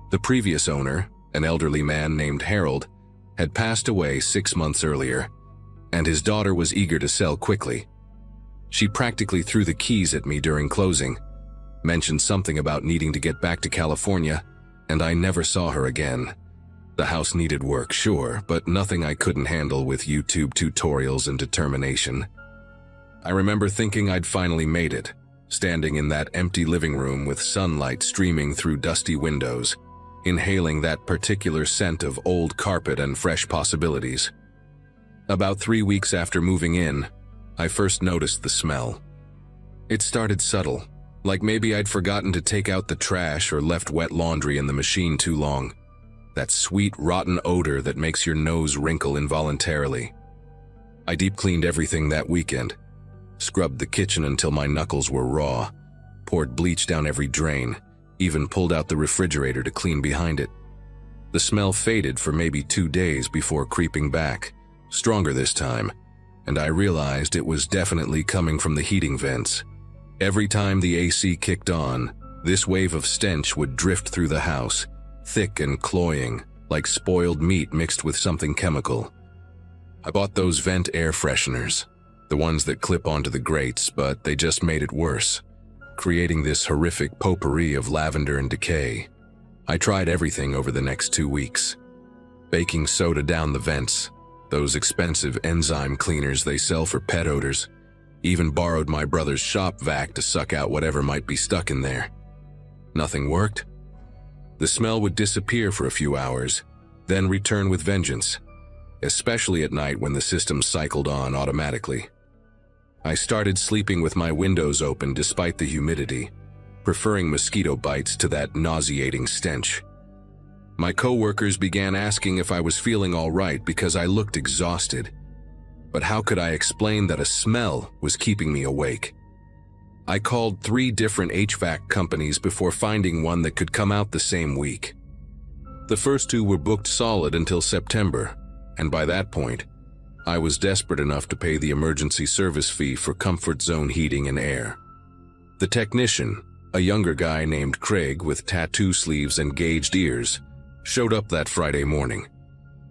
The previous owner, an elderly man named Harold, had passed away 6 months earlier, and his daughter was eager to sell quickly. She practically threw the keys at me during closing, mentioned something about needing to get back to California, and I never saw her again. The house needed work, sure, but nothing I couldn't handle with YouTube tutorials and determination. I remember thinking I'd finally made it, standing in that empty living room with sunlight streaming through dusty windows, inhaling that particular scent of old carpet and fresh possibilities. About 3 weeks after moving in, I first noticed the smell. It started subtle, like maybe I'd forgotten to take out the trash or left wet laundry in the machine too long. That sweet, rotten odor that makes your nose wrinkle involuntarily. I deep cleaned everything that weekend, scrubbed the kitchen until my knuckles were raw, poured bleach down every drain, even pulled out the refrigerator to clean behind it. The smell faded for maybe 2 days before creeping back, stronger this time, and I realized it was definitely coming from the heating vents. Every time the AC kicked on, this wave of stench would drift through the house, thick and cloying, like spoiled meat mixed with something chemical. I bought those vent air fresheners, the ones that clip onto the grates, but they just made it worse, creating this horrific potpourri of lavender and decay. I tried everything over the next 2 weeks. Baking soda down the vents, those expensive enzyme cleaners they sell for pet odors. Even borrowed my brother's shop vac to suck out whatever might be stuck in there. Nothing worked. The smell would disappear for a few hours, then return with vengeance, especially at night when the system cycled on automatically. I started sleeping with my windows open despite the humidity, preferring mosquito bites to that nauseating stench. My coworkers began asking if I was feeling all right because I looked exhausted. But how could I explain that a smell was keeping me awake? I called 3 different HVAC companies before finding one that could come out the same week. The first 2 were booked solid until September, and by that point, I was desperate enough to pay the emergency service fee for comfort zone heating and air. The technician, a younger guy named Craig with tattoo sleeves and gauged ears, showed up that Friday morning.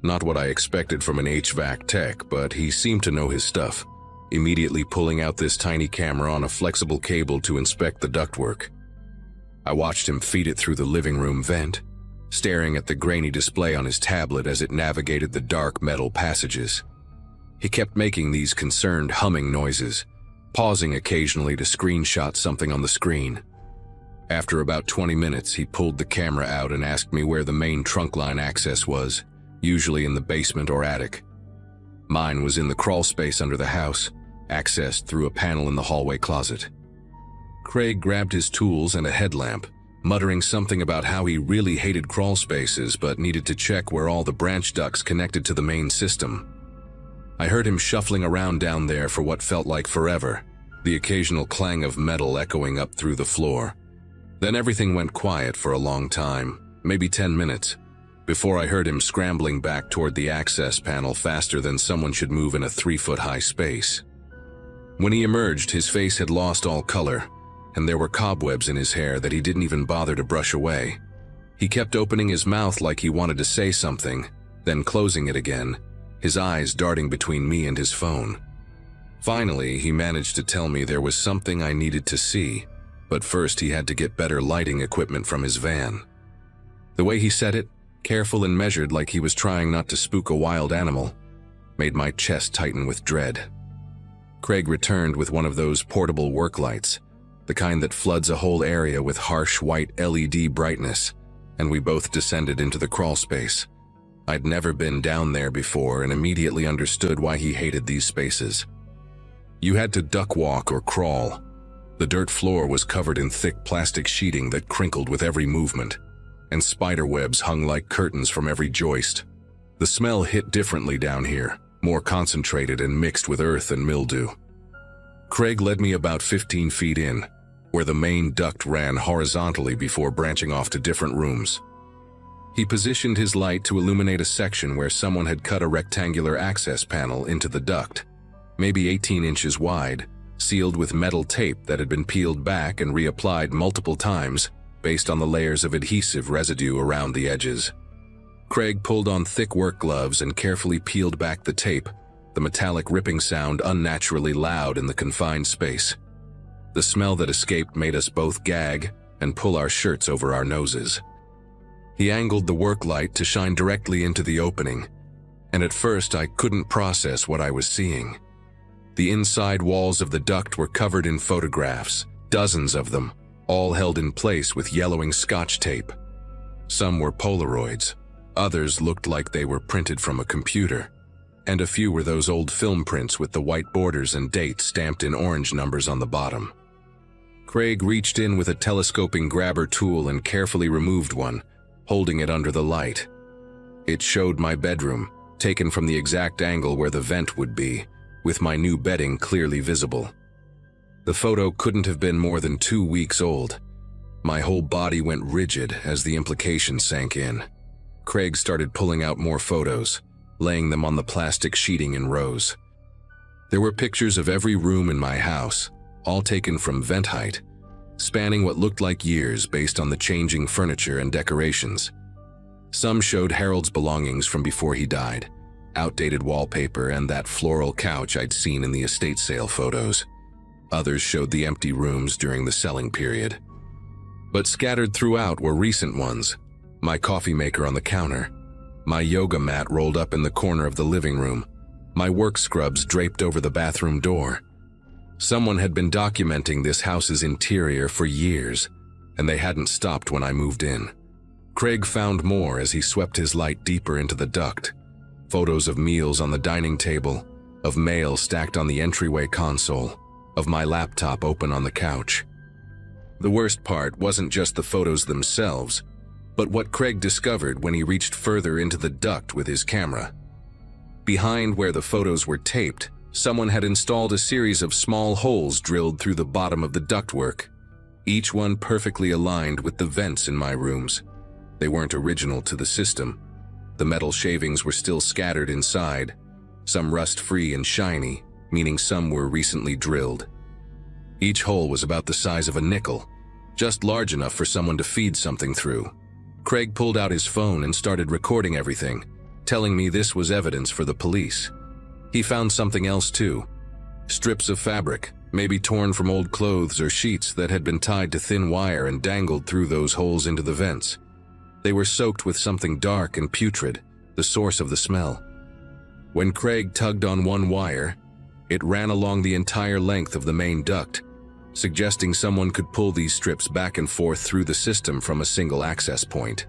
Not what I expected from an HVAC tech, but he seemed to know his stuff, immediately pulling out this tiny camera on a flexible cable to inspect the ductwork. I watched him feed it through the living room vent, staring at the grainy display on his tablet as it navigated the dark metal passages. He kept making these concerned humming noises, pausing occasionally to screenshot something on the screen. After about 20 minutes, he pulled the camera out and asked me where the main trunk line access was, usually in the basement or attic. Mine was in the crawl space under the house, accessed through a panel in the hallway closet. Craig grabbed his tools and a headlamp, muttering something about how he really hated crawl spaces but needed to check where all the branch ducts connected to the main system. I heard him shuffling around down there for what felt like forever, the occasional clang of metal echoing up through the floor. Then everything went quiet for a long time, maybe 10 minutes, before I heard him scrambling back toward the access panel faster than someone should move in a 3-foot-high space. When he emerged, his face had lost all color, and there were cobwebs in his hair that he didn't even bother to brush away. He kept opening his mouth like he wanted to say something, then closing it again, his eyes darting between me and his phone. Finally, he managed to tell me there was something I needed to see, but first he had to get better lighting equipment from his van. The way he said it, careful and measured like he was trying not to spook a wild animal, made my chest tighten with dread. Craig returned with one of those portable work lights, the kind that floods a whole area with harsh white LED brightness, and we both descended into the crawl space. I'd never been down there before and immediately understood why he hated these spaces. You had to duck walk or crawl. The dirt floor was covered in thick plastic sheeting that crinkled with every movement, and spider webs hung like curtains from every joist. The smell hit differently down here, more concentrated and mixed with earth and mildew. Craig led me about 15 feet in, where the main duct ran horizontally before branching off to different rooms. He positioned his light to illuminate a section where someone had cut a rectangular access panel into the duct, maybe 18 inches wide, sealed with metal tape that had been peeled back and reapplied multiple times based on the layers of adhesive residue around the edges. Craig pulled on thick work gloves and carefully peeled back the tape, the metallic ripping sound unnaturally loud in the confined space. The smell that escaped made us both gag and pull our shirts over our noses. He angled the work light to shine directly into the opening, and at first I couldn't process what I was seeing. The inside walls of the duct were covered in photographs, dozens of them, all held in place with yellowing Scotch tape. Some were Polaroids, others looked like they were printed from a computer, and a few were those old film prints with the white borders and dates stamped in orange numbers on the bottom. Craig reached in with a telescoping grabber tool and carefully removed one, holding it under the light. It showed my bedroom, taken from the exact angle where the vent would be, with my new bedding clearly visible. The photo couldn't have been more than 2 weeks old. My whole body went rigid as the implications sank in. Craig started pulling out more photos, laying them on the plastic sheeting in rows. There were pictures of every room in my house, all taken from vent height, spanning what looked like years based on the changing furniture and decorations. Some showed Harold's belongings from before he died, outdated wallpaper and that floral couch I'd seen in the estate sale photos. Others showed the empty rooms during the selling period. But scattered throughout were recent ones: my coffee maker on the counter, my yoga mat rolled up in the corner of the living room, my work scrubs draped over the bathroom door. Someone had been documenting this house's interior for years, and they hadn't stopped when I moved in. Craig found more as he swept his light deeper into the duct. Photos of meals on the dining table, of mail stacked on the entryway console, of my laptop open on the couch. The worst part wasn't just the photos themselves, but what Craig discovered when he reached further into the duct with his camera. Behind where the photos were taped, someone had installed a series of small holes drilled through the bottom of the ductwork, each one perfectly aligned with the vents in my rooms. They weren't original to the system. The metal shavings were still scattered inside, some rust-free and shiny, meaning some were recently drilled. Each hole was about the size of a nickel, just large enough for someone to feed something through. Craig pulled out his phone and started recording everything, telling me this was evidence for the police. He found something else too. Strips of fabric, maybe torn from old clothes or sheets that had been tied to thin wire and dangled through those holes into the vents. They were soaked with something dark and putrid, the source of the smell. When Craig tugged on one wire, it ran along the entire length of the main duct, suggesting someone could pull these strips back and forth through the system from a single access point.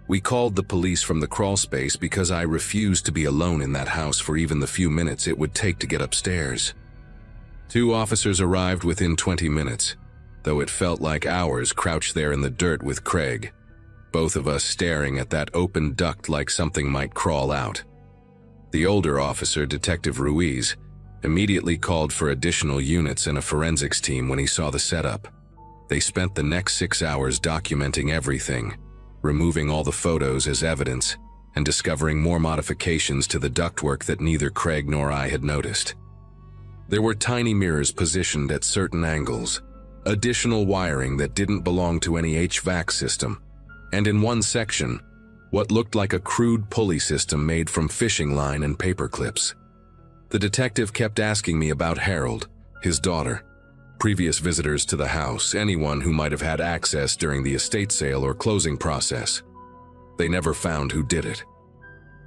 We called the police from the crawl space because I refused to be alone in that house for even the few minutes it would take to get upstairs. 2 officers arrived within 20 minutes, though it felt like hours crouched there in the dirt with Craig, both of us staring at that open duct like something might crawl out. The older officer, Detective Ruiz, immediately called for additional units and a forensics team when he saw the setup. They spent the next 6 hours documenting everything, removing all the photos as evidence, and discovering more modifications to the ductwork that neither Craig nor I had noticed. There were tiny mirrors positioned at certain angles, additional wiring that didn't belong to any HVAC system, and in one section, what looked like a crude pulley system made from fishing line and paper clips. The detective kept asking me about Harold, his daughter, previous visitors to the house, anyone who might have had access during the estate sale or closing process. They never found who did it.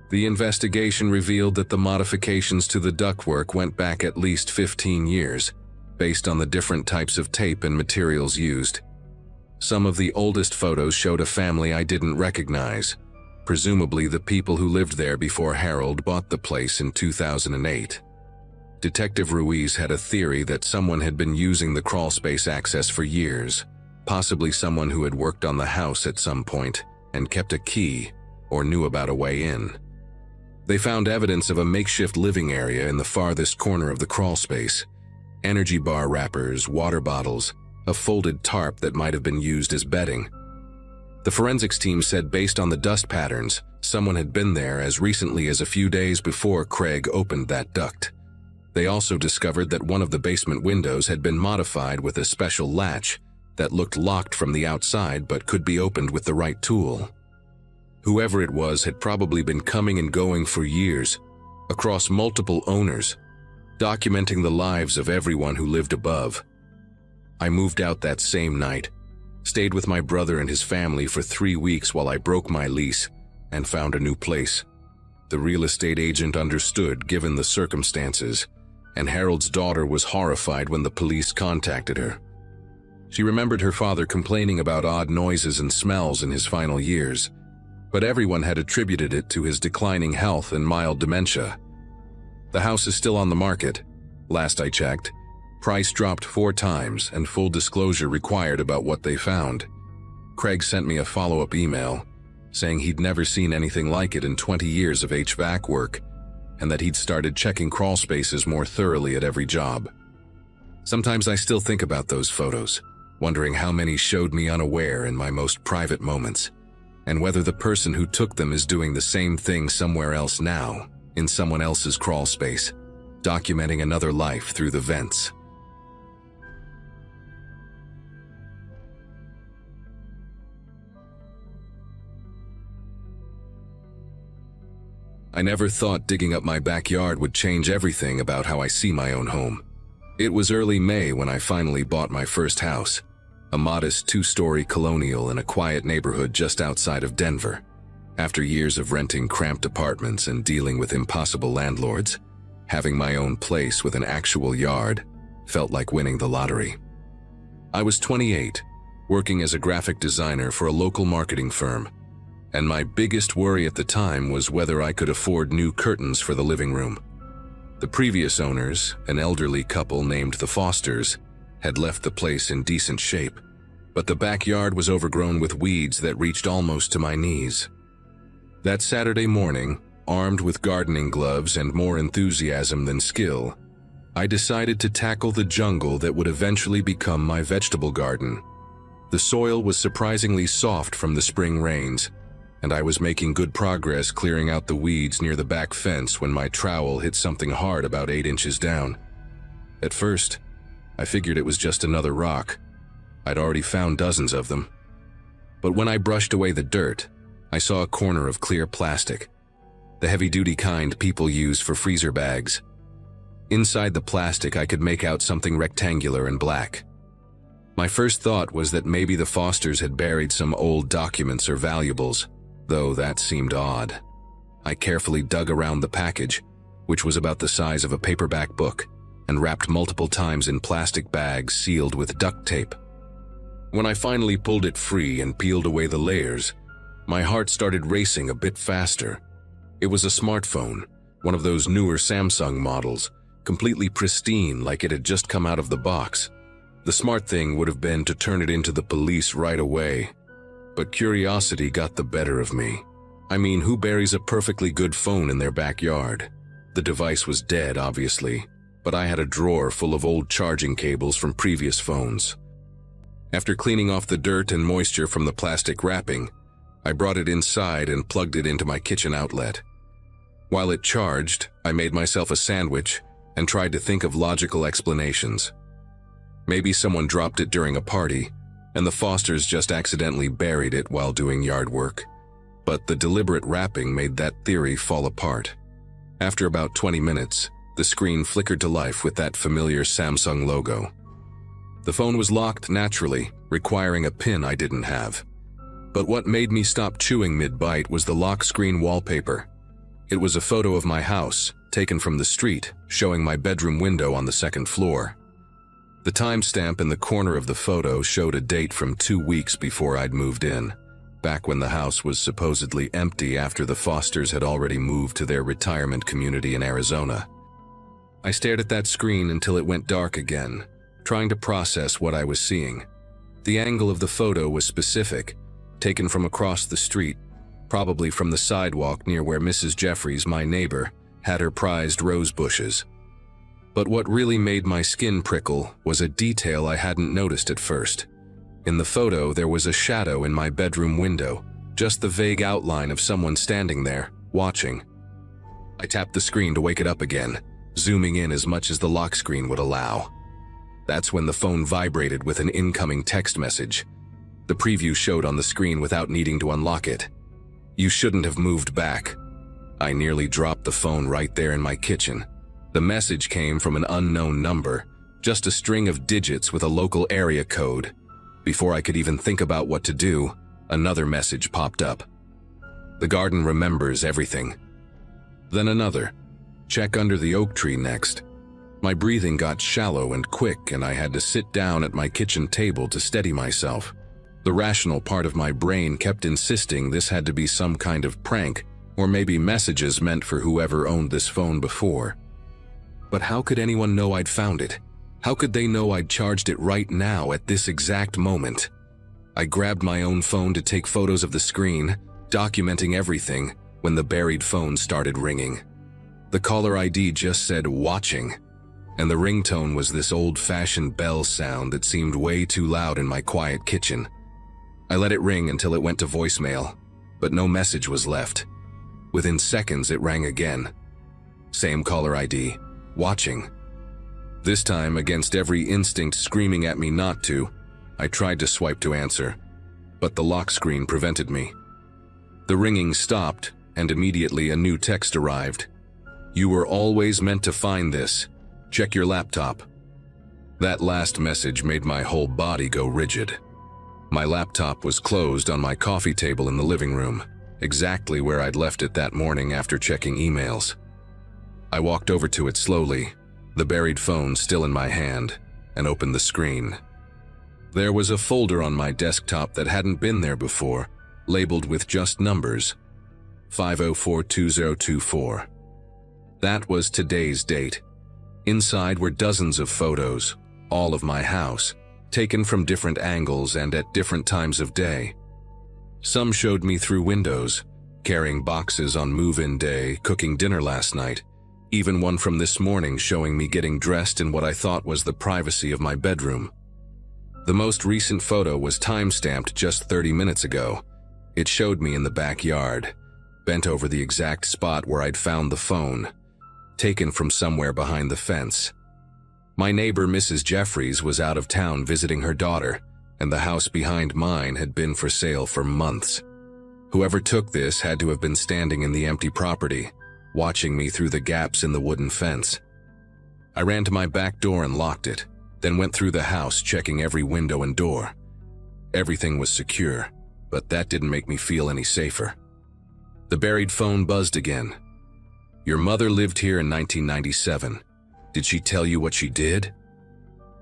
The investigation revealed that the modifications to the ductwork went back at least 15 years, based on the different types of tape and materials used. Some of the oldest photos showed a family I didn't recognize, presumably the people who lived there before Harold bought the place in 2008. Detective Ruiz had a theory that someone had been using the crawlspace access for years, possibly someone who had worked on the house at some point and kept a key or knew about a way in. They found evidence of a makeshift living area in the farthest corner of the crawlspace: energy bar wrappers, water bottles, a folded tarp that might have been used as bedding. The forensics team said based on the dust patterns, someone had been there as recently as a few days before Craig opened that duct. They also discovered that one of the basement windows had been modified with a special latch that looked locked from the outside but could be opened with the right tool. Whoever it was had probably been coming and going for years, across multiple owners, documenting the lives of everyone who lived above. I moved out that same night, stayed with my brother and his family for 3 weeks while I broke my lease and found a new place. The real estate agent understood given the circumstances, and Harold's daughter was horrified when the police contacted her. She remembered her father complaining about odd noises and smells in his final years, but everyone had attributed it to his declining health and mild dementia. The house is still on the market. Last I checked, price dropped 4 times and full disclosure required about what they found. Craig sent me a follow-up email saying he'd never seen anything like it in 20 years of HVAC work and that he'd started checking crawl spaces more thoroughly at every job. Sometimes I still think about those photos, wondering how many showed me unaware in my most private moments, and whether the person who took them is doing the same thing somewhere else now, in someone else's crawl space, documenting another life through the vents. I never thought digging up my backyard would change everything about how I see my own home. It was early May when I finally bought my first house, a modest 2-story colonial in a quiet neighborhood just outside of Denver. After years of renting cramped apartments and dealing with impossible landlords, having my own place with an actual yard felt like winning the lottery. I was 28, working as a graphic designer for a local marketing firm, and my biggest worry at the time was whether I could afford new curtains for the living room. The previous owners, an elderly couple named the Fosters, had left the place in decent shape, but the backyard was overgrown with weeds that reached almost to my knees. That Saturday morning, armed with gardening gloves and more enthusiasm than skill, I decided to tackle the jungle that would eventually become my vegetable garden. The soil was surprisingly soft from the spring rains, and I was making good progress clearing out the weeds near the back fence when my trowel hit something hard about 8 inches down. At first, I figured it was just another rock. I'd already found dozens of them. But when I brushed away the dirt, I saw a corner of clear plastic, the heavy-duty kind people use for freezer bags. Inside the plastic, I could make out something rectangular and black. My first thought was that maybe the Fosters had buried some old documents or valuables, though that seemed odd. I carefully dug around the package, which was about the size of a paperback book, and wrapped multiple times in plastic bags sealed with duct tape. When I finally pulled it free and peeled away the layers, my heart started racing a bit faster. It was a smartphone, one of those newer Samsung models, completely pristine like it had just come out of the box. The smart thing would have been to turn it into the police right away, but curiosity got the better of me. I mean, who buries a perfectly good phone in their backyard? The device was dead, obviously, but I had a drawer full of old charging cables from previous phones. After cleaning off the dirt and moisture from the plastic wrapping, I brought it inside and plugged it into my kitchen outlet. While it charged, I made myself a sandwich and tried to think of logical explanations. Maybe someone dropped it during a party, and the Fosters just accidentally buried it while doing yard work. But the deliberate wrapping made that theory fall apart. After about 20 minutes, the screen flickered to life with that familiar Samsung logo. The phone was locked naturally, requiring a PIN I didn't have. But what made me stop chewing mid-bite was the lock screen wallpaper. It was a photo of my house, taken from the street, showing my bedroom window on the second floor. The timestamp in the corner of the photo showed a date from 2 weeks before I'd moved in, back when the house was supposedly empty after the Fosters had already moved to their retirement community in Arizona. I stared at that screen until it went dark again, trying to process what I was seeing. The angle of the photo was specific, taken from across the street, probably from the sidewalk near where Mrs. Jeffries, my neighbor, had her prized rose bushes. But what really made my skin prickle was a detail I hadn't noticed at first. In the photo, there was a shadow in my bedroom window, just the vague outline of someone standing there, watching. I tapped the screen to wake it up again, zooming in as much as the lock screen would allow. That's when the phone vibrated with an incoming text message. The preview showed on the screen without needing to unlock it. "You shouldn't have moved back." I nearly dropped the phone right there in my kitchen. The message came from an unknown number, just a string of digits with a local area code. Before I could even think about what to do, another message popped up. "The garden remembers everything." Then another. "Check under the oak tree next." My breathing got shallow and quick, and I had to sit down at my kitchen table to steady myself. The rational part of my brain kept insisting this had to be some kind of prank, or maybe messages meant for whoever owned this phone before. But how could anyone know I'd found it? How could they know I'd charged it right now at this exact moment? I grabbed my own phone to take photos of the screen, documenting everything, when the buried phone started ringing. The caller ID just said "watching," and the ringtone was this old-fashioned bell sound that seemed way too loud in my quiet kitchen. I let it ring until it went to voicemail, but no message was left. Within seconds, it rang again. Same caller ID, "watching." This time, against every instinct screaming at me not to, I tried to swipe to answer, but the lock screen prevented me. The ringing stopped, and immediately a new text arrived. "You were always meant to find this. Check your laptop." That last message made my whole body go rigid. My laptop was closed on my coffee table in the living room, exactly where I'd left it that morning after checking emails. I walked over to it slowly, the buried phone still in my hand, and opened the screen. There was a folder on my desktop that hadn't been there before, labeled with just numbers, 5042024. That was today's date. Inside were dozens of photos, all of my house, taken from different angles and at different times of day. Some showed me through windows, carrying boxes on move-in day, cooking dinner last night, even one from this morning showing me getting dressed in what I thought was the privacy of my bedroom. The most recent photo was time-stamped just 30 minutes ago. It showed me in the backyard, bent over the exact spot where I'd found the phone, taken from somewhere behind the fence. My neighbor, Mrs. Jeffries, was out of town visiting her daughter, and the house behind mine had been for sale for months. Whoever took this had to have been standing in the empty property, watching me through the gaps in the wooden fence. I ran to my back door and locked it, then went through the house checking every window and door. Everything was secure, but that didn't make me feel any safer. The buried phone buzzed again. "Your mother lived here in 1997. Did she tell you what she did?"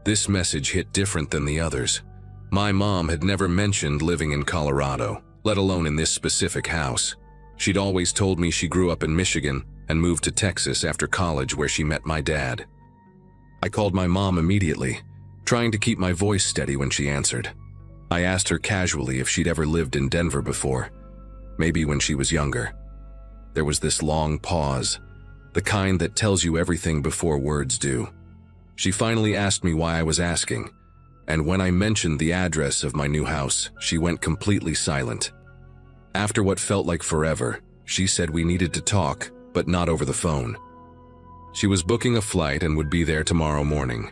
This message hit different than the others. My mom had never mentioned living in Colorado, let alone in this specific house. She'd always told me she grew up in Michigan and moved to Texas after college, where she met my dad. I called my mom immediately, trying to keep my voice steady when she answered. I asked her casually if she'd ever lived in Denver before, maybe when she was younger. There was this long pause, the kind that tells you everything before words do. She finally asked me why I was asking, and when I mentioned the address of my new house, she went completely silent. After what felt like forever, she said we needed to talk, but not over the phone. She was booking a flight and would be there tomorrow morning.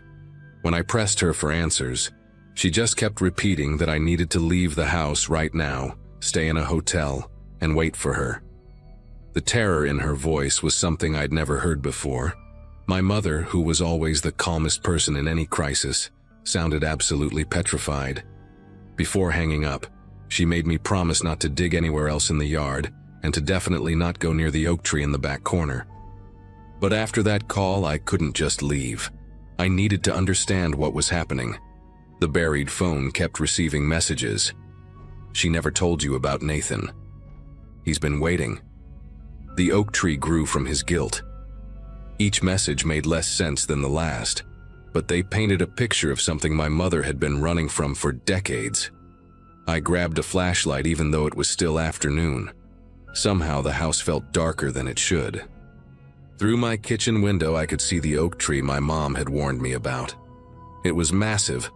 When I pressed her for answers, She just kept repeating that I needed to leave the house right now, stay in a hotel, and wait for her. The terror in her voice was something I'd never heard before. My mother, who was always the calmest person in any crisis, sounded absolutely petrified. Before hanging up, she made me promise not to dig anywhere else in the yard and to definitely not go near the oak tree in the back corner. But after that call, I couldn't just leave. I needed to understand what was happening. The buried phone kept receiving messages. She never told you about Nathan. He's been waiting. The oak tree grew from his guilt. Each message made less sense than the last, but they painted a picture of something my mother had been running from for decades. I grabbed a flashlight even though it was still afternoon. Somehow the house felt darker than it should. Through my kitchen window I could see the oak tree my mom had warned me about. It was massive,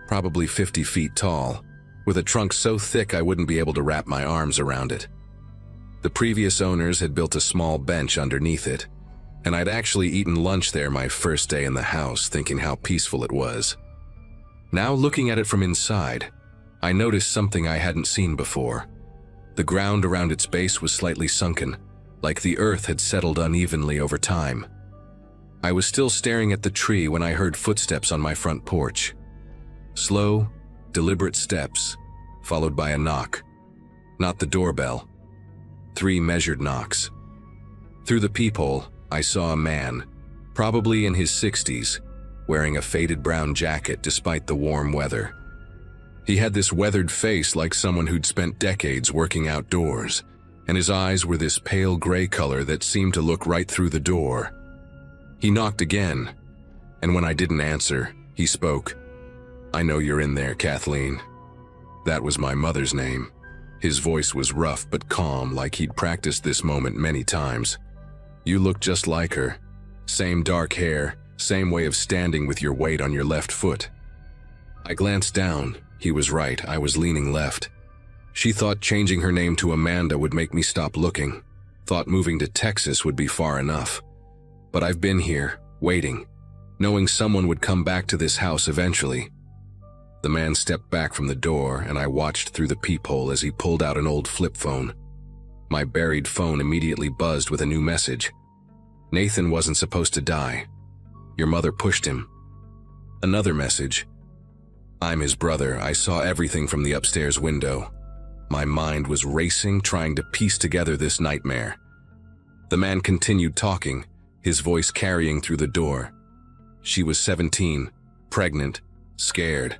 probably 50 feet tall, with a trunk so thick I wouldn't be able to wrap my arms around it. The previous owners had built a small bench underneath it, and I'd actually eaten lunch there my first day in the house, thinking how peaceful it was. Now looking at it from inside, I noticed something I hadn't seen before. The ground around its base was slightly sunken, like the earth had settled unevenly over time. I was still staring at the tree when I heard footsteps on my front porch. Slow, deliberate steps, followed by a knock. Not the doorbell. 3 measured knocks. Through the peephole, I saw a man, probably in his 60s, wearing a faded brown jacket despite the warm weather. He had this weathered face like someone who'd spent decades working outdoors, and his eyes were this pale gray color that seemed to look right through the door. He knocked again, and when I didn't answer, he spoke. "I know you're in there, Kathleen." That was my mother's name. His voice was rough but calm, like he'd practiced this moment many times. "You look just like her. Same dark hair, same way of standing with your weight on your left foot." I glanced down. He was right, I was leaning left. She thought changing her name to Amanda would make me stop looking. Thought moving to Texas would be far enough. But I've been here, waiting, knowing someone would come back to this house eventually. The man stepped back from the door, and I watched through the peephole as he pulled out an old flip phone. My buried phone immediately buzzed with a new message. "Nathan wasn't supposed to die. Your mother pushed him." Another message. "I'm his brother. I saw everything from the upstairs window." My mind was racing, trying to piece together this nightmare. The man continued talking, his voice carrying through the door. She was 17, pregnant, scared.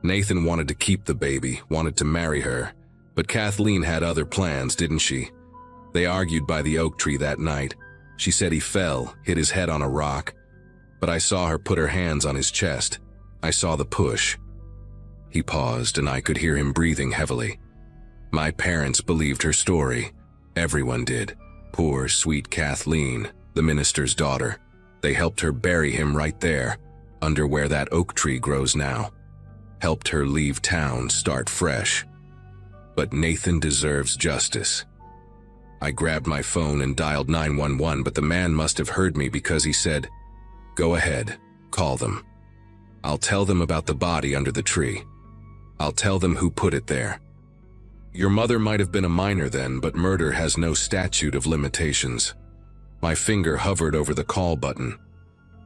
Nathan wanted to keep the baby, wanted to marry her, but Kathleen had other plans, didn't she? They argued by the oak tree that night. She said he fell, hit his head on a rock, but I saw her put her hands on his chest. I saw the push. He paused, and I could hear him breathing heavily. My parents believed her story. Everyone did. Poor, sweet Kathleen, the minister's daughter. They helped her bury him right there, under where that oak tree grows now. Helped her leave town, start fresh. But Nathan deserves justice. I grabbed my phone and dialed 911, but the man must have heard me because he said, "Go ahead, call them. I'll tell them about the body under the tree. I'll tell them who put it there. Your mother might have been a minor then, but murder has no statute of limitations." My finger hovered over the call button.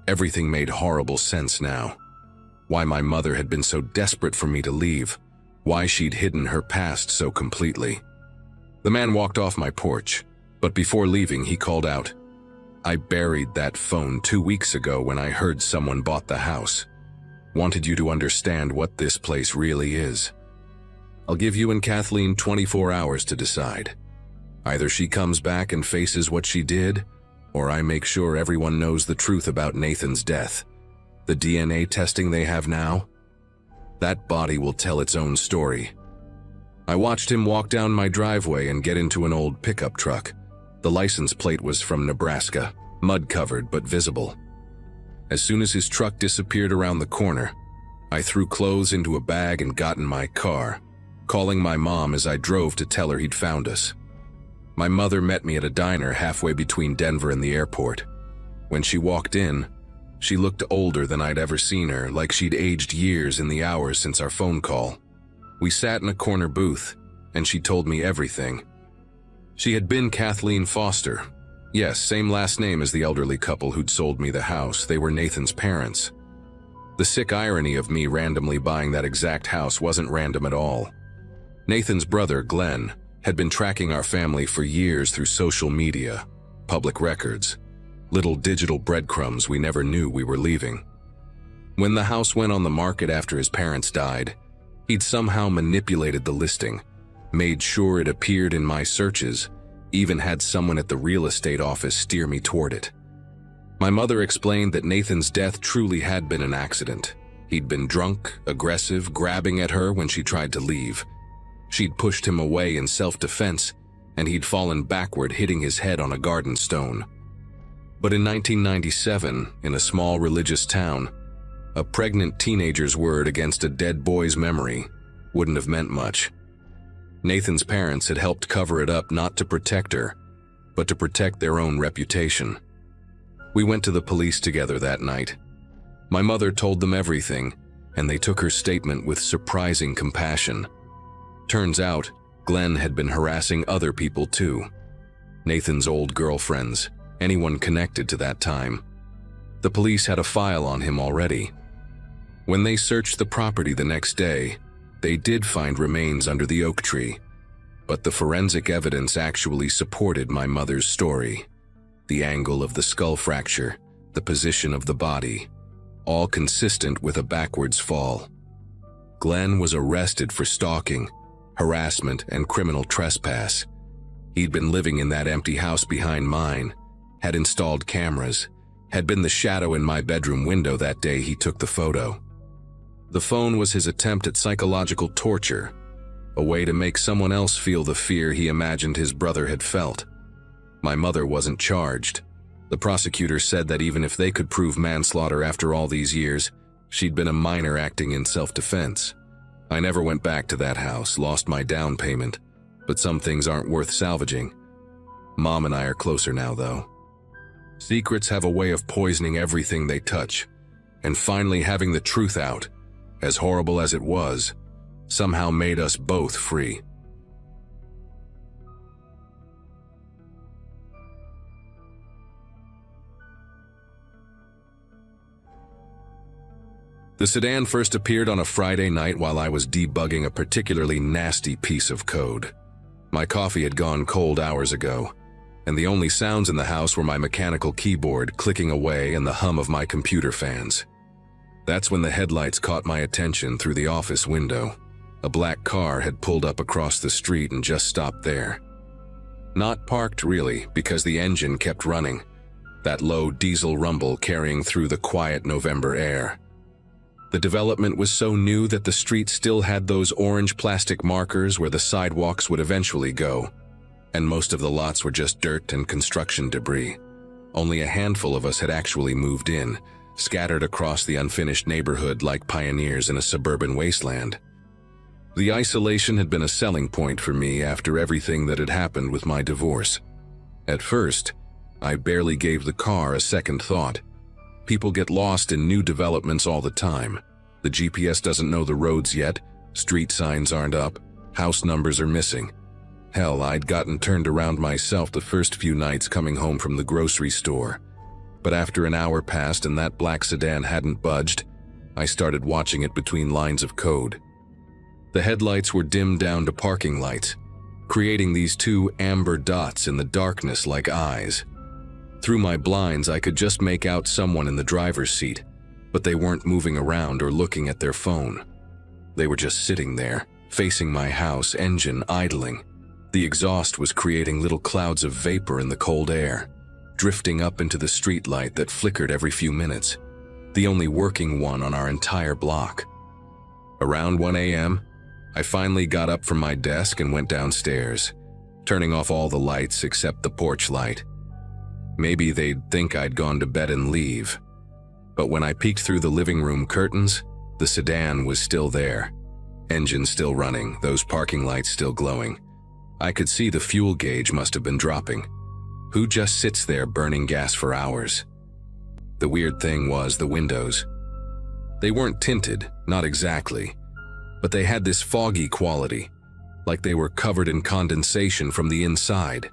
Everything made horrible sense now. Why my mother had been so desperate for me to leave. Why she'd hidden her past so completely. The man walked off my porch, but before leaving he called out, "I buried that phone 2 weeks ago when I heard someone bought the house. Wanted you to understand what this place really is. I'll give you and Kathleen 24 hours to decide. Either she comes back and faces what she did, or I make sure everyone knows the truth about Nathan's death. The DNA testing they have now? That body will tell its own story." I watched him walk down my driveway and get into an old pickup truck. The license plate was from Nebraska, mud-covered but visible. As soon as his truck disappeared around the corner, I threw clothes into a bag and got in my car, calling my mom as I drove to tell her he'd found us. My mother met me at a diner halfway between Denver and the airport. When she walked in, She looked older than I'd ever seen her, like she'd aged years in the hours since our phone call. We sat in a corner booth, and she told me everything. She had been Kathleen Foster. Yes, same last name as the elderly couple who'd sold me the house. They were Nathan's parents. The sick irony of me randomly buying that exact house wasn't random at all. Nathan's brother, Glenn, had been tracking our family for years through social media, public records, little digital breadcrumbs we never knew we were leaving. When the house went on the market after his parents died, he'd somehow manipulated the listing, made sure it appeared in my searches, even had someone at the real estate office steer me toward it. My mother explained that Nathan's death truly had been an accident. He'd been drunk, aggressive, grabbing at her when she tried to leave. She'd pushed him away in self-defense, and he'd fallen backward, hitting his head on a garden stone. But in 1997, in a small religious town, a pregnant teenager's word against a dead boy's memory wouldn't have meant much. Nathan's parents had helped cover it up not to protect her, but to protect their own reputation. We went to the police together that night. My mother told them everything, and they took her statement with surprising compassion. Turns out, Glenn had been harassing other people too. Nathan's old girlfriends, anyone connected to that time. The police had a file on him already. When they searched the property the next day, they did find remains under the oak tree, but the forensic evidence actually supported my mother's story. The angle of the skull fracture, the position of the body, all consistent with a backwards fall. Glenn was arrested for stalking, harassment, and criminal trespass. He'd been living in that empty house behind mine, had installed cameras, had been the shadow in my bedroom window that day he took the photo. The phone was his attempt at psychological torture, a way to make someone else feel the fear he imagined his brother had felt. My mother wasn't charged. The prosecutor said that even if they could prove manslaughter after all these years, she'd been a minor acting in self-defense. I never went back to that house, lost my down payment, but some things aren't worth salvaging. Mom and I are closer now, though. Secrets have a way of poisoning everything they touch, and finally having the truth out, as horrible as it was, somehow made us both free. The sedan first appeared on a Friday night while I was debugging a particularly nasty piece of code. My coffee had gone cold hours ago, and the only sounds in the house were my mechanical keyboard clicking away and the hum of my computer fans. That's when the headlights caught my attention through the office window. A black car had pulled up across the street and just stopped there. Not parked, really, because the engine kept running, that low diesel rumble carrying through the quiet November air. The development was so new that the street still had those orange plastic markers where the sidewalks would eventually go, and most of the lots were just dirt and construction debris. Only a handful of us had actually moved in, scattered across the unfinished neighborhood like pioneers in a suburban wasteland. The isolation had been a selling point for me after everything that had happened with my divorce. At first, I barely gave the car a second thought. People get lost in new developments all the time. The GPS doesn't know the roads yet, street signs aren't up, house numbers are missing. Hell, I'd gotten turned around myself the first few nights coming home from the grocery store. But after an hour passed and that black sedan hadn't budged, I started watching it between lines of code. The headlights were dimmed down to parking lights, creating these two amber dots in the darkness like eyes. Through my blinds, I could just make out someone in the driver's seat, but they weren't moving around or looking at their phone. They were just sitting there, facing my house, engine idling. The exhaust was creating little clouds of vapor in the cold air, drifting up into the streetlight that flickered every few minutes, the only working one on our entire block. Around 1 a.m., I finally got up from my desk and went downstairs, turning off all the lights except the porch light. Maybe they'd think I'd gone to bed and leave. But when I peeked through the living room curtains, the sedan was still there. Engine still running, those parking lights still glowing. I could see the fuel gauge must have been dropping. Who just sits there burning gas for hours? The weird thing was the windows. They weren't tinted, not exactly, but they had this foggy quality, like they were covered in condensation from the inside.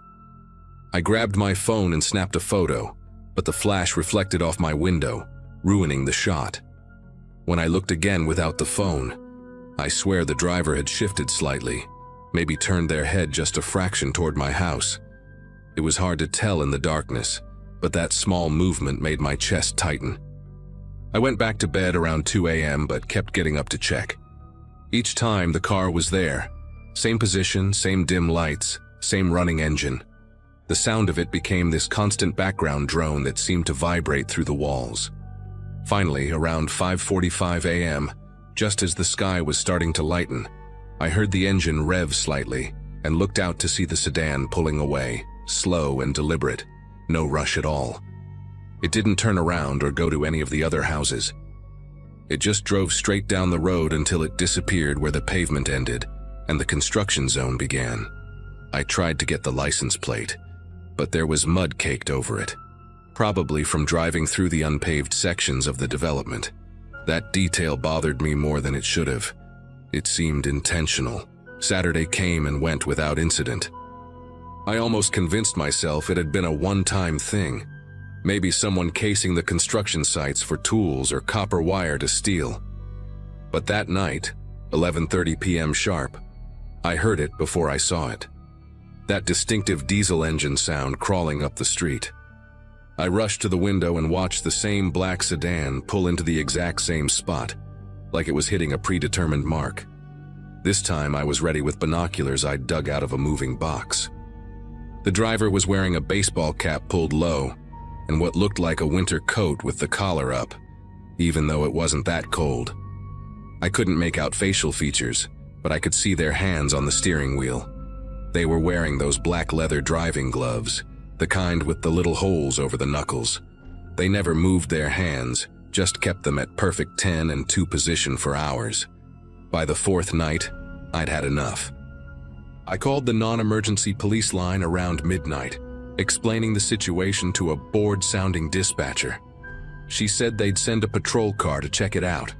I grabbed my phone and snapped a photo, but the flash reflected off my window, ruining the shot. When I looked again without the phone, I swear the driver had shifted slightly, maybe turned their head just a fraction toward my house. It was hard to tell in the darkness, but that small movement made my chest tighten. I went back to bed around 2 a.m. but kept getting up to check. Each time the car was there, same position, same dim lights, same running engine. The sound of it became this constant background drone that seemed to vibrate through the walls. Finally, around 5:45 a.m., just as the sky was starting to lighten, I heard the engine rev slightly and looked out to see the sedan pulling away, slow and deliberate, no rush at all. It didn't turn around or go to any of the other houses. It just drove straight down the road until it disappeared where the pavement ended and the construction zone began. I tried to get the license plate, but there was mud caked over it, probably from driving through the unpaved sections of the development. That detail bothered me more than it should have. It seemed intentional. Saturday came and went without incident. I almost convinced myself it had been a one-time thing. Maybe someone casing the construction sites for tools or copper wire to steal. But that night, 11:30 p.m. sharp, I heard it before I saw it. That distinctive diesel engine sound crawling up the street. I rushed to the window and watched the same black sedan pull into the exact same spot, like it was hitting a predetermined mark. This time I was ready with binoculars I'd dug out of a moving box. The driver was wearing a baseball cap pulled low and what looked like a winter coat with the collar up, even though it wasn't that cold. I couldn't make out facial features, but I could see their hands on the steering wheel. They were wearing those black leather driving gloves, the kind with the little holes over the knuckles. They never moved their hands, just kept them at perfect 10 and 2 position for hours. By the 4th night, I'd had enough. I called the non-emergency police line around midnight, explaining the situation to a bored-sounding dispatcher. She said they'd send a patrol car to check it out.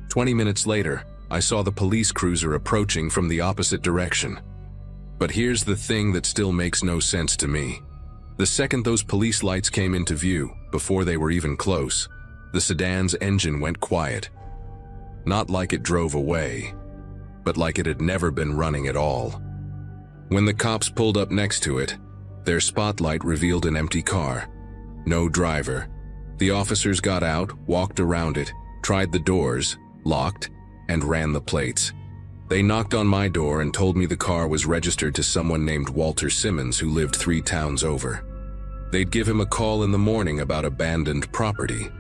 20 minutes later, I saw the police cruiser approaching from the opposite direction. But here's the thing that still makes no sense to me. The second those police lights came into view, before they were even close, the sedan's engine went quiet. Not like it drove away, but like it had never been running at all. When the cops pulled up next to it, their spotlight revealed an empty car. No driver. The officers got out, walked around it, tried the doors, locked, and ran the plates. They knocked on my door and told me the car was registered to someone named Walter Simmons who lived 3 towns over. They'd give him a call in the morning about abandoned property.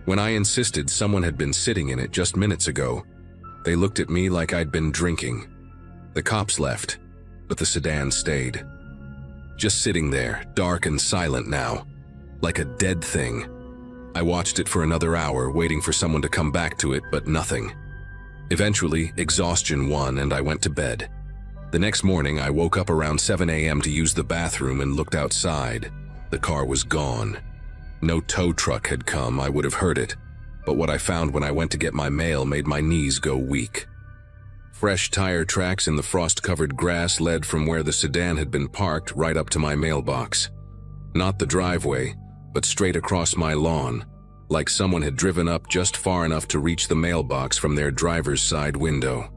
When I insisted someone had been sitting in it just minutes ago, they looked at me like I'd been drinking. The cops left, but the sedan stayed. Just sitting there, dark and silent now, like a dead thing. I watched it for another hour, waiting for someone to come back to it, but nothing. Eventually, exhaustion won and I went to bed. The next morning, I woke up around 7 a.m. to use the bathroom and looked outside. The car was gone. No tow truck had come, I would have heard it, but what I found when I went to get my mail made my knees go weak. Fresh tire tracks in the frost-covered grass led from where the sedan had been parked right up to my mailbox. Not the driveway, but straight across my lawn, like someone had driven up just far enough to reach the mailbox from their driver's side window.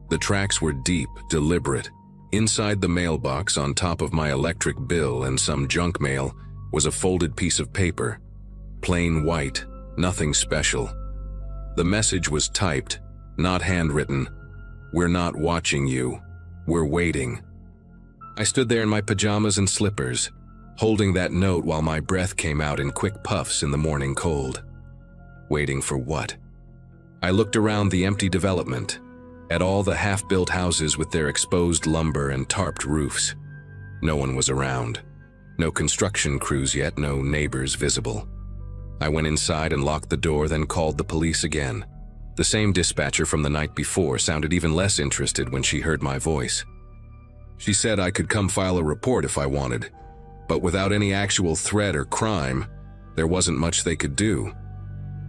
The tracks were deep, deliberate. Inside the mailbox, on top of my electric bill and some junk mail, was a folded piece of paper. Plain white, nothing special. The message was typed, not handwritten. "We're not watching you. We're waiting." I stood there in my pajamas and slippers, holding that note while my breath came out in quick puffs in the morning cold. Waiting for what? I looked around the empty development, at all the half-built houses with their exposed lumber and tarped roofs. No one was around. No construction crews yet, no neighbors visible. I went inside and locked the door, then called the police again. The same dispatcher from the night before sounded even less interested when she heard my voice. She said I could come file a report if I wanted, but without any actual threat or crime, There wasn't much they could do.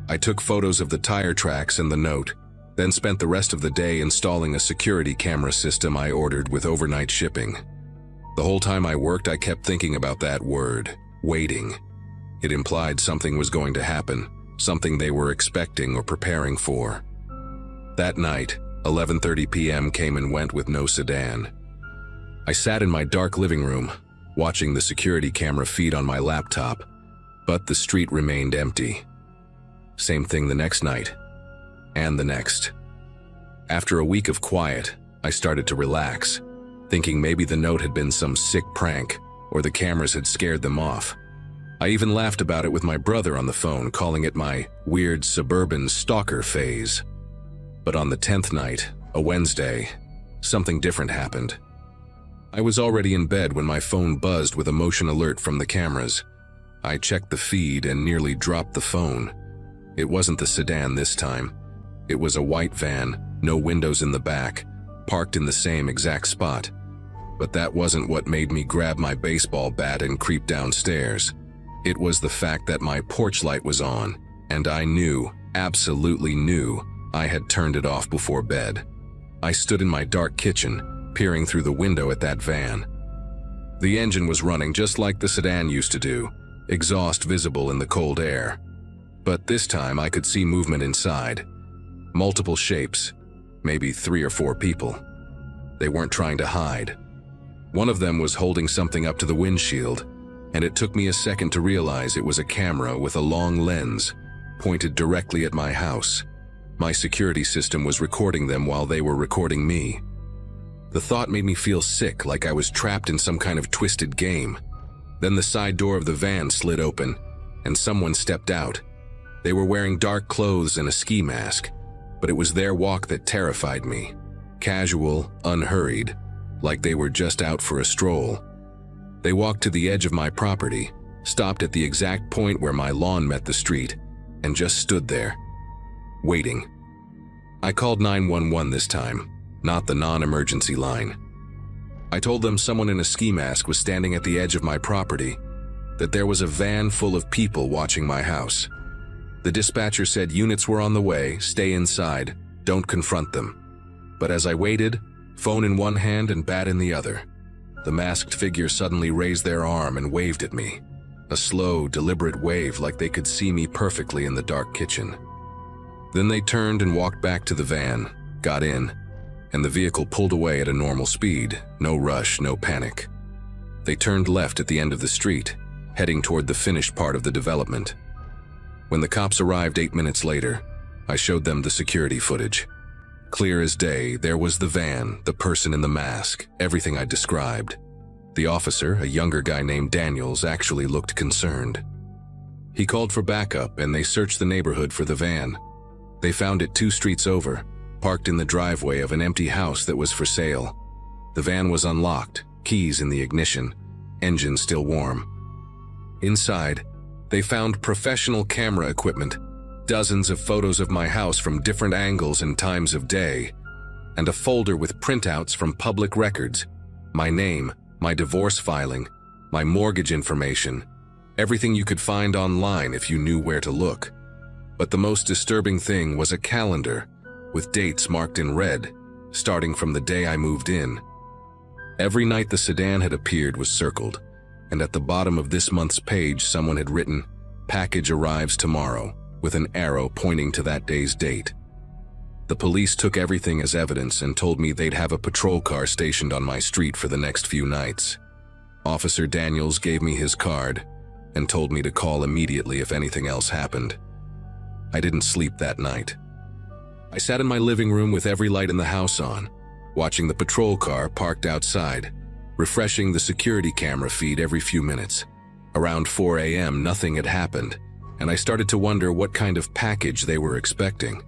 I took photos of the tire tracks and the note, then spent the rest of the day installing a security camera system I ordered with overnight shipping. The whole time I worked, I kept thinking about that word, waiting. It implied something was going to happen, something they were expecting or preparing for. That night, 11:30 p.m. came and went with no sedan. I sat in my dark living room, watching the security camera feed on my laptop, but the street remained empty. Same thing the next night, and the next. After a week of quiet, I started to relax, thinking maybe the note had been some sick prank, or the cameras had scared them off. I even laughed about it with my brother on the phone, calling it my weird suburban stalker phase. But on the 10th night, a Wednesday, something different happened. I was already in bed when my phone buzzed with a motion alert from the cameras. I checked the feed and nearly dropped the phone. It wasn't the sedan this time. It was a white van, no windows in the back, parked in the same exact spot. But that wasn't what made me grab my baseball bat and creep downstairs. It was the fact that my porch light was on, and I knew, absolutely knew, I had turned it off before bed. I stood in my dark kitchen, peering through the window at that van. The engine was running just like the sedan used to do, exhaust visible in the cold air. But this time I could see movement inside. Multiple shapes, maybe 3 or 4 people. They weren't trying to hide. One of them was holding something up to the windshield, and it took me a second to realize it was a camera with a long lens, pointed directly at my house. My security system was recording them while they were recording me. The thought made me feel sick, like I was trapped in some kind of twisted game. Then the side door of the van slid open, and someone stepped out. They were wearing dark clothes and a ski mask, but it was their walk that terrified me. Casual, unhurried, like they were just out for a stroll. They walked to the edge of my property, stopped at the exact point where my lawn met the street, and just stood there, waiting. I called 911 this time, not the non-emergency line. I told them someone in a ski mask was standing at the edge of my property, that there was a van full of people watching my house. The dispatcher said units were on the way, stay inside, don't confront them. But as I waited, phone in one hand and bat in the other, the masked figure suddenly raised their arm and waved at me. A slow, deliberate wave like they could see me perfectly in the dark kitchen. Then they turned and walked back to the van, got in, and the vehicle pulled away at a normal speed, no rush, no panic. They turned left at the end of the street, heading toward the finished part of the development. When the cops arrived 8 minutes later, I showed them the security footage. Clear as day, there was the van, the person in the mask, everything I described. The officer, a younger guy named Daniels, actually looked concerned. He called for backup and they searched the neighborhood for the van. They found it 2 streets over, parked in the driveway of an empty house that was for sale. The van was unlocked, keys in the ignition, engine still warm. Inside, they found professional camera equipment, dozens of photos of my house from different angles and times of day, and a folder with printouts from public records, my name, my divorce filing, my mortgage information, everything you could find online if you knew where to look. But the most disturbing thing was a calendar with dates marked in red, starting from the day I moved in. Every night the sedan had appeared was circled, and at the bottom of this month's page someone had written, "Package arrives tomorrow," with an arrow pointing to that day's date. The police took everything as evidence and told me they'd have a patrol car stationed on my street for the next few nights. Officer Daniels gave me his card and told me to call immediately if anything else happened. I didn't sleep that night. I sat in my living room with every light in the house on, watching the patrol car parked outside, refreshing the security camera feed every few minutes. Around 4 a.m., nothing had happened, and I started to wonder what kind of package they were expecting.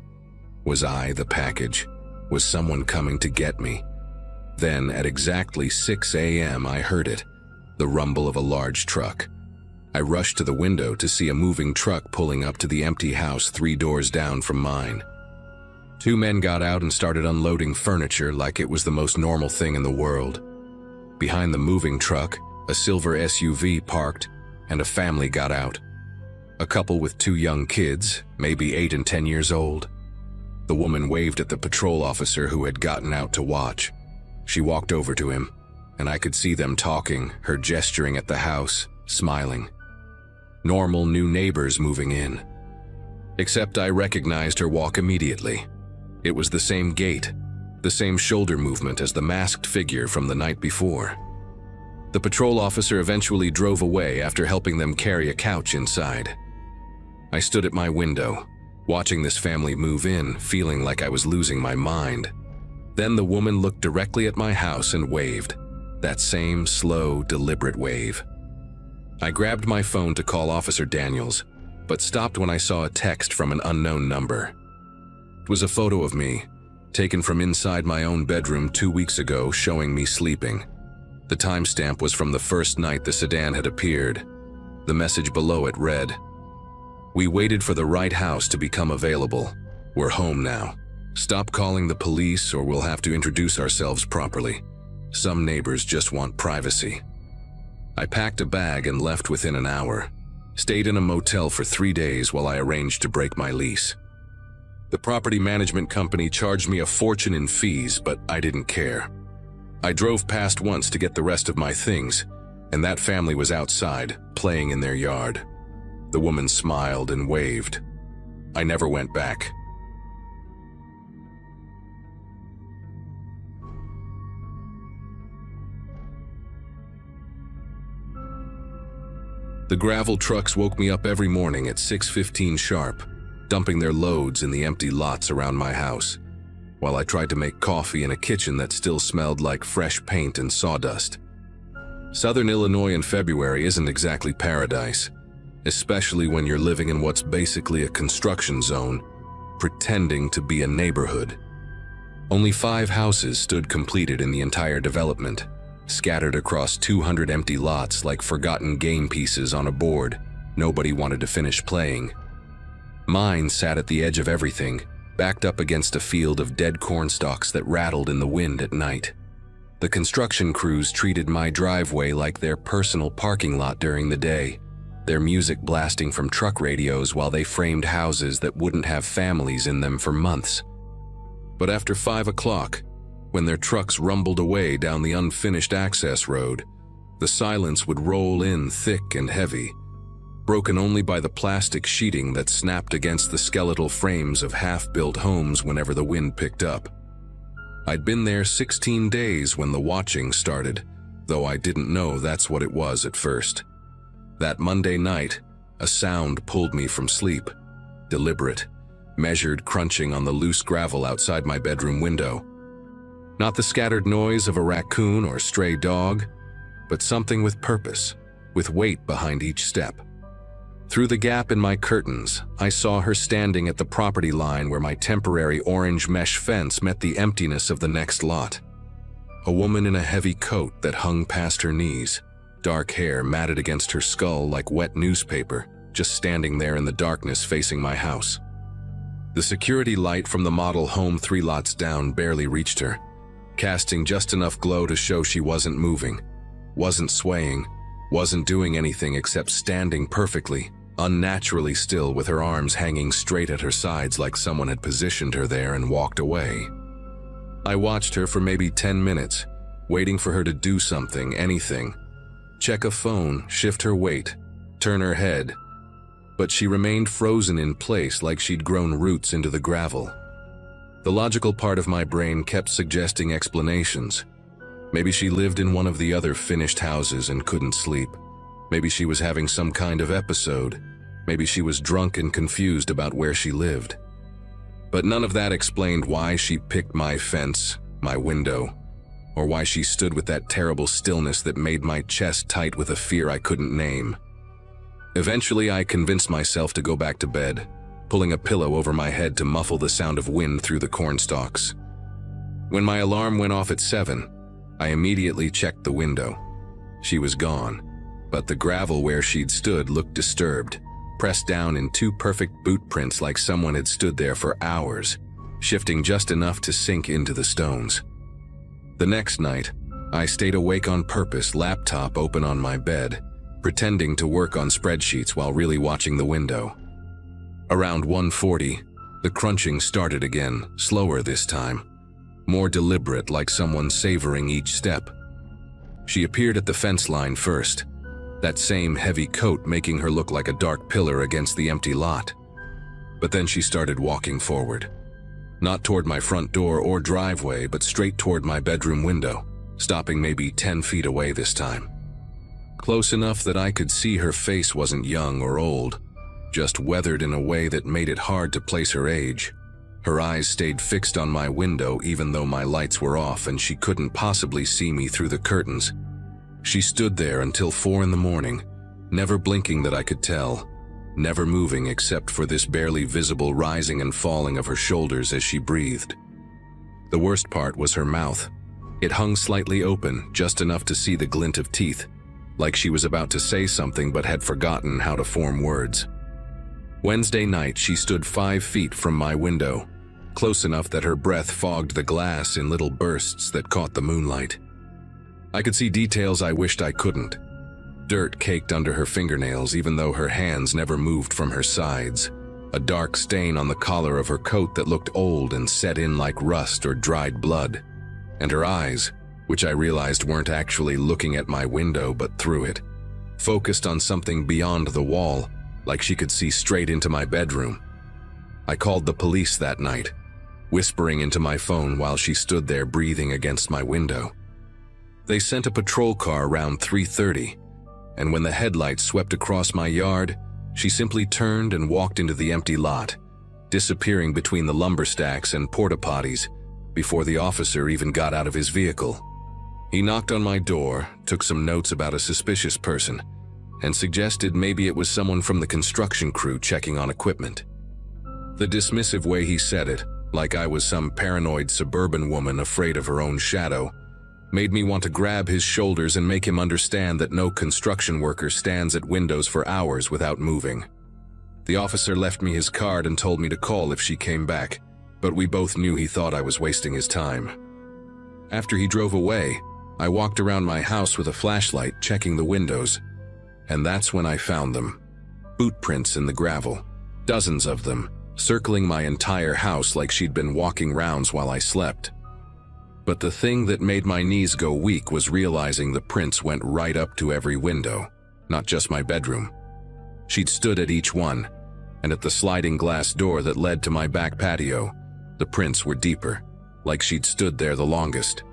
Was I the package? Was someone coming to get me? Then, at exactly 6 a.m., I heard it, the rumble of a large truck. I rushed to the window to see a moving truck pulling up to the empty house 3 doors down from mine. 2 men got out and started unloading furniture like it was the most normal thing in the world. Behind the moving truck, a silver SUV parked, and a family got out. A couple with 2 young kids, maybe 8 and 10 years old. The woman waved at the patrol officer who had gotten out to watch. She walked over to him, and I could see them talking, her gesturing at the house, smiling. Normal new neighbors moving in. Except I recognized her walk immediately. It was the same gait, the same shoulder movement as the masked figure from the night before. The patrol officer eventually drove away after helping them carry a couch inside. I stood at my window, watching this family move in, feeling like I was losing my mind. Then the woman looked directly at my house and waved. That same slow, deliberate wave. I grabbed my phone to call Officer Daniels, but stopped when I saw a text from an unknown number. It was a photo of me, taken from inside my own bedroom 2 weeks ago, showing me sleeping. The timestamp was from the first night the sedan had appeared. The message below it read, "We waited for the right house to become available. We're home now. Stop calling the police or we'll have to introduce ourselves properly. Some neighbors just want privacy." I packed a bag and left within an hour. Stayed in a motel for 3 days while I arranged to break my lease. The property management company charged me a fortune in fees, but I didn't care. I drove past once to get the rest of my things, and that family was outside, playing in their yard. The woman smiled and waved. I never went back. The gravel trucks woke me up every morning at 6:15 sharp, dumping their loads in the empty lots around my house, while I tried to make coffee in a kitchen that still smelled like fresh paint and sawdust. Southern Illinois in February isn't exactly paradise, especially when you're living in what's basically a construction zone, pretending to be a neighborhood. Only 5 houses stood completed in the entire development, scattered across 200 empty lots like forgotten game pieces on a board nobody wanted to finish playing. Mine sat at the edge of everything, backed up against a field of dead corn stalks that rattled in the wind at night. The construction crews treated my driveway like their personal parking lot during the day, their music blasting from truck radios while they framed houses that wouldn't have families in them for months. But after 5 o'clock, when their trucks rumbled away down the unfinished access road, the silence would roll in thick and heavy, broken only by the plastic sheeting that snapped against the skeletal frames of half-built homes whenever the wind picked up. I'd been there 16 days when the watching started, though I didn't know that's what it was at first. That Monday night, a sound pulled me from sleep, deliberate, measured crunching on the loose gravel outside my bedroom window. Not the scattered noise of a raccoon or stray dog, but something with purpose, with weight behind each step. Through the gap in my curtains, I saw her standing at the property line where my temporary orange mesh fence met the emptiness of the next lot. A woman in a heavy coat that hung past her knees, dark hair matted against her skull like wet newspaper, just standing there in the darkness facing my house. The security light from the model home 3 lots down barely reached her, casting just enough glow to show she wasn't moving, wasn't swaying, wasn't doing anything except standing perfectly, unnaturally still with her arms hanging straight at her sides like someone had positioned her there and walked away. I watched her for maybe 10 minutes, waiting for her to do something, anything. Check a phone, shift her weight, turn her head, but she remained frozen in place like she'd grown roots into the gravel. The logical part of my brain kept suggesting explanations. Maybe she lived in one of the other finished houses and couldn't sleep. Maybe she was having some kind of episode. Maybe she was drunk and confused about where she lived. But none of that explained why she picked my fence, my window, or why she stood with that terrible stillness that made my chest tight with a fear I couldn't name. Eventually, I convinced myself to go back to bed, pulling a pillow over my head to muffle the sound of wind through the cornstalks. When my alarm went off at 7, I immediately checked the window. She was gone, but the gravel where she'd stood looked disturbed, pressed down in 2 perfect boot prints like someone had stood there for hours, shifting just enough to sink into the stones. The next night, I stayed awake on purpose, laptop open on my bed, pretending to work on spreadsheets while really watching the window. Around 1:40, the crunching started again, slower this time, more deliberate, like someone savoring each step. She appeared at the fence line first, that same heavy coat making her look like a dark pillar against the empty lot. But then she started walking forward. Not toward my front door or driveway, but straight toward my bedroom window, stopping maybe 10 feet away this time. Close enough that I could see her face wasn't young or old, just weathered in a way that made it hard to place her age. Her eyes stayed fixed on my window even though my lights were off and she couldn't possibly see me through the curtains. She stood there until 4 in the morning, never blinking that I could tell, never moving except for this barely visible rising and falling of her shoulders as she breathed. The worst part was her mouth. It hung slightly open, just enough to see the glint of teeth, like she was about to say something but had forgotten how to form words. Wednesday night, she stood 5 feet from my window, close enough that her breath fogged the glass in little bursts that caught the moonlight. I could see details I wished I couldn't. Dirt caked under her fingernails even though her hands never moved from her sides. A dark stain on the collar of her coat that looked old and set in like rust or dried blood. And her eyes, which I realized weren't actually looking at my window but through it, focused on something beyond the wall, like she could see straight into my bedroom. I called the police that night, whispering into my phone while she stood there breathing against my window. They sent a patrol car around 3:30, and when the headlights swept across my yard, she simply turned and walked into the empty lot, disappearing between the lumber stacks and porta potties before the officer even got out of his vehicle. He knocked on my door, took some notes about a suspicious person, and suggested maybe it was someone from the construction crew checking on equipment. The dismissive way he said it, like I was some paranoid suburban woman afraid of her own shadow, made me want to grab his shoulders and make him understand that no construction worker stands at windows for hours without moving. The officer left me his card and told me to call if she came back, but we both knew he thought I was wasting his time. After he drove away, I walked around my house with a flashlight checking the windows, and that's when I found them. Boot prints in the gravel, dozens of them, circling my entire house like she'd been walking rounds while I slept. But the thing that made my knees go weak was realizing the prints went right up to every window, not just my bedroom. She'd stood at each one, and at the sliding glass door that led to my back patio, the prints were deeper, like she'd stood there the longest.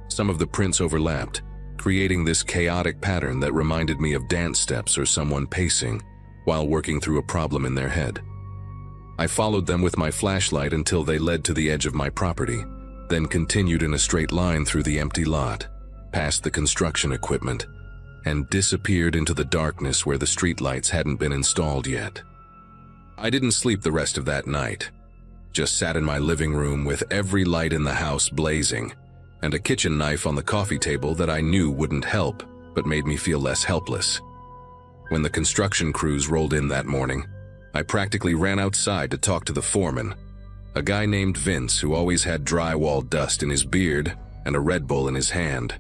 Some of the prints overlapped, creating this chaotic pattern that reminded me of dance steps or someone pacing while working through a problem in their head. I followed them with my flashlight until they led to the edge of my property, then continued in a straight line through the empty lot, past the construction equipment, and disappeared into the darkness where the streetlights hadn't been installed yet. I didn't sleep the rest of that night, just sat in my living room with every light in the house blazing, and a kitchen knife on the coffee table that I knew wouldn't help, but made me feel less helpless. When the construction crews rolled in that morning, I practically ran outside to talk to the foreman, a guy named Vince who always had drywall dust in his beard and a Red Bull in his hand.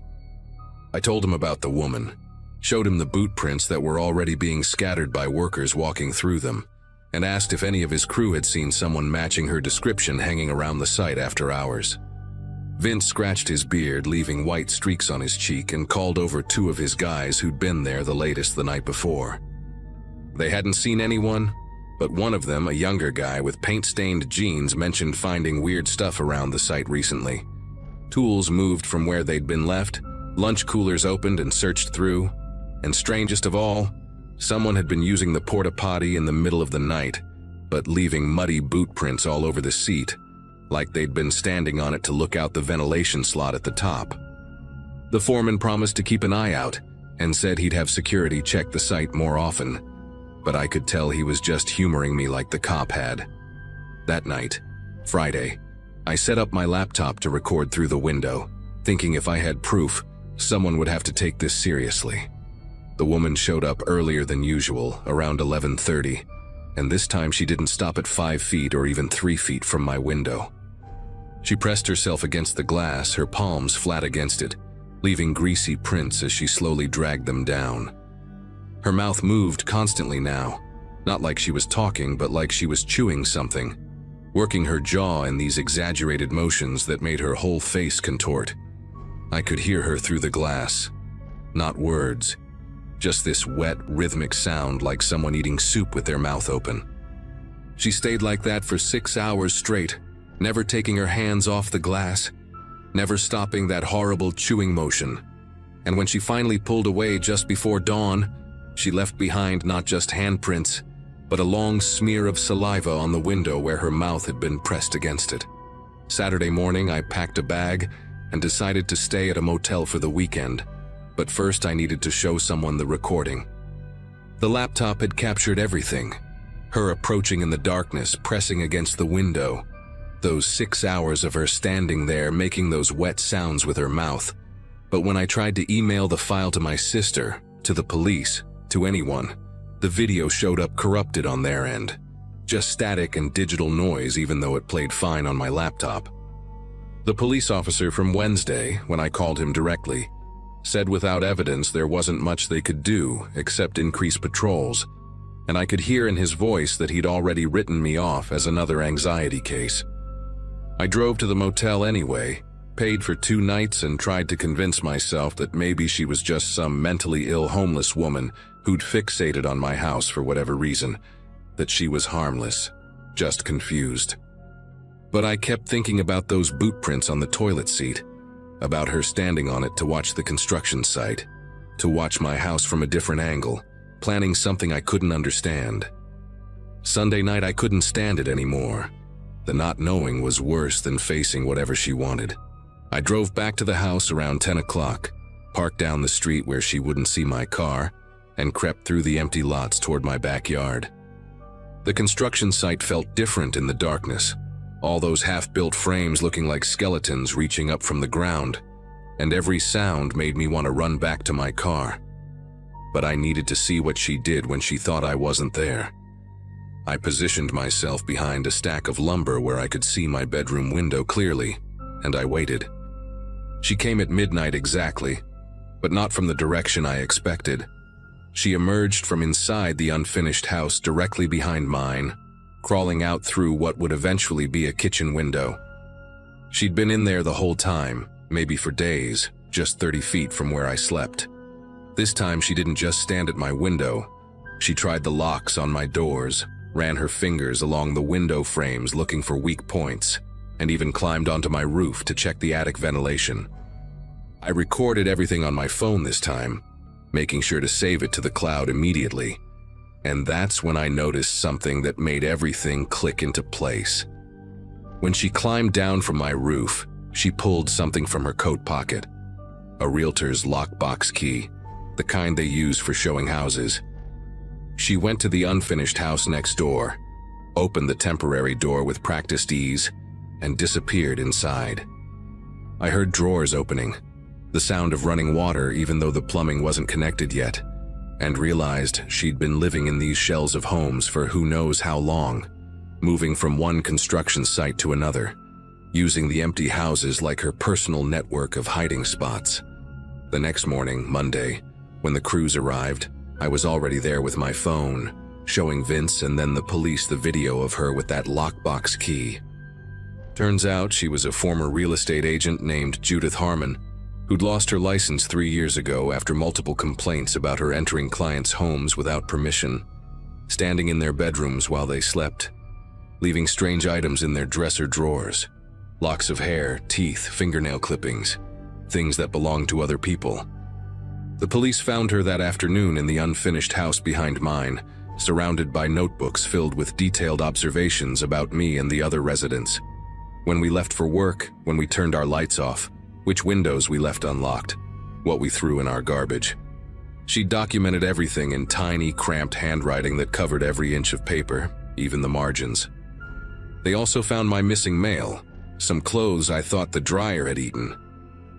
I told him about the woman, showed him the boot prints that were already being scattered by workers walking through them, and asked if any of his crew had seen someone matching her description hanging around the site after hours. Vince scratched his beard, leaving white streaks on his cheek, and called over 2 of his guys who'd been there the latest the night before. They hadn't seen anyone, but one of them, a younger guy with paint-stained jeans, mentioned finding weird stuff around the site recently. Tools moved from where they'd been left, lunch coolers opened and searched through, and strangest of all, someone had been using the porta potty in the middle of the night, but leaving muddy boot prints all over the seat, like they'd been standing on it to look out the ventilation slot at the top. The foreman promised to keep an eye out and said he'd have security check the site more often, but I could tell he was just humoring me like the cop had. That night, Friday, I set up my laptop to record through the window, thinking if I had proof, someone would have to take this seriously. The woman showed up earlier than usual, around 11:30, and this time she didn't stop at 5 feet or even 3 feet from my window. She pressed herself against the glass, her palms flat against it, leaving greasy prints as she slowly dragged them down. Her mouth moved constantly now, not like she was talking, but like she was chewing something, working her jaw in these exaggerated motions that made her whole face contort. I could hear her through the glass. Not words, just this wet, rhythmic sound like someone eating soup with their mouth open. She stayed like that for 6 hours straight, never taking her hands off the glass, never stopping that horrible chewing motion. And when she finally pulled away just before dawn, she left behind not just handprints, but a long smear of saliva on the window where her mouth had been pressed against it. Saturday morning, I packed a bag and decided to stay at a motel for the weekend, but first I needed to show someone the recording. The laptop had captured everything. Her approaching in the darkness, pressing against the window. Those 6 hours of her standing there, making those wet sounds with her mouth. But when I tried to email the file to my sister, to the police, to anyone, the video showed up corrupted on their end. Just static and digital noise, even though it played fine on my laptop. The police officer from Wednesday, when I called him directly, said without evidence there wasn't much they could do except increase patrols, and I could hear in his voice that he'd already written me off as another anxiety case. I drove to the motel anyway, paid for 2 nights, and tried to convince myself that maybe she was just some mentally ill homeless woman who'd fixated on my house for whatever reason, that she was harmless, just confused. But I kept thinking about those boot prints on the toilet seat, about her standing on it to watch the construction site, to watch my house from a different angle, planning something I couldn't understand. Sunday night I couldn't stand it anymore. The not knowing was worse than facing whatever she wanted. I drove back to the house around 10 o'clock, parked down the street where she wouldn't see my car, and crept through the empty lots toward my backyard. The construction site felt different in the darkness, all those half-built frames looking like skeletons reaching up from the ground, and every sound made me want to run back to my car. But I needed to see what she did when she thought I wasn't there. I positioned myself behind a stack of lumber where I could see my bedroom window clearly, and I waited. She came at midnight exactly, but not from the direction I expected. She emerged from inside the unfinished house directly behind mine, crawling out through what would eventually be a kitchen window. She'd been in there the whole time, maybe for days, just 30 feet from where I slept. This time she didn't just stand at my window. She tried the locks on my doors, ran her fingers along the window frames looking for weak points, and even climbed onto my roof to check the attic ventilation. I recorded everything on my phone this time, making sure to save it to the cloud immediately. And that's when I noticed something that made everything click into place. When she climbed down from my roof, she pulled something from her coat pocket. A realtor's lockbox key, the kind they use for showing houses. She went to the unfinished house next door, opened the temporary door with practiced ease, and disappeared inside. I heard drawers opening, the sound of running water even though the plumbing wasn't connected yet, and realized she'd been living in these shells of homes for who knows how long, moving from one construction site to another, using the empty houses like her personal network of hiding spots. The next morning, Monday, when the crews arrived, I was already there with my phone, showing Vince and then the police the video of her with that lockbox key. Turns out she was a former real estate agent named Judith Harmon, who'd lost her license 3 years ago after multiple complaints about her entering clients' homes without permission, standing in their bedrooms while they slept, leaving strange items in their dresser drawers, locks of hair, teeth, fingernail clippings, things that belonged to other people. The police found her that afternoon in the unfinished house behind mine, surrounded by notebooks filled with detailed observations about me and the other residents. When we left for work, when we turned our lights off, which windows we left unlocked, what we threw in our garbage. She documented everything in tiny, cramped handwriting that covered every inch of paper, even the margins. They also found my missing mail, some clothes I thought the dryer had eaten,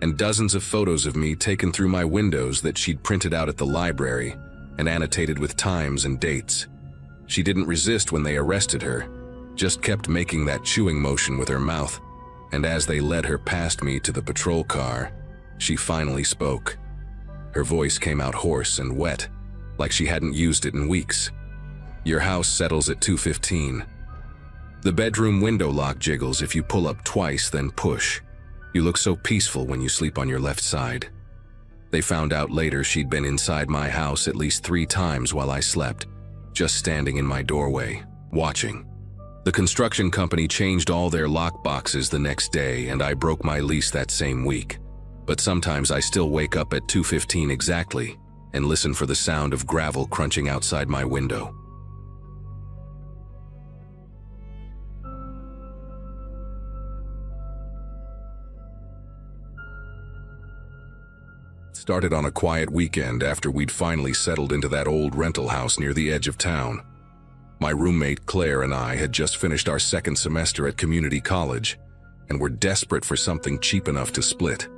and dozens of photos of me taken through my windows that she'd printed out at the library and annotated with times and dates. She didn't resist when they arrested her, just kept making that chewing motion with her mouth, and as they led her past me to the patrol car, she finally spoke. Her voice came out hoarse and wet, like she hadn't used it in weeks. Your house settles at 2:15. The bedroom window lock jiggles if you pull up twice, then push. You look so peaceful when you sleep on your left side. They found out later she'd been inside my house at least 3 times while I slept, just standing in my doorway, watching. The construction company changed all their lock boxes the next day, and I broke my lease that same week. But sometimes I still wake up at 2:15 exactly and listen for the sound of gravel crunching outside my window. Started on a quiet weekend after we'd finally settled into that old rental house near the edge of town. My roommate Claire and I had just finished our second semester at community college and were desperate for something cheap enough to split.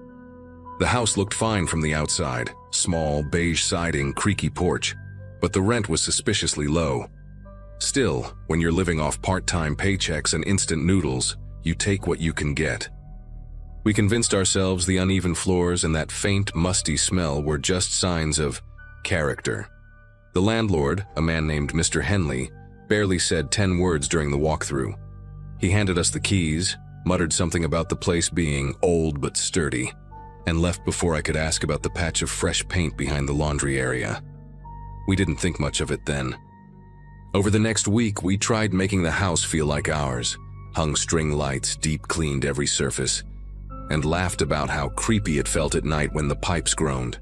The house looked fine from the outside, small, beige siding, creaky porch, but the rent was suspiciously low. Still, when you're living off part-time paychecks and instant noodles, you take what you can get. We convinced ourselves the uneven floors and that faint, musty smell were just signs of character. The landlord, a man named Mr. Henley, barely said 10 words during the walkthrough. He handed us the keys, muttered something about the place being old but sturdy, and left before I could ask about the patch of fresh paint behind the laundry area. We didn't think much of it then. Over the next week, we tried making the house feel like ours, hung string lights, deep cleaned every surface, and laughed about how creepy it felt at night when the pipes groaned.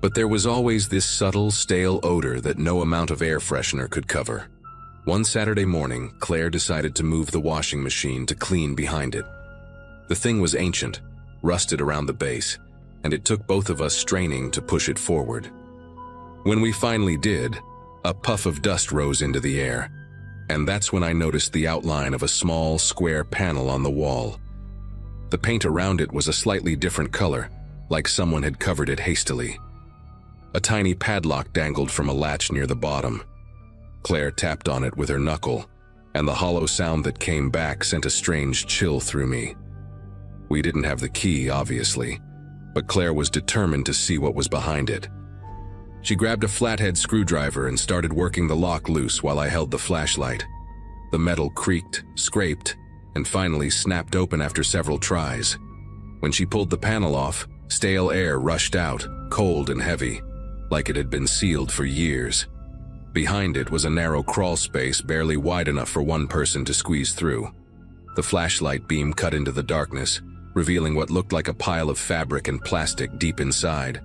But there was always this subtle, stale odor that no amount of air freshener could cover. One Saturday morning, Claire decided to move the washing machine to clean behind it. The thing was ancient, rusted around the base, and it took both of us straining to push it forward. When we finally did, a puff of dust rose into the air, and that's when I noticed the outline of a small, square panel on the wall. The paint around it was a slightly different color, like someone had covered it hastily. A tiny padlock dangled from a latch near the bottom. Claire tapped on it with her knuckle, and the hollow sound that came back sent a strange chill through me. We didn't have the key, obviously, but Claire was determined to see what was behind it. She grabbed a flathead screwdriver and started working the lock loose while I held the flashlight. The metal creaked, scraped, and finally snapped open after several tries. When she pulled the panel off, stale air rushed out, cold and heavy, like it had been sealed for years. Behind it was a narrow crawl space barely wide enough for one person to squeeze through. The flashlight beam cut into the darkness, revealing what looked like a pile of fabric and plastic deep inside.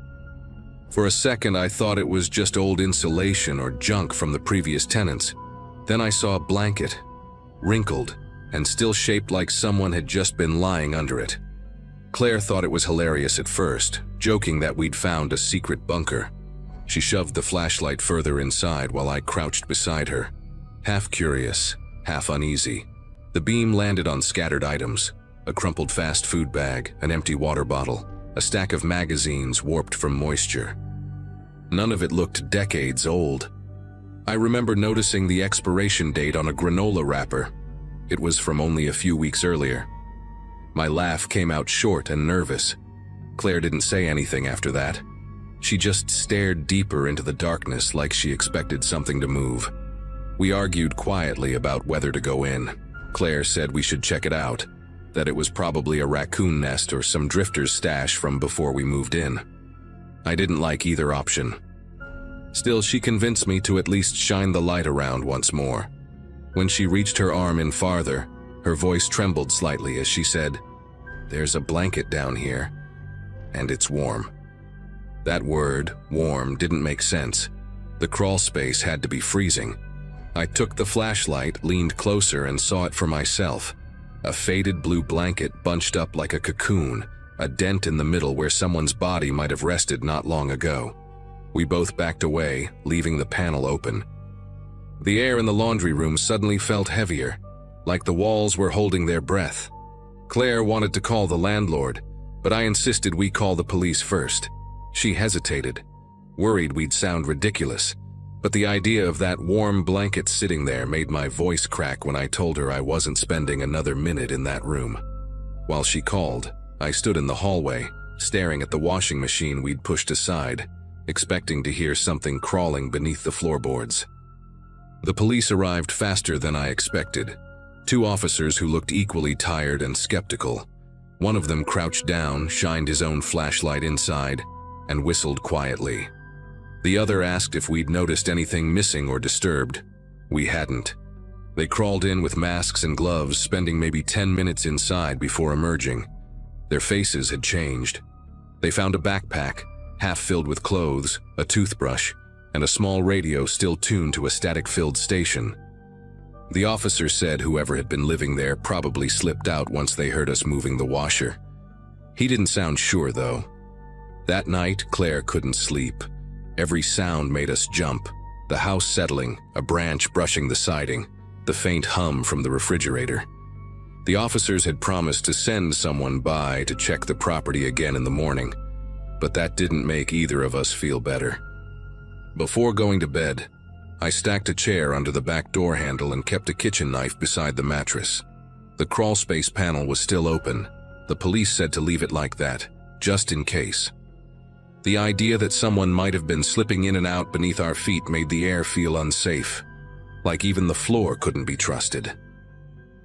For a second, I thought it was just old insulation or junk from the previous tenants. Then I saw a blanket, wrinkled, and still shaped like someone had just been lying under it. Claire thought it was hilarious at first, joking that we'd found a secret bunker. She shoved the flashlight further inside while I crouched beside her, half curious, half uneasy. The beam landed on scattered items: a crumpled fast food bag, an empty water bottle, a stack of magazines warped from moisture. None of it looked decades old. I remember noticing the expiration date on a granola wrapper. It was from only a few weeks earlier. My laugh came out short and nervous. Claire didn't say anything after that. She just stared deeper into the darkness like she expected something to move. We argued quietly about whether to go in. Claire said we should check it out, that it was probably a raccoon nest or some drifter's stash from before we moved in. I didn't like either option. Still, she convinced me to at least shine the light around once more. When she reached her arm in farther, her voice trembled slightly as she said, "There's a blanket down here, and it's warm." That word, warm, didn't make sense. The crawl space had to be freezing. I took the flashlight, leaned closer, and saw it for myself. A faded blue blanket bunched up like a cocoon, a dent in the middle where someone's body might have rested not long ago. We both backed away, leaving the panel open. The air in the laundry room suddenly felt heavier, like the walls were holding their breath. Claire wanted to call the landlord, but I insisted we call the police first. She hesitated, worried we'd sound ridiculous, but the idea of that warm blanket sitting there made my voice crack when I told her I wasn't spending another minute in that room. While she called, I stood in the hallway, staring at the washing machine we'd pushed aside, expecting to hear something crawling beneath the floorboards. The police arrived faster than I expected. 2 officers who looked equally tired and skeptical. One of them crouched down, shined his own flashlight inside, and whistled quietly. The other asked if we'd noticed anything missing or disturbed. We hadn't. They crawled in with masks and gloves, spending maybe 10 minutes inside before emerging. Their faces had changed. They found a backpack, half filled with clothes, a toothbrush, and a small radio still tuned to a static-filled station. The officer said whoever had been living there probably slipped out once they heard us moving the washer. He didn't sound sure, though. That night, Claire couldn't sleep. Every sound made us jump. The house settling, a branch brushing the siding, the faint hum from the refrigerator. The officers had promised to send someone by to check the property again in the morning, but that didn't make either of us feel better. Before going to bed, I stacked a chair under the back door handle and kept a kitchen knife beside the mattress. The crawlspace panel was still open. The police said to leave it like that, just in case. The idea that someone might have been slipping in and out beneath our feet made the air feel unsafe, like even the floor couldn't be trusted.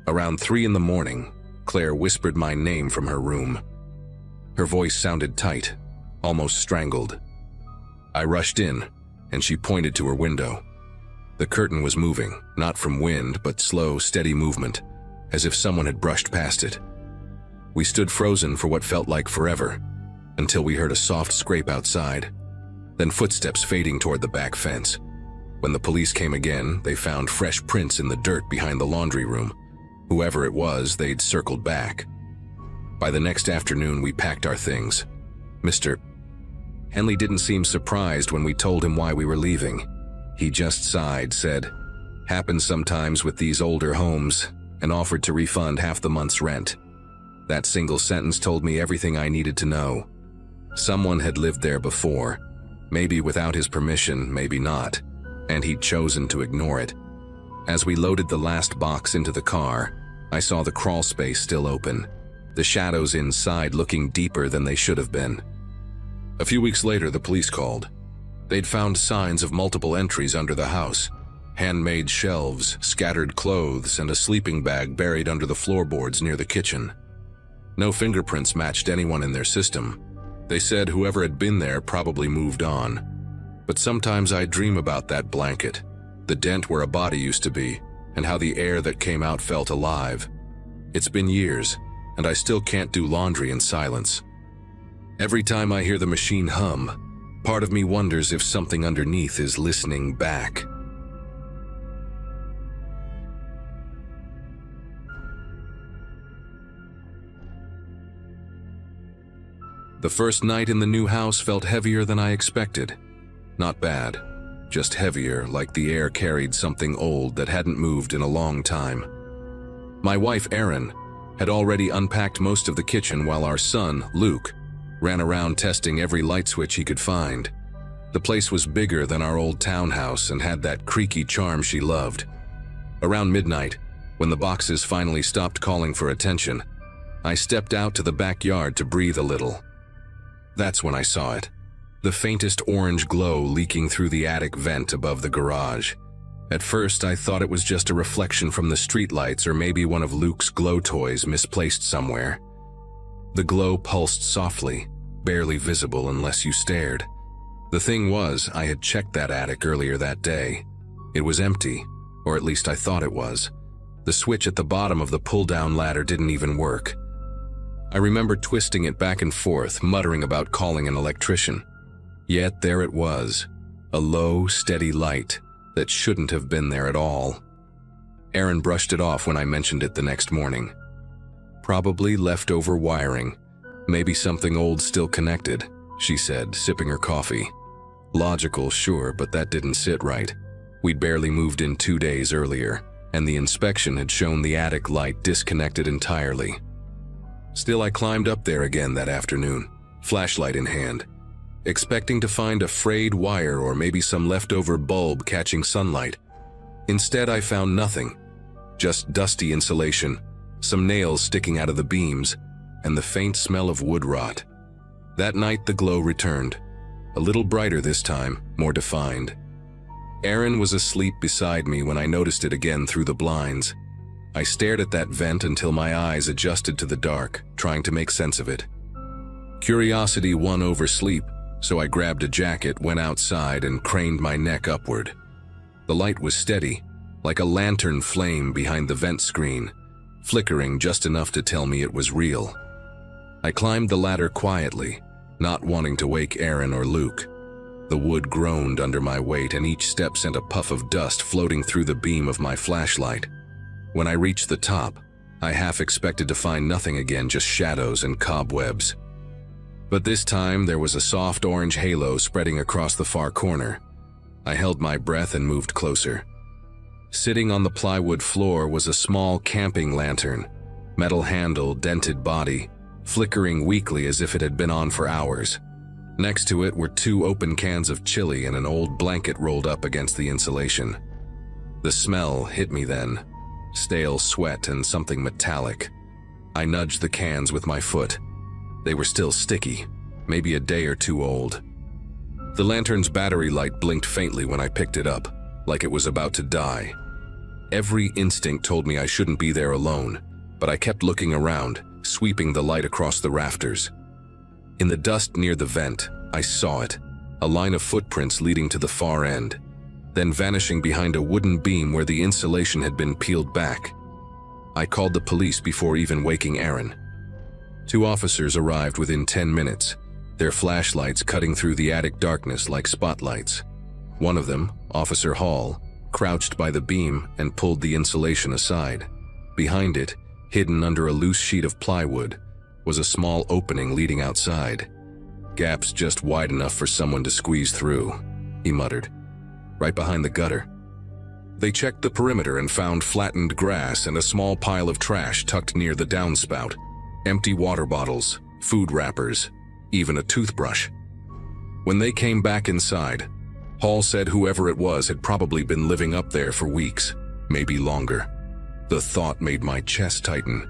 Around 3 in the morning, Claire whispered my name from her room. Her voice sounded tight, almost strangled. I rushed in, and she pointed to her window. The curtain was moving, not from wind, but slow, steady movement, as if someone had brushed past it. We stood frozen for what felt like forever, until we heard a soft scrape outside, then footsteps fading toward the back fence. When the police came again, they found fresh prints in the dirt behind the laundry room. Whoever it was, they'd circled back. By the next afternoon, we packed our things. Mr. Henley didn't seem surprised when we told him why we were leaving. He just sighed, said, "Happens sometimes with these older homes," and offered to refund half the month's rent. That single sentence told me everything I needed to know. Someone had lived there before, maybe without his permission, maybe not, and he'd chosen to ignore it. As we loaded the last box into the car, I saw the crawl space still open, the shadows inside looking deeper than they should have been. A few weeks later, the police called. They'd found signs of multiple entries under the house, handmade shelves, scattered clothes, and a sleeping bag buried under the floorboards near the kitchen. No fingerprints matched anyone in their system. They said whoever had been there probably moved on. But sometimes I dream about that blanket, the dent where a body used to be, and how the air that came out felt alive. It's been years, and I still can't do laundry in silence. Every time I hear the machine hum, part of me wonders if something underneath is listening back. The first night in the new house felt heavier than I expected. Not bad, just heavier, like the air carried something old that hadn't moved in a long time. My wife, Erin, had already unpacked most of the kitchen while our son, Luke, ran around testing every light switch he could find. The place was bigger than our old townhouse and had that creaky charm she loved. Around midnight, when the boxes finally stopped calling for attention, I stepped out to the backyard to breathe a little. That's when I saw it. The faintest orange glow leaking through the attic vent above the garage. At first, I thought it was just a reflection from the streetlights or maybe one of Luke's glow toys misplaced somewhere. The glow pulsed softly, barely visible unless you stared. The thing was, I had checked that attic earlier that day. It was empty, or at least I thought it was. The switch at the bottom of the pull-down ladder didn't even work. I remember twisting it back and forth, muttering about calling an electrician. Yet there it was, a low, steady light that shouldn't have been there at all. Erin brushed it off when I mentioned it the next morning. Probably leftover wiring, maybe something old still connected, she said, sipping her coffee. Logical, sure, but that didn't sit right. We'd barely moved in 2 days earlier, and the inspection had shown the attic light disconnected entirely. Still, I climbed up there again that afternoon, flashlight in hand, expecting to find a frayed wire or maybe some leftover bulb catching sunlight. Instead, I found nothing, just dusty insulation, some nails sticking out of the beams, and the faint smell of wood rot. That night, the glow returned. a little brighter this time, more defined. Aaron was asleep beside me when I noticed it again through the blinds. I stared at that vent until my eyes adjusted to the dark, trying to make sense of it. Curiosity won over sleep, so I grabbed a jacket, went outside, and craned my neck upward. The light was steady, like a lantern flame behind the vent screen, flickering just enough to tell me it was real. I climbed the ladder quietly, not wanting to wake Aaron or Luke. The wood groaned under my weight, and each step sent a puff of dust floating through the beam of my flashlight. When I reached the top, I half expected to find nothing again, just shadows and cobwebs. But this time there was a soft orange halo spreading across the far corner. I held my breath and moved closer. Sitting on the plywood floor was a small camping lantern, metal handle, dented body, flickering weakly as if it had been on for hours. Next to it were 2 open cans of chili and an old blanket rolled up against the insulation. The smell hit me then. Stale sweat and something metallic. I nudged the cans with my foot. They were still sticky, maybe a day or 2 old. The lantern's battery light blinked faintly when I picked it up, like it was about to die. Every instinct told me I shouldn't be there alone, but I kept looking around, sweeping the light across the rafters. In the dust near the vent, I saw it, a line of footprints leading to the far end, then vanishing behind a wooden beam where the insulation had been peeled back. I called the police before even waking Aaron. 2 officers arrived within 10 minutes, their flashlights cutting through the attic darkness like spotlights. One of them, Officer Hall, crouched by the beam and pulled the insulation aside. Behind it, hidden under a loose sheet of plywood, was a small opening leading outside. "Gaps just wide enough for someone to squeeze through," he muttered. "Right behind the gutter." They checked the perimeter and found flattened grass and a small pile of trash tucked near the downspout. Empty water bottles, food wrappers, even a toothbrush. When they came back inside, Hall said whoever it was had probably been living up there for weeks, maybe longer. The thought made my chest tighten.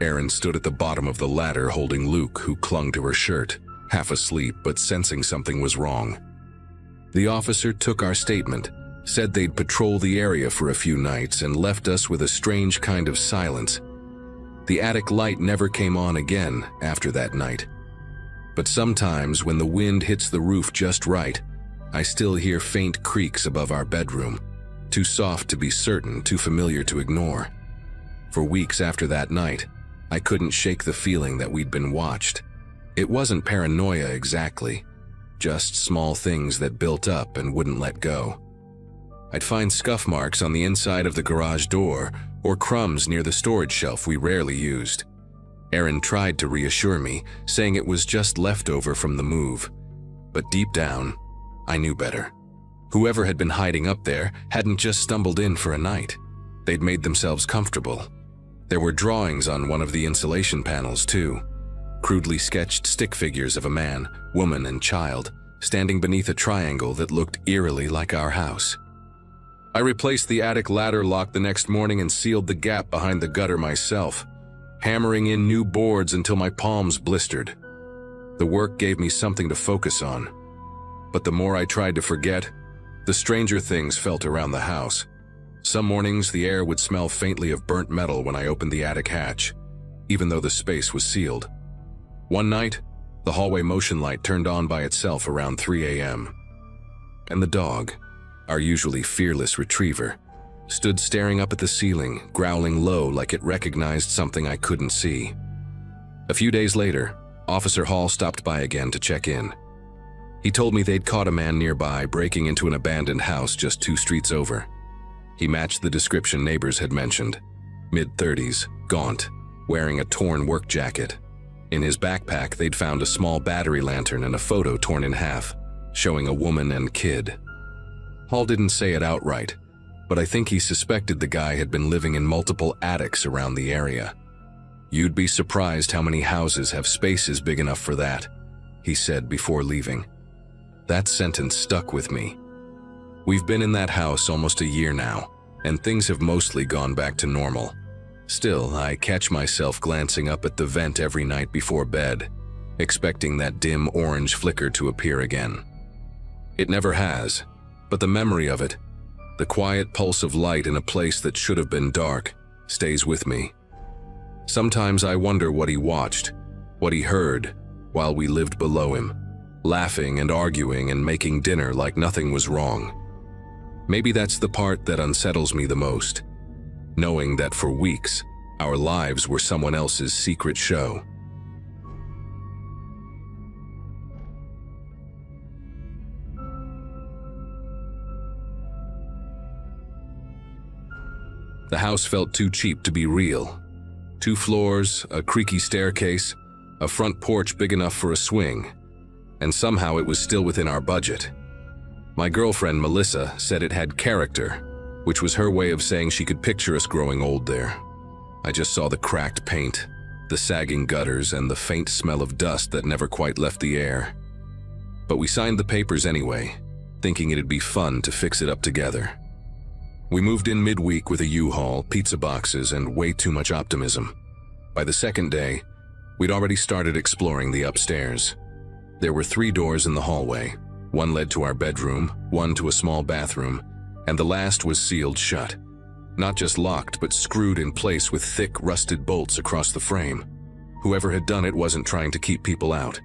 Aaron stood at the bottom of the ladder holding Luke, who clung to her shirt, half asleep but sensing something was wrong. The officer took our statement, said they'd patrol the area for a few nights, and left us with a strange kind of silence. The attic light never came on again after that night. But sometimes when the wind hits the roof just right, I still hear faint creaks above our bedroom, too soft to be certain, too familiar to ignore. For weeks after that night, I couldn't shake the feeling that we'd been watched. It wasn't paranoia exactly, just small things that built up and wouldn't let go. I'd find scuff marks on the inside of the garage door or crumbs near the storage shelf we rarely used. Aaron tried to reassure me, saying it was just leftover from the move. But deep down, I knew better. Whoever had been hiding up there hadn't just stumbled in for a night. They'd made themselves comfortable. There were drawings on one of the insulation panels too. Crudely sketched stick figures of a man, woman, and child standing beneath a triangle that looked eerily like our house. I replaced the attic ladder lock the next morning and sealed the gap behind the gutter myself, hammering in new boards until my palms blistered. The work gave me something to focus on. But the more I tried to forget, the stranger things felt around the house. Some mornings the air would smell faintly of burnt metal when I opened the attic hatch, even though the space was sealed. One night, the hallway motion light turned on by itself around 3 a.m. And the dog, our usually fearless retriever, stood staring up at the ceiling, growling low like it recognized something I couldn't see. A few days later, Officer Hall stopped by again to check in. He told me they'd caught a man nearby breaking into an abandoned house just 2 streets over. He matched the description neighbors had mentioned. Mid-30s, gaunt, wearing a torn work jacket. In his backpack, they'd found a small battery lantern and a photo torn in half, showing a woman and kid. Hall didn't say it outright, but I think he suspected the guy had been living in multiple attics around the area. "You'd be surprised how many houses have spaces big enough for that," he said before leaving. That sentence stuck with me. We've been in that house almost a year now, and things have mostly gone back to normal. Still, I catch myself glancing up at the vent every night before bed, expecting that dim orange flicker to appear again. It never has, but the memory of it, the quiet pulse of light in a place that should have been dark, stays with me. Sometimes I wonder what he watched, what he heard, while we lived below him, laughing and arguing and making dinner like nothing was wrong. Maybe that's the part that unsettles me the most, knowing that for weeks, our lives were someone else's secret show. The house felt too cheap to be real. 2 floors, a creaky staircase, a front porch big enough for a swing, and somehow it was still within our budget. My girlfriend Melissa said it had character, which was her way of saying she could picture us growing old there. I just saw the cracked paint, the sagging gutters, and the faint smell of dust that never quite left the air. But we signed the papers anyway, thinking it'd be fun to fix it up together. We moved in midweek with a U-Haul, pizza boxes, and way too much optimism. By the second day, we'd already started exploring the upstairs. There were 3 doors in the hallway. One led to our bedroom, one to a small bathroom, and the last was sealed shut. Not just locked, but screwed in place with thick, rusted bolts across the frame. Whoever had done it wasn't trying to keep people out.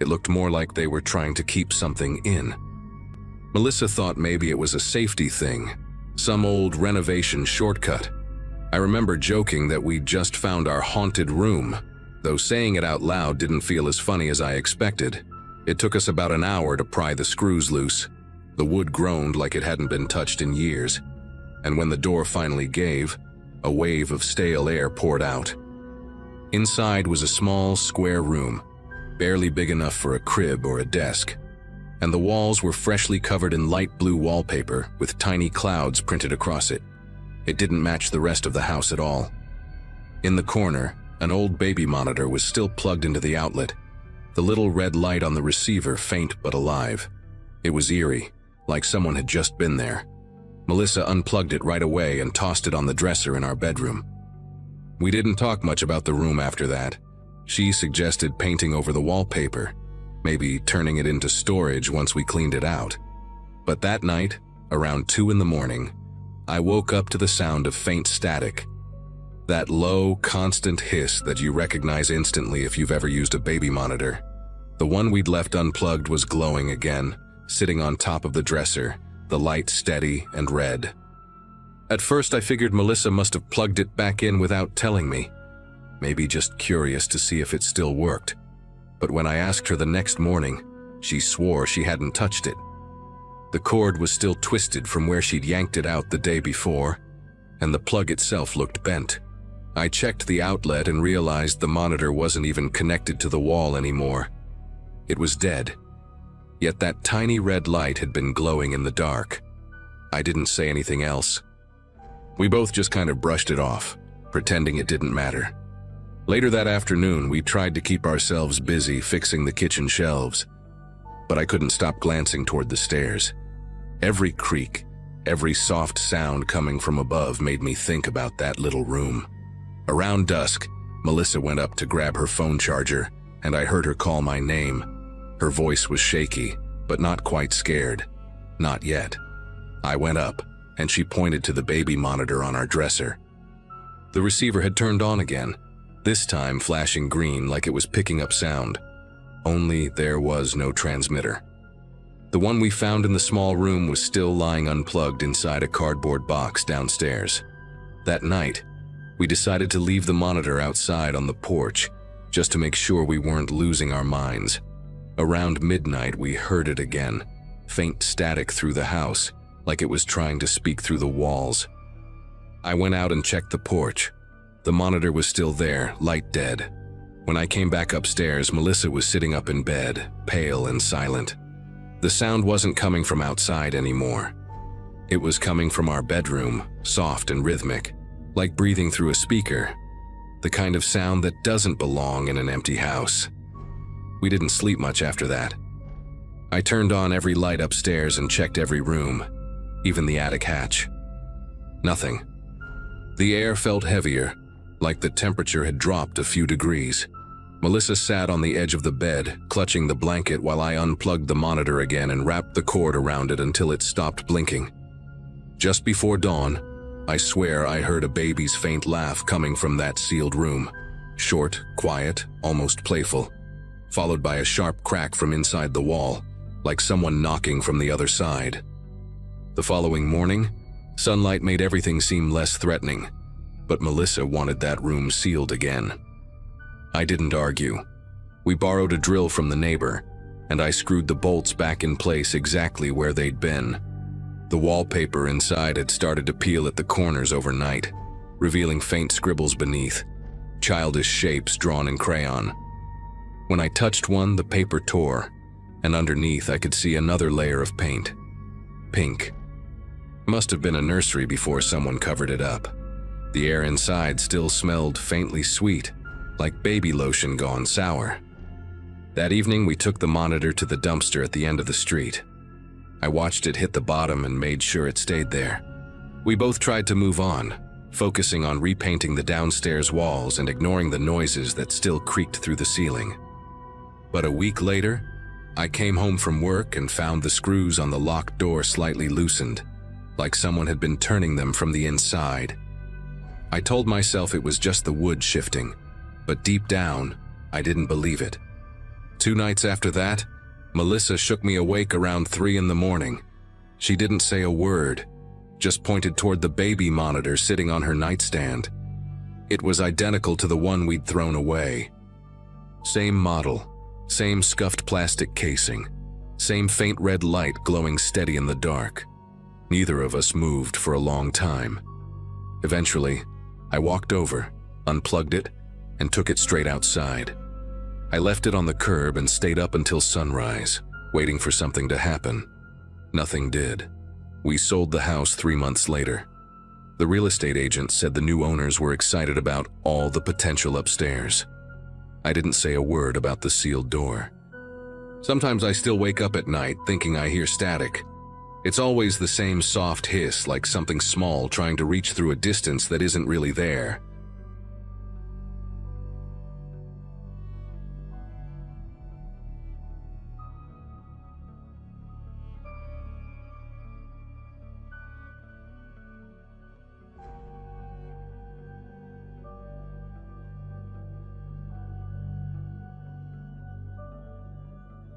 It looked more like they were trying to keep something in. Melissa thought maybe it was a safety thing, some old renovation shortcut. I remember joking that we'd just found our haunted room, though saying it out loud didn't feel as funny as I expected. It took us about an hour to pry the screws loose. The wood groaned like it hadn't been touched in years, and when the door finally gave, a wave of stale air poured out. Inside was a small, square room, barely big enough for a crib or a desk, and the walls were freshly covered in light blue wallpaper with tiny clouds printed across it. It didn't match the rest of the house at all. In the corner, an old baby monitor was still plugged into the outlet, the little red light on the receiver faint but alive. It was eerie, like someone had just been there. Melissa unplugged it right away and tossed it on the dresser in our bedroom. We didn't talk much about the room after that. She suggested painting over the wallpaper, maybe turning it into storage once we cleaned it out. But that night, around 2 in the morning, I woke up to the sound of faint static. That low, constant hiss that you recognize instantly if you've ever used a baby monitor. The one we'd left unplugged was glowing again, sitting on top of the dresser, the light steady and red. At first I figured Melissa must have plugged it back in without telling me, maybe just curious to see if it still worked. But when I asked her the next morning, she swore she hadn't touched it. The cord was still twisted from where she'd yanked it out the day before, and the plug itself looked bent. I checked the outlet and realized the monitor wasn't even connected to the wall anymore. It was dead. Yet that tiny red light had been glowing in the dark. I didn't say anything else. We both just kind of brushed it off, pretending it didn't matter. Later that afternoon, we tried to keep ourselves busy fixing the kitchen shelves, but I couldn't stop glancing toward the stairs. Every creak, every soft sound coming from above made me think about that little room. Around dusk, Melissa went up to grab her phone charger, and I heard her call my name. Her voice was shaky, but not quite scared. Not yet. I went up, and she pointed to the baby monitor on our dresser. The receiver had turned on again, this time flashing green like it was picking up sound. Only there was no transmitter. The one we found in the small room was still lying unplugged inside a cardboard box downstairs. That night, we decided to leave the monitor outside on the porch, just to make sure we weren't losing our minds. Around midnight, we heard it again, faint static through the house, like it was trying to speak through the walls. I went out and checked the porch. The monitor was still there, light dead. When I came back upstairs, Melissa was sitting up in bed, pale and silent. The sound wasn't coming from outside anymore. It was coming from our bedroom, soft and rhythmic, like breathing through a speaker, the kind of sound that doesn't belong in an empty house. We didn't sleep much after that. I turned on every light upstairs and checked every room, even the attic hatch. Nothing. The air felt heavier, like the temperature had dropped a few degrees. Melissa sat on the edge of the bed, clutching the blanket while I unplugged the monitor again and wrapped the cord around it until it stopped blinking. Just before dawn, I swear I heard a baby's faint laugh coming from that sealed room. Short, quiet, almost playful, followed by a sharp crack from inside the wall, like someone knocking from the other side. The following morning, sunlight made everything seem less threatening, but Melissa wanted that room sealed again. I didn't argue. We borrowed a drill from the neighbor, and I screwed the bolts back in place exactly where they'd been. The wallpaper inside had started to peel at the corners overnight, revealing faint scribbles beneath, childish shapes drawn in crayon. When I touched one, the paper tore, and underneath I could see another layer of paint. Pink. Must have been a nursery before someone covered it up. The air inside still smelled faintly sweet, like baby lotion gone sour. That evening, we took the monitor to the dumpster at the end of the street. I watched it hit the bottom and made sure it stayed there. We both tried to move on, focusing on repainting the downstairs walls and ignoring the noises that still creaked through the ceiling. But a week later, I came home from work and found the screws on the locked door slightly loosened, like someone had been turning them from the inside. I told myself it was just the wood shifting, but deep down, I didn't believe it. 2 nights after that, Melissa shook me awake around 3 in the morning. She didn't say a word, just pointed toward the baby monitor sitting on her nightstand. It was identical to the one we'd thrown away. Same model, same scuffed plastic casing, same faint red light glowing steady in the dark. Neither of us moved for a long time. Eventually, I walked over, unplugged it, and took it straight outside. I left it on the curb and stayed up until sunrise, waiting for something to happen. Nothing did. We sold the house 3 months later. The real estate agent said the new owners were excited about all the potential upstairs. I didn't say a word about the sealed door. Sometimes I still wake up at night thinking I hear static. It's always the same soft hiss, like something small trying to reach through a distance that isn't really there.